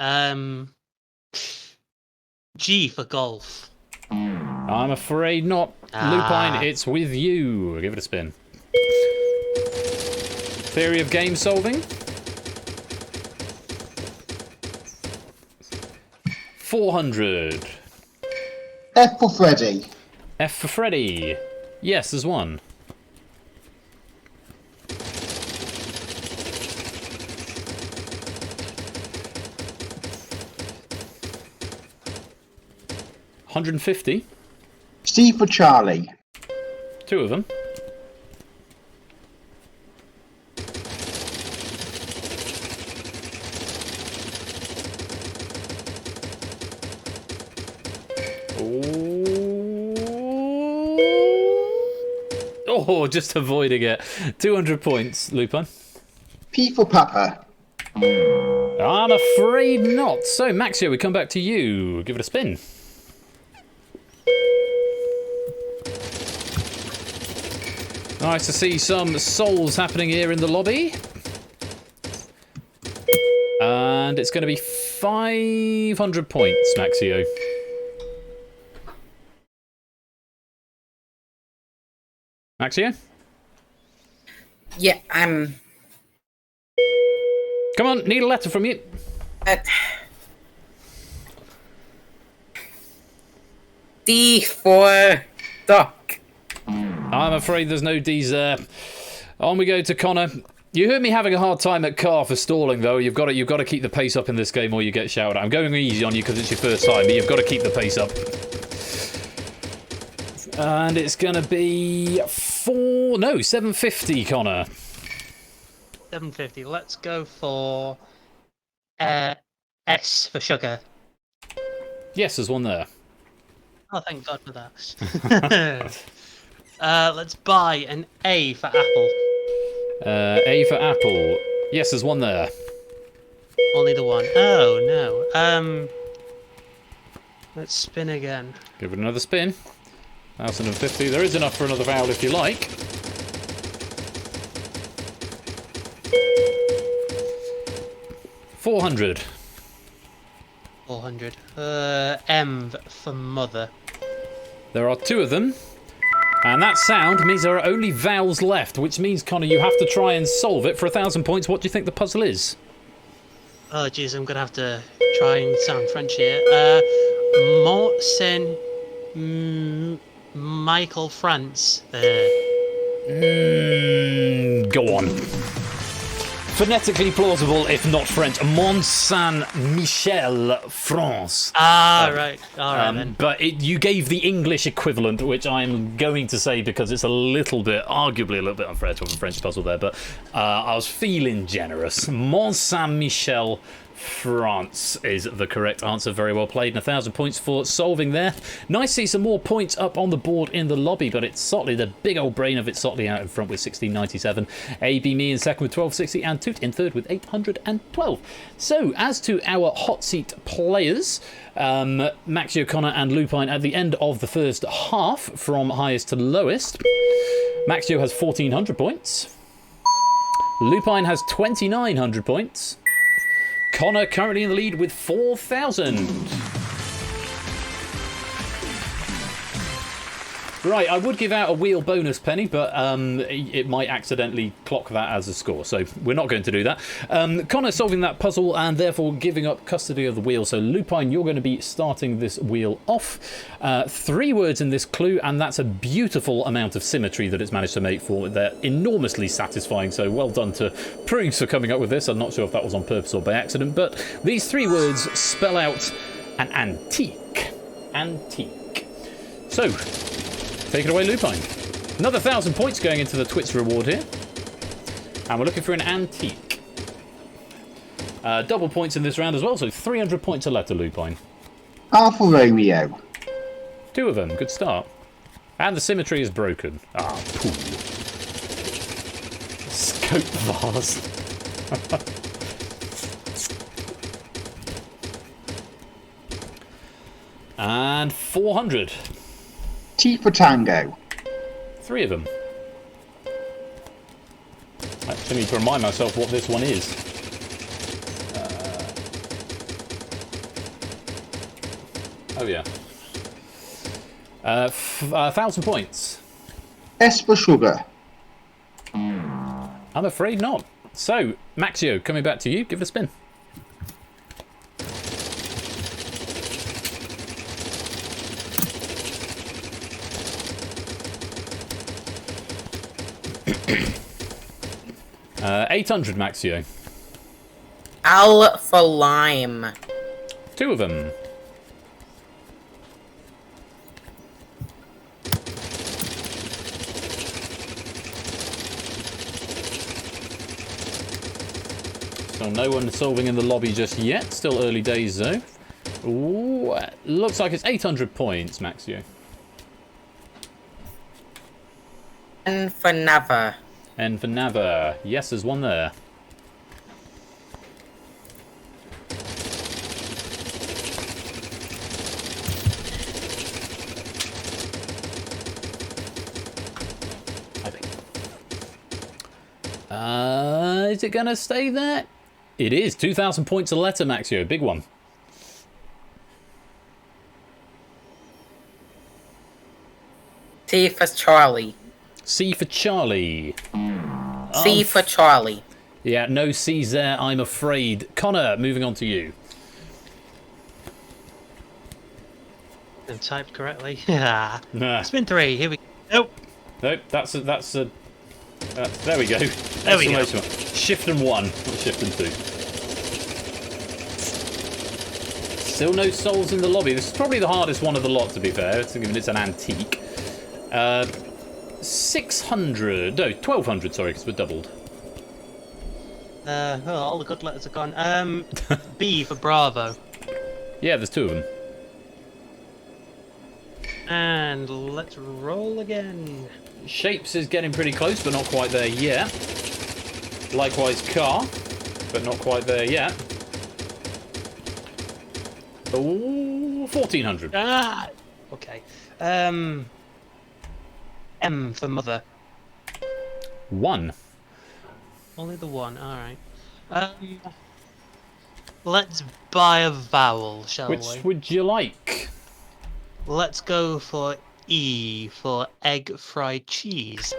G for golf. I'm afraid not. Lupine, it's with you. Give it a spin. Theory of game solving. 400. F for Freddy. F for Freddy. Yes, there's one. $150. C for Charlie. 2 of them. Oh, just avoiding it. 200 points, Lupin. P for Papa. I'm afraid not. So, Maxio, we come back to you. Give it a spin. Nice to see some souls happening here in the lobby. And it's going to be 500 points, Maxio. Maxio? Yeah, I'm... Come on, need a letter from you. D for duck. I'm afraid there's no D's there. On we go to Connor. You heard me having a hard time at car for stalling, though. You've got to keep the pace up in this game, or you get shouted at. I'm going easy on you because it's your first time, but you've got to keep the pace up. And it's going to be 750, Connor. 750. Let's go for S for sugar. Yes, there's one there. Oh, thank God for that. Let's buy an A for apple. A for apple. Yes, there's one there. Only the one. Oh, no. Let's spin again. Give it another spin. 1,050. There is enough for another vowel if you like. $400. 400. M for mother. There are 2 of them. And that sound means there are only vowels left, which means, Connor, you have to try and solve it for 1,000 points. What do you think the puzzle is? Oh, jeez, I'm going to have to try and sound French here. Mont Saint Michael France. Go on. Phonetically plausible, if not French. Mont Saint-Michel, France. Ah, right. All right, then. But you gave the English equivalent, which I'm going to say because it's a little bit, arguably a little bit unfair to have a French puzzle there, but I was feeling generous. Mont Saint-Michel, France is the correct answer. Very well played, and 1,000 points for solving there. Nice to see some more points up on the board in the lobby, but it's Sotley, the big old brain of it. Sotley out in front with 1697. AB me in second with 1260, and Toot in third with 812. So, as to our hot seat players, Maxi O'Connor and Lupine at the end of the first half, from highest to lowest. Maxio has 1,400 points. Lupine has 2,900 points. Connor currently in the lead with 4,000. Right, I would give out a wheel bonus, Penny, but it might accidentally clock that as a score, so we're not going to do that. Connor solving that puzzle and therefore giving up custody of the wheel. So, Lupine, you're going to be starting this wheel off. 3 words in this clue, and that's a beautiful amount of symmetry that it's managed to make for it. They're enormously satisfying, so well done to Prunes for coming up with this. I'm not sure if that was on purpose or by accident, but these 3 words spell out an antique. Antique. So, take it away, Lupine. Another 1,000 points going into the Twits reward here. And we're looking for an antique. Double points in this round as well, so 300 points a letter, Lupine. Alpha Romeo. 2 of them, good start. And the symmetry is broken. Ah, pooh. Scope vase. And 400. T for Tango. 3 of them. I actually need to remind myself what this one is. Oh yeah. 1,000 points. S for Sugar. I'm afraid not. So, Maxio, coming back to you. Give it a spin. $800, Maxio. L for Lime. 2 of them. So no one solving in the lobby just yet. Still early days though. Ooh, looks like it's 800 points, Maxio. N for Never. N for Never. Yes, there's one there. I think. Is it going to stay there? It is. 2,000 points a letter, Maxio. Big one. C for Charlie. C for Charlie. C for Charlie. Yeah, no C's there, I'm afraid. Connor, moving on to you. And typed correctly. Yeah. Spin 3. Here we go. Nope. Nope. That's a. There we go. There we go. Shift and 1, not shift and 2. Still no souls in the lobby. This is probably the hardest one of the lot, to be fair, given it's an antique. 600. No, 1,200. Sorry, because we're doubled. All the good letters are gone. B for Bravo. Yeah, there's 2 of them. And let's roll again. Shapes is getting pretty close, but not quite there yet. Likewise, car, but not quite there yet. Oh, 1,400. Ah, okay. M for Mother. 1. Only the 1. All right. Let's buy a vowel, shall we? Which would you like? Let's go for E for egg fried cheese.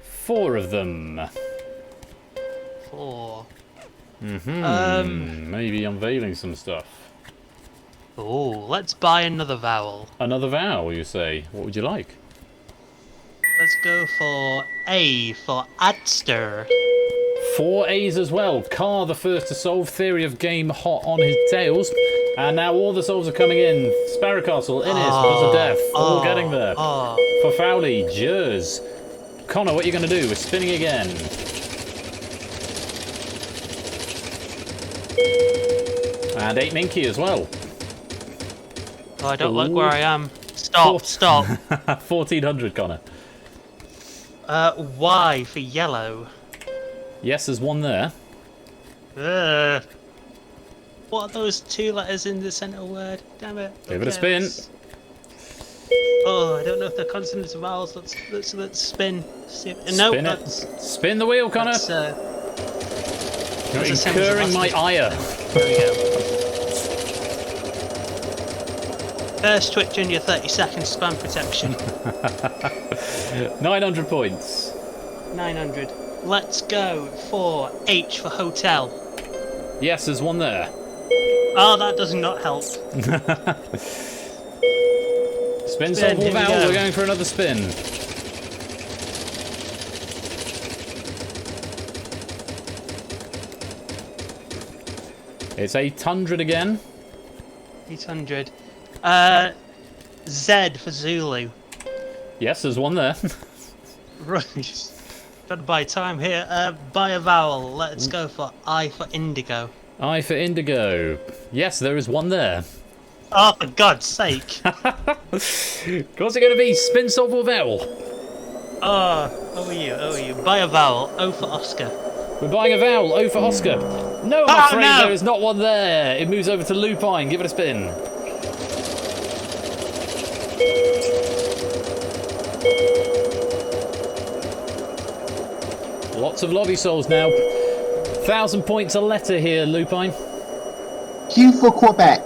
4 of them. 4. Maybe unveiling some stuff. Oh, let's buy another vowel. Another vowel, you say? What would you like? Let's go for A for Adster. 4 A's as well. Car the first to solve. Theory of game hot on his tails. And now all the solves are coming in. Sparrow Castle, Innis, Buzz of Death, all getting there. For Fowley, Jers. Connor, what are you going to do? We're spinning again. And 8 Minky as well. Oh, I don't like where I am. Stop. 1400, Connor. Y for yellow. Yes, there's one there. What are those 2 letters in the centre word? Damn it. Give it a spin. Oh, I don't know if they're consonants or vowels. Let's spin. No, Spin it. Spin the wheel, Connor. You're incurring my ire. There we go. First Twitch in your 30-second spam protection. 900 points. 900. Let's go for H for hotel. Yes, there's one there. Oh, that does not help. Spin, solve, or vowel. We're going for another spin. It's 800 again. 800. Z for Zulu. Yes, there's one there. Right. Gotta buy time here. Buy a vowel. Let's go for I for indigo. I for indigo. Yes, there is one there. Oh, for God's sake. What's it going to be? Spin, solve, or vowel? Oh, you. Buy a vowel. O for Oscar. We're buying a vowel. O for Oscar. No, I'm afraid there is not one there. It moves over to Lupine. Give it a spin. Lots of lobby souls now. 1,000 points a letter here, Lupine. Q for Quebec.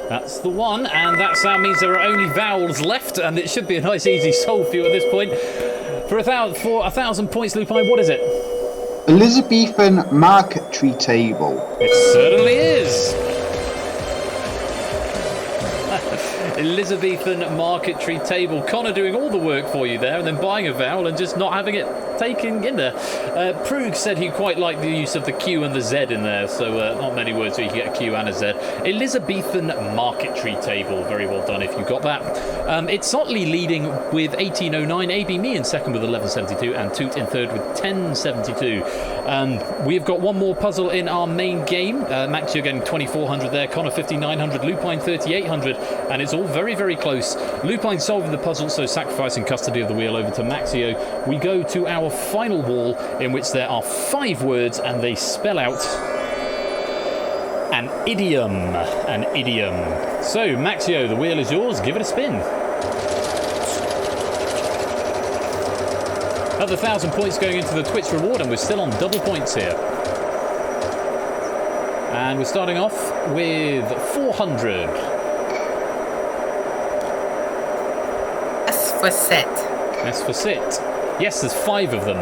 That's the one, and that sound means there are only vowels left, and it should be a nice, easy solve for you at this point. For 1,000 points, Lupine, what is it? Elizabethan marquetry table. It certainly is. Elizabethan marquetry table. Connor doing all the work for you there, and then buying a vowel and just not having it taken in there. Prug said he quite liked the use of the Q and the Z in there, so not many words where you can get a Q and a Z. Elizabethan marquetry table. Very well done if you got that. It's Sotley leading with 1809, AB me in second with 1172, and Toot in third with 1072. We've got one more puzzle in our main game. Max, you're getting 2400 there, Connor 5900, Lupine 3800, and it's all very, very close. Lupine solving the puzzle, so sacrificing custody of the wheel over to Maxio. We go to our final wall, in which there are 5 words, and they spell out an idiom. An idiom. So, Maxio, the wheel is yours. Give it a spin. Another 1,000 points going into the Twitch reward, and we're still on double points here. And we're starting off with 400. S for sit. S for sit. Yes, there's 5 of them.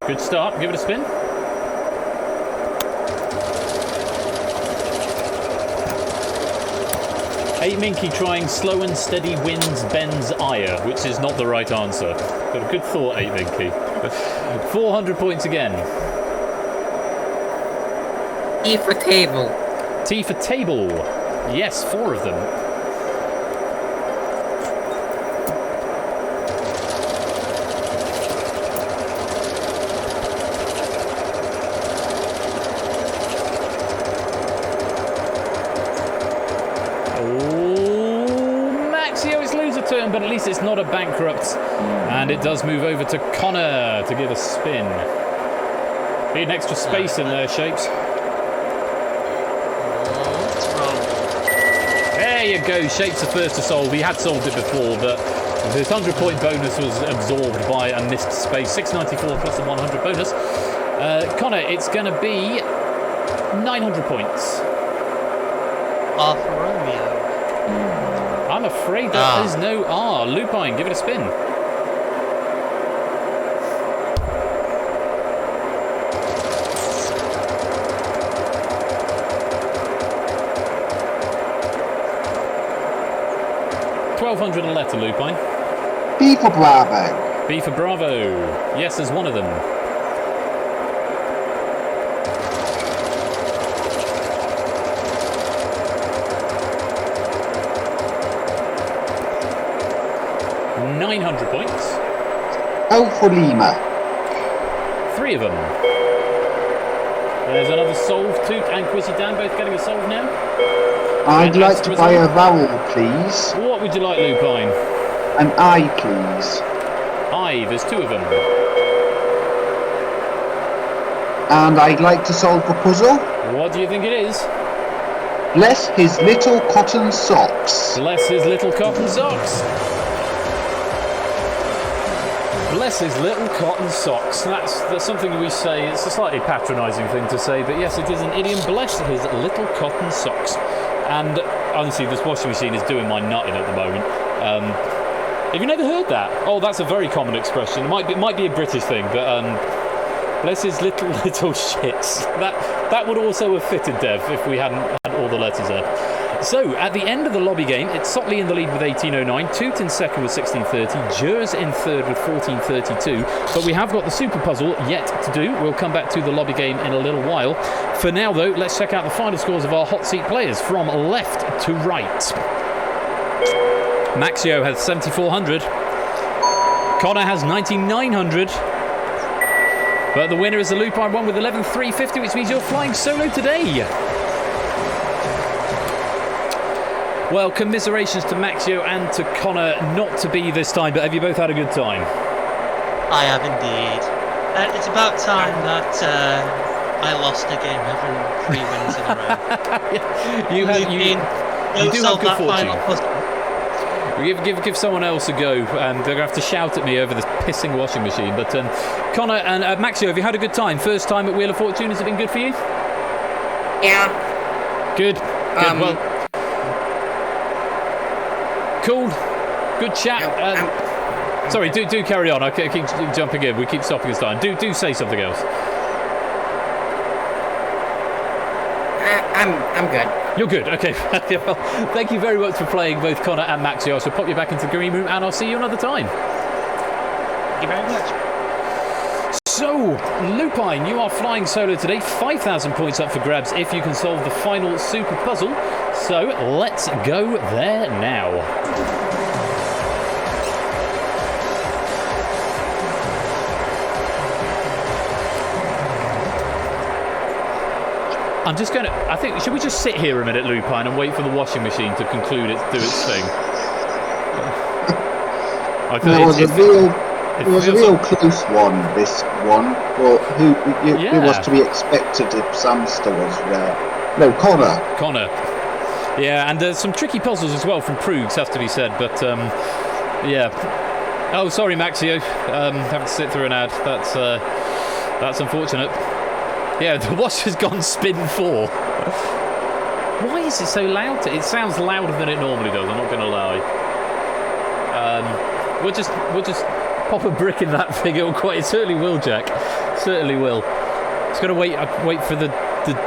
Good start. Give it a spin. Hey Minky trying slow and steady wins Ben's ire, which is not the right answer. But a good thought, 8 Minky. 400 points again. T for table. T for table. Yes, 4 of them. Turn, but at least it's not a bankrupt, and it does move over to Connor to give a spin. Need an extra space in there, Shapes. There you go, Shapes the first to solve. He had solved it before, but his 100-point bonus was absorbed by a missed space. 694 plus the 100 bonus. Connor, it's going to be 900 points. Alfa Romeo. I'm afraid there is no R. Lupine, give it a spin. $1,200 a letter, Lupine. B for Bravo. B for Bravo. Yes, there's one of them. £900 points. L for Lima. 3 of them. There's another solve. Toot and Quizzy Dan both getting a solve now. I'd like to buy a vowel, please. What would you like, Lupine? An I, please. I. There's 2 of them. And I'd like to solve the puzzle. What do you think it is? Bless his little cotton socks. Bless his little cotton socks. Bless his little cotton socks. That's something we say. It's a slightly patronising thing to say, but yes, it is an idiom. Bless his little cotton socks. And honestly, this washing machine is doing my nutting at the moment. Have you never heard that? Oh, that's a very common expression. It might be a British thing, but bless his little shits. That would also have fitted, Dev, if we hadn't had all the letters there. So, at the end of the lobby game, it's Sotley in the lead with 1809, Toot in second with 1630, Jers in third with 1432. But we have got the super puzzle yet to do. We'll come back to the lobby game in a little while. For now, though, let's check out the final scores of our hot seat players from left to right. Maxio has 7,400. Connor has 9,900. But the winner is the Lupine one with 11,350, which means you're flying solo today. Well, commiserations to Maxio and to Connor, not to be this time, but have you both had a good time? I have indeed. It's about time that I lost a game having 3 wins in a row. You do have good fortune. Give someone else a go. They're going to have to shout at me over this pissing washing machine. But Connor and Maxio, have you had a good time? First time at Wheel of Fortune, has it been good for you? Yeah. Good. Well, cool. Good chat. Sorry, do carry on. I keep jumping in. We keep stopping us time. Do say something else. I'm good. You're good. Okay. Well, thank you very much for playing, both Connor and Maxio. I shall pop you back into the green room, and I'll see you another time. Thank you very much. So, Lupine, you are flying solo today. 5,000 points up for grabs if you can solve the final super puzzle. So, let's go there now. I'm just going to... I think... Should we just sit here a minute, Lupine, and wait for the washing machine to conclude do its thing? It was a real close one, this one. But who was to be expected if Samster was there? No, Connor. Yeah, and there's some tricky puzzles as well from Proogs, has to be said. But, yeah. Oh, sorry, Maxio. Having to sit through an ad. That's unfortunate. Yeah, the watch has gone spin 4. Why is it so loud? It sounds louder than it normally does, I'm not going to lie. We'll just pop a brick in that thing. It certainly will, Jack. Certainly will. Just going to wait for the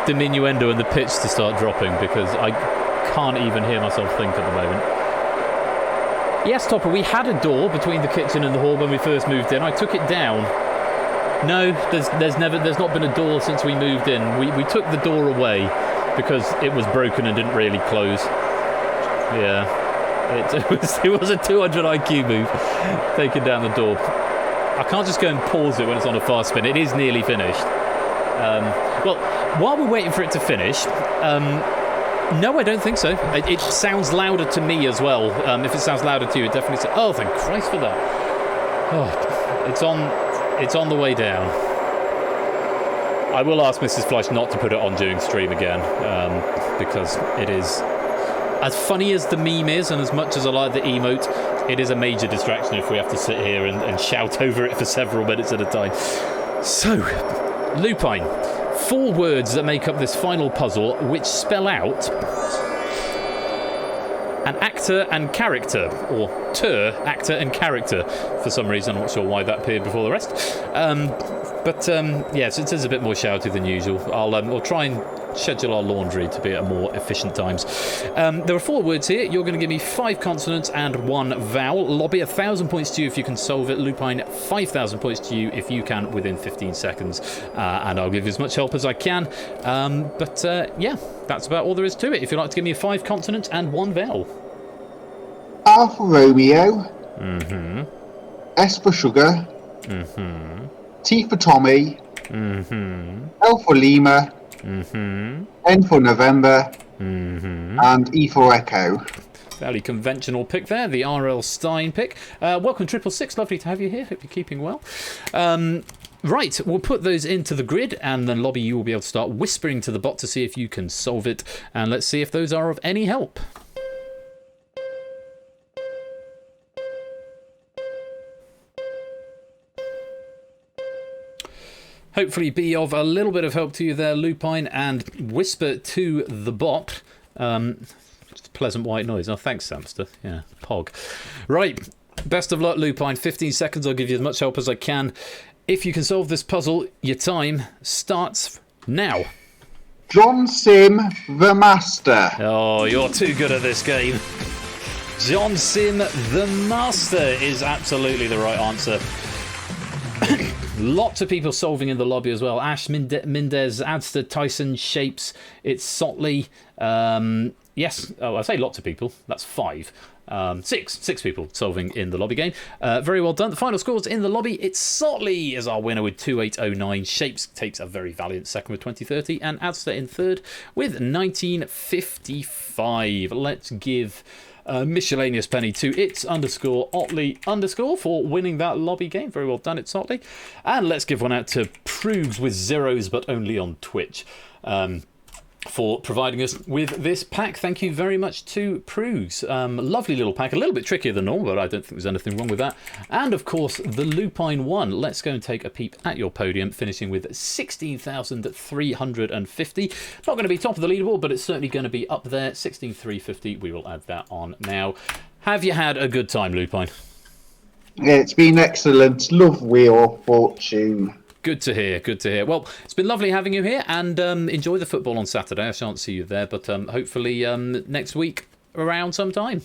diminuendo and the pitch to start dropping, because I can't even hear myself think at the moment. Yes, Topper, we had a door between the kitchen and the hall when we first moved in. I took it down. No, there's not been a door since we moved in. We took the door away because it was broken and didn't really close. Yeah, it was a 200 IQ move, taking down the door. I can't just go and pause it when it's on a fast spin. It is nearly finished. Well, while we're waiting for it to finish, no, I don't think so. It sounds louder to me as well. If it sounds louder to you, it definitely. Oh, thank Christ for that. Oh, it's on the way down. I will ask Mrs. Fleisch not to put it on during stream again, because it is, as funny as the meme is, and as much as I like the emote, it is a major distraction if we have to sit here and shout over it for several minutes at a time. So, Lupine, 4 words that make up this final puzzle, which spell out an actor and character, or actor and character. For some reason, I'm not sure why that appeared before the rest. Yes, it is a bit more shouty than usual. I'll try and schedule our laundry to be at more efficient times. There are 4 words here. You're going to give me 5 consonants and 1 vowel. Lobby, 1,000 points to you if you can solve it. Lupine, 5,000 points to you if you can within 15 seconds. And I'll give you as much help as I can. Yeah, that's about all there is to it. If you'd like to give me 5 consonants and 1 vowel. R for Romeo. Mm-hmm. S for Sugar. Mm-hmm. T for Tommy. Mm-hmm. L for Lima. Mm-hmm. N for November. Mm-hmm. And E for Echo. Fairly conventional pick there, the R.L. Stein pick. Welcome, 666. Lovely to have you here. Hope you're keeping well. Right, we'll put those into the grid, and then Lobby, you will be able to start whispering to the bot to see if you can solve it. And let's see if those are of any help. Hopefully be of a little bit of help to you there, Lupine, and whisper to the bot. Just a pleasant white noise. Oh, thanks, Samster. Yeah, pog. Right, best of luck, Lupine. 15 seconds, I'll give you as much help as I can. If you can solve this puzzle, your time starts now. John Sim, the Master. Oh, you're too good at this game. John Sim, the Master is absolutely the right answer. Lots of people solving in the lobby as well. Ash, Mendez, Adster, Tyson, Shapes, it's Sotley. Yes, I say lots of people. That's 5. 6 people solving in the lobby game. Very well done. The final scores in the lobby. It's Sotley is our winner with 2809. Shapes takes a very valiant second with 2030. And Adster in third with 1955. Let's give miscellaneous penny to it's_Otley_ for winning that lobby game. Very well done, it's Otley. And let's give one out to Proogs with 0s, but only on Twitch, for providing us with this pack. Thank you very much to Proogs. Lovely little pack, a little bit trickier than normal, but I don't think there's anything wrong with that. And of course, the Lupine one. Let's go and take a peep at your podium, finishing with 16,350. Not going to be top of the leaderboard, but it's certainly going to be up there. 16,350. We will add that on now. Have you had a good time, Lupine? Yeah, it's been excellent. Love Wheel of Fortune. Good to hear, good to hear. Well, it's been lovely having you here, and enjoy the football on Saturday. I shan't see you there, but hopefully next week around sometime.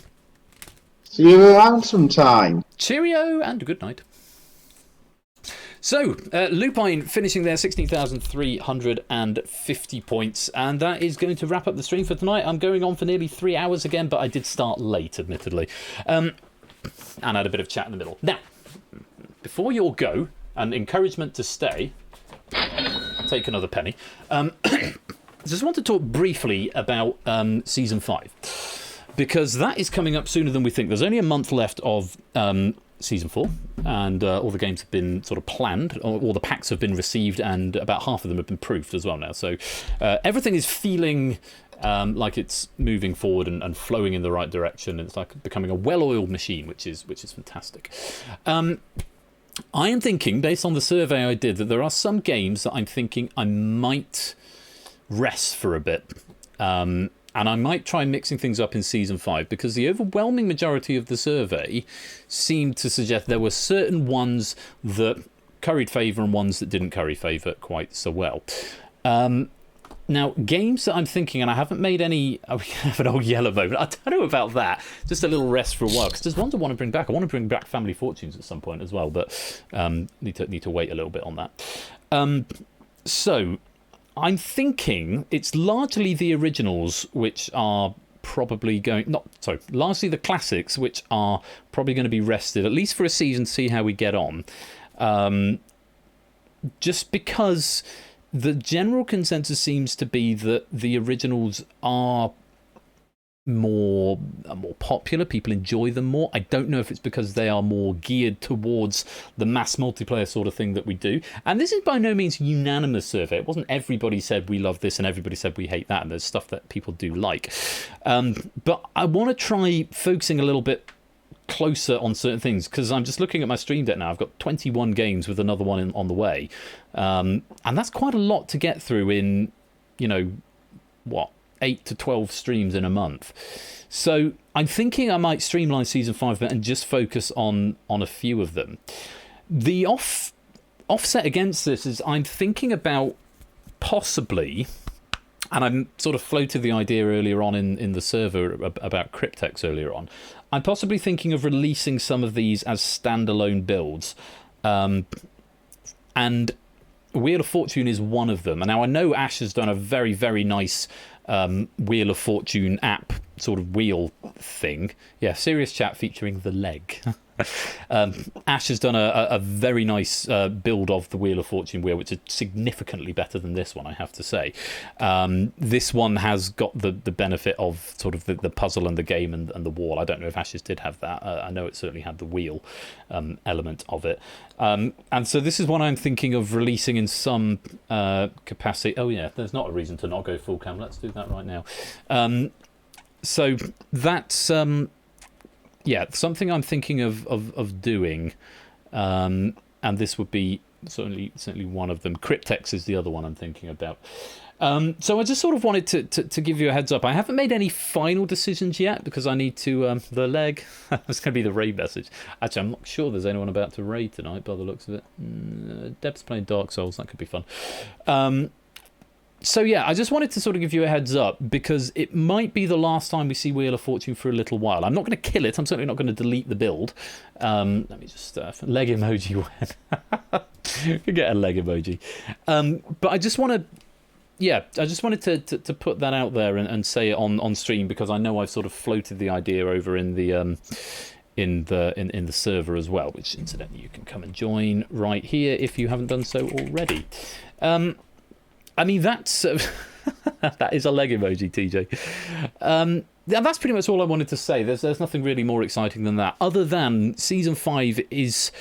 See you around sometime. Cheerio and good night. So, Lupine finishing there, 16,350 points, and that is going to wrap up the stream for tonight. I'm going on for nearly 3 hours again, but I did start late, admittedly, and had a bit of chat in the middle. Now, before your go, and encouragement to stay, take another penny. Just want to talk briefly about Season 5, because that is coming up sooner than we think. There's only a month left of Season 4, and all the games have been sort of planned, or the packs have been received, and about half of them have been proofed as well now. So everything is feeling like it's moving forward and flowing in the right direction. It's like becoming a well-oiled machine, which is fantastic. I am thinking, based on the survey I did, that there are some games that I'm thinking I might rest for a bit. And I might try mixing things up in Season 5, because the overwhelming majority of the survey seemed to suggest there were certain ones that curried favour and ones that didn't curry favour quite so well. Now, games that I'm thinking, and I haven't made any... Oh, we have an old yellow moment. I don't know about that. Just a little rest for a while, because there's ones I want to bring back. I want to bring back Family Fortunes at some point as well, but need to wait a little bit on that. So, I'm thinking it's largely the originals which are probably going... largely the classics which are probably going to be rested, at least for a season, to see how we get on. Just because... the general consensus seems to be that the originals are more popular. People enjoy them more. I don't know if it's because they are more geared towards the mass multiplayer sort of thing that we do. And this is by no means a unanimous survey. It wasn't everybody said we love this and everybody said we hate that. And there's stuff that people do like. But I want to try focusing a little bit closer on certain things, because I'm just looking at my stream deck now. I've got 21 games with another one on the way, and that's quite a lot to get through in 8 to 12 streams in a month. So I'm thinking I might streamline Season 5 a bit and just focus on a few of them. The offset against this is I'm thinking about possibly and I sort of floated the idea earlier on in the server about Cryptex earlier on. I'm possibly thinking of releasing some of these as standalone builds. And Wheel of Fortune is one of them. And now I know Ash has done a very, very nice Wheel of Fortune app sort of wheel thing. Yeah, serious chat featuring the leg. Ash has done a very nice build of the Wheel of Fortune wheel, which is significantly better than this one, I have to say. This one has got the benefit of sort of the puzzle and the game and the wall. I don't know if Ash's did have that. I know it certainly had the wheel element of it. And so this is one I'm thinking of releasing in some capacity. Oh yeah, there's not a reason to not go full cam. Let's do that right now. So that's... yeah, something I'm thinking of doing, and this would be certainly one of them. Cryptex is the other one I'm thinking about. So I just sort of wanted to give you a heads up. I haven't made any final decisions yet because I need to the leg. That's going to be the raid message. Actually, I'm not sure there's anyone about to raid tonight by the looks of it. Deb's playing Dark Souls. That could be fun. So yeah, I just wanted to sort of give you a heads up because it might be the last time we see Wheel of Fortune for a little while. I'm not going to kill it. I'm certainly not going to delete the build. Let me just leg emoji when you get a leg emoji. But I just want to, yeah, I just wanted to put that out there and say it on stream because I know I've sort of floated the idea over in the server as well, which incidentally you can come and join right here if you haven't done so already. I mean, that's that is a leg emoji, TJ. That's pretty much all I wanted to say. There's nothing really more exciting than that, other than Season 5 is,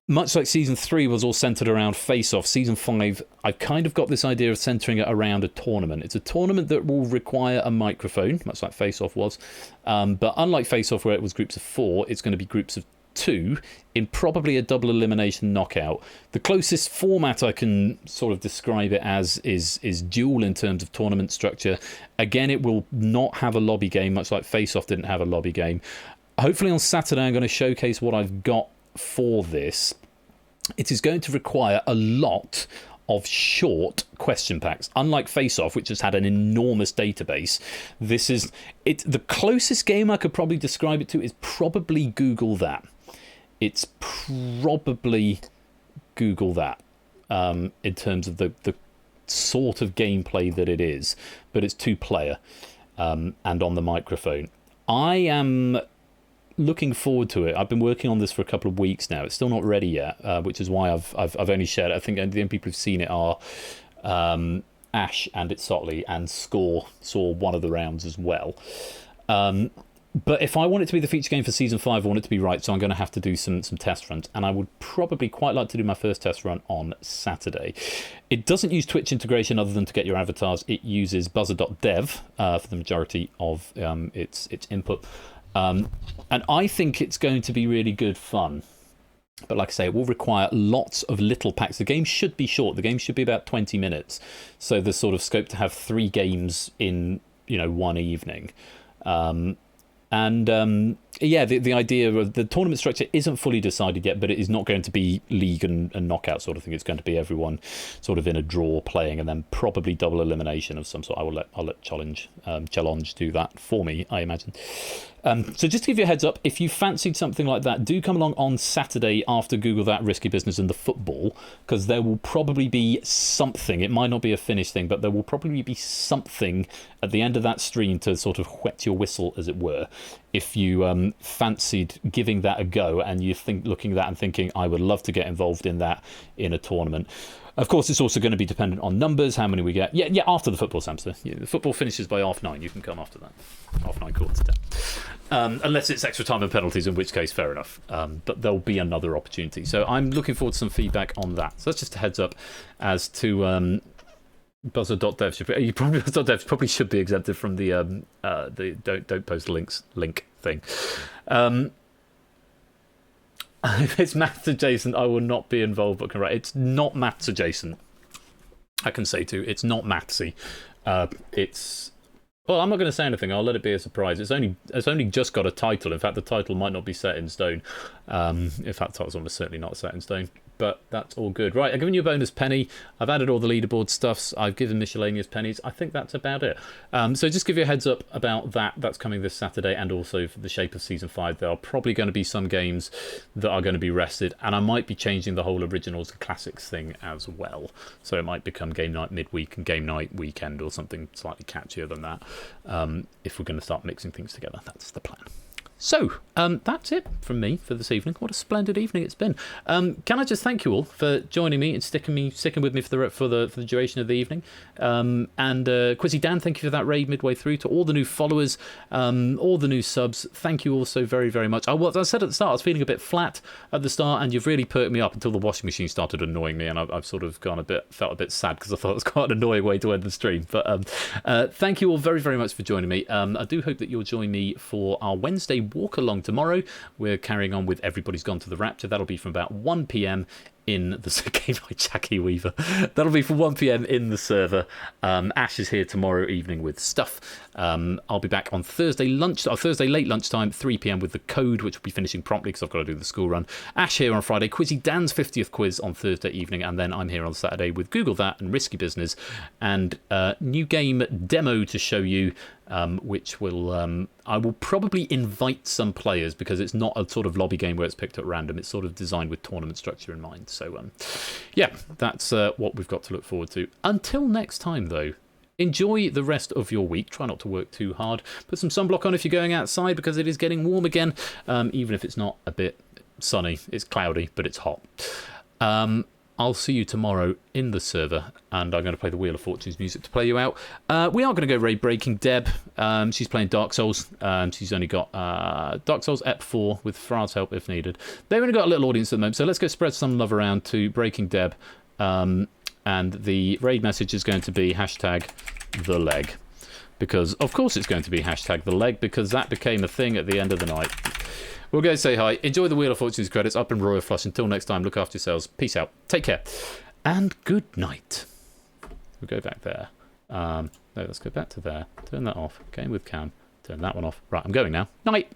much like Season 3 was all centred around Face-Off, Season 5, I've kind of got this idea of centering it around a tournament. It's a tournament that will require a microphone, much like Face-Off was. But unlike Face-Off, where it was groups of 4, it's going to be groups of 2 in probably a double elimination knockout. The closest format I can sort of describe it as is duel in terms of tournament structure. Again, it will not have a lobby game, much like Face-Off didn't have a lobby game. Hopefully on Saturday I'm going to showcase what I've got for this. It is going to require a lot of short question packs. Unlike Face-Off, which has had an enormous database, this is it. The closest game I could probably describe it to is probably Google That. It's probably Google That in terms of the sort of gameplay that it is, but it's 2-player and on the microphone. I am looking forward to it. I've been working on this for a couple of weeks now. It's still not ready yet, which is why I've only shared it. I think the only people who've seen it are Ash and It's Sotley, and Score saw one of the rounds as well. But if I want it to be the feature game for Season 5, I want it to be right, so I'm going to have to do some test runs, and I would probably quite like to do my first test run on Saturday. It doesn't use Twitch integration other than to get your avatars. It uses buzzer.dev for the majority of its input. And I think it's going to be really good fun. But like I say, it will require lots of little packs. The game should be short. The game should be about 20 minutes. So there's sort of scope to have 3 games in, one evening. Yeah, the idea of the tournament structure isn't fully decided yet, but it is not going to be league and knockout sort of thing. It's going to be everyone sort of in a draw playing, and then probably double elimination of some sort. I'll let Challenge do that for me, I imagine. So just to give you a heads up, if you fancied something like that, do come along on Saturday after Google That, Risky Business and the football, because there will probably be something. It might not be a finished thing, but there will probably be something at the end of that stream to sort of whet your whistle, as it were, if you fancied giving that a go and you looking at that and thinking, I would love to get involved in that in a tournament. Of course, it's also going to be dependent on numbers, how many we get. Yeah, after the football, Samster. Yeah, the football finishes by 9:30. You can come after that. 9:30, 10. Unless it's extra time and penalties, in which case, fair enough. But there'll be another opportunity. So I'm looking forward to some feedback on that. So that's just a heads up as to buzzer.dev. Buzzer.dev probably should be exempted from the don't post links link thing. If it's maths adjacent, I will not be involved, but can write. It's not maths adjacent. I can say too, it's not mathsy. It's well, I'm not going to say anything. I'll let it be a surprise. It's only just got a title. In fact, the title might not be set in stone. In fact, the title's almost certainly not set in stone. but that's all good. Right, I've given you a bonus penny. I've added all the leaderboard stuffs. I've given miscellaneous pennies. I think that's about it. So just give you a heads up about that. That's coming this Saturday, and also for the shape of Season 5. There are probably going to be some games that are going to be rested, and I might be changing the whole originals and classics thing as well. So it might become game night midweek and game night weekend or something slightly catchier than that. If we're going to start mixing things together, that's the plan. So, that's it from me for this evening. What a splendid evening it's been. Can I just thank you all for joining me and sticking with me for the duration of the evening. And Quizzy Dan, thank you for that raid midway through. To all the new followers, all the new subs, thank you all so very, very much. I said at the start, I was feeling a bit flat at the start, and you've really perked me up until the washing machine started annoying me, and I've sort of felt a bit sad because I thought it was quite an annoying way to end the stream. But thank you all very, very much for joining me. I do hope that you'll join me for our Wednesday walk along tomorrow. We're carrying on with Everybody's Gone to the Rapture. That'll be from about 1 p.m. in the game by Jackie Weaver. That'll be from 1 p.m. in the server. Ash is here tomorrow evening with stuff. I'll be back on Thursday late lunchtime, 3 p.m. with the code, which will be finishing promptly because I've got to do the school run. Ash here on Friday. Quizzy Dan's 50th quiz on Thursday evening, and then I'm here on Saturday with Google That and Risky Business and new game demo to show you. Which will I will probably invite some players because it's not a sort of lobby game where it's picked at random. It's sort of designed with tournament structure in mind. So yeah, that's what we've got to look forward to. Until next time, though, enjoy the rest of your week. Try not to work too hard. Put some sunblock on if you're going outside because it is getting warm again, even if it's not a bit sunny. It's cloudy, but it's hot. I'll see you tomorrow in the server, and I'm going to play the Wheel of Fortune's music to play you out. We are going to go raid breaking Deb. She's playing Dark Souls. She's only got Dark Souls Ep 4 with Farah's help if needed. They've only got a little audience at the moment, so let's go spread some love around to Breaking Deb. And the raid message is going to be #TheLeg. Because, of course, it's going to be #TheLeg, because that became a thing at the end of the night. We'll go say hi. Enjoy the Wheel of Fortune's credits up in Royal Flush. Until next time, look after yourselves. Peace out. Take care. And good night. We'll go back there. No, let's go back to there. Turn that off. Game with cam. Turn that one off. Right, I'm going now. Night.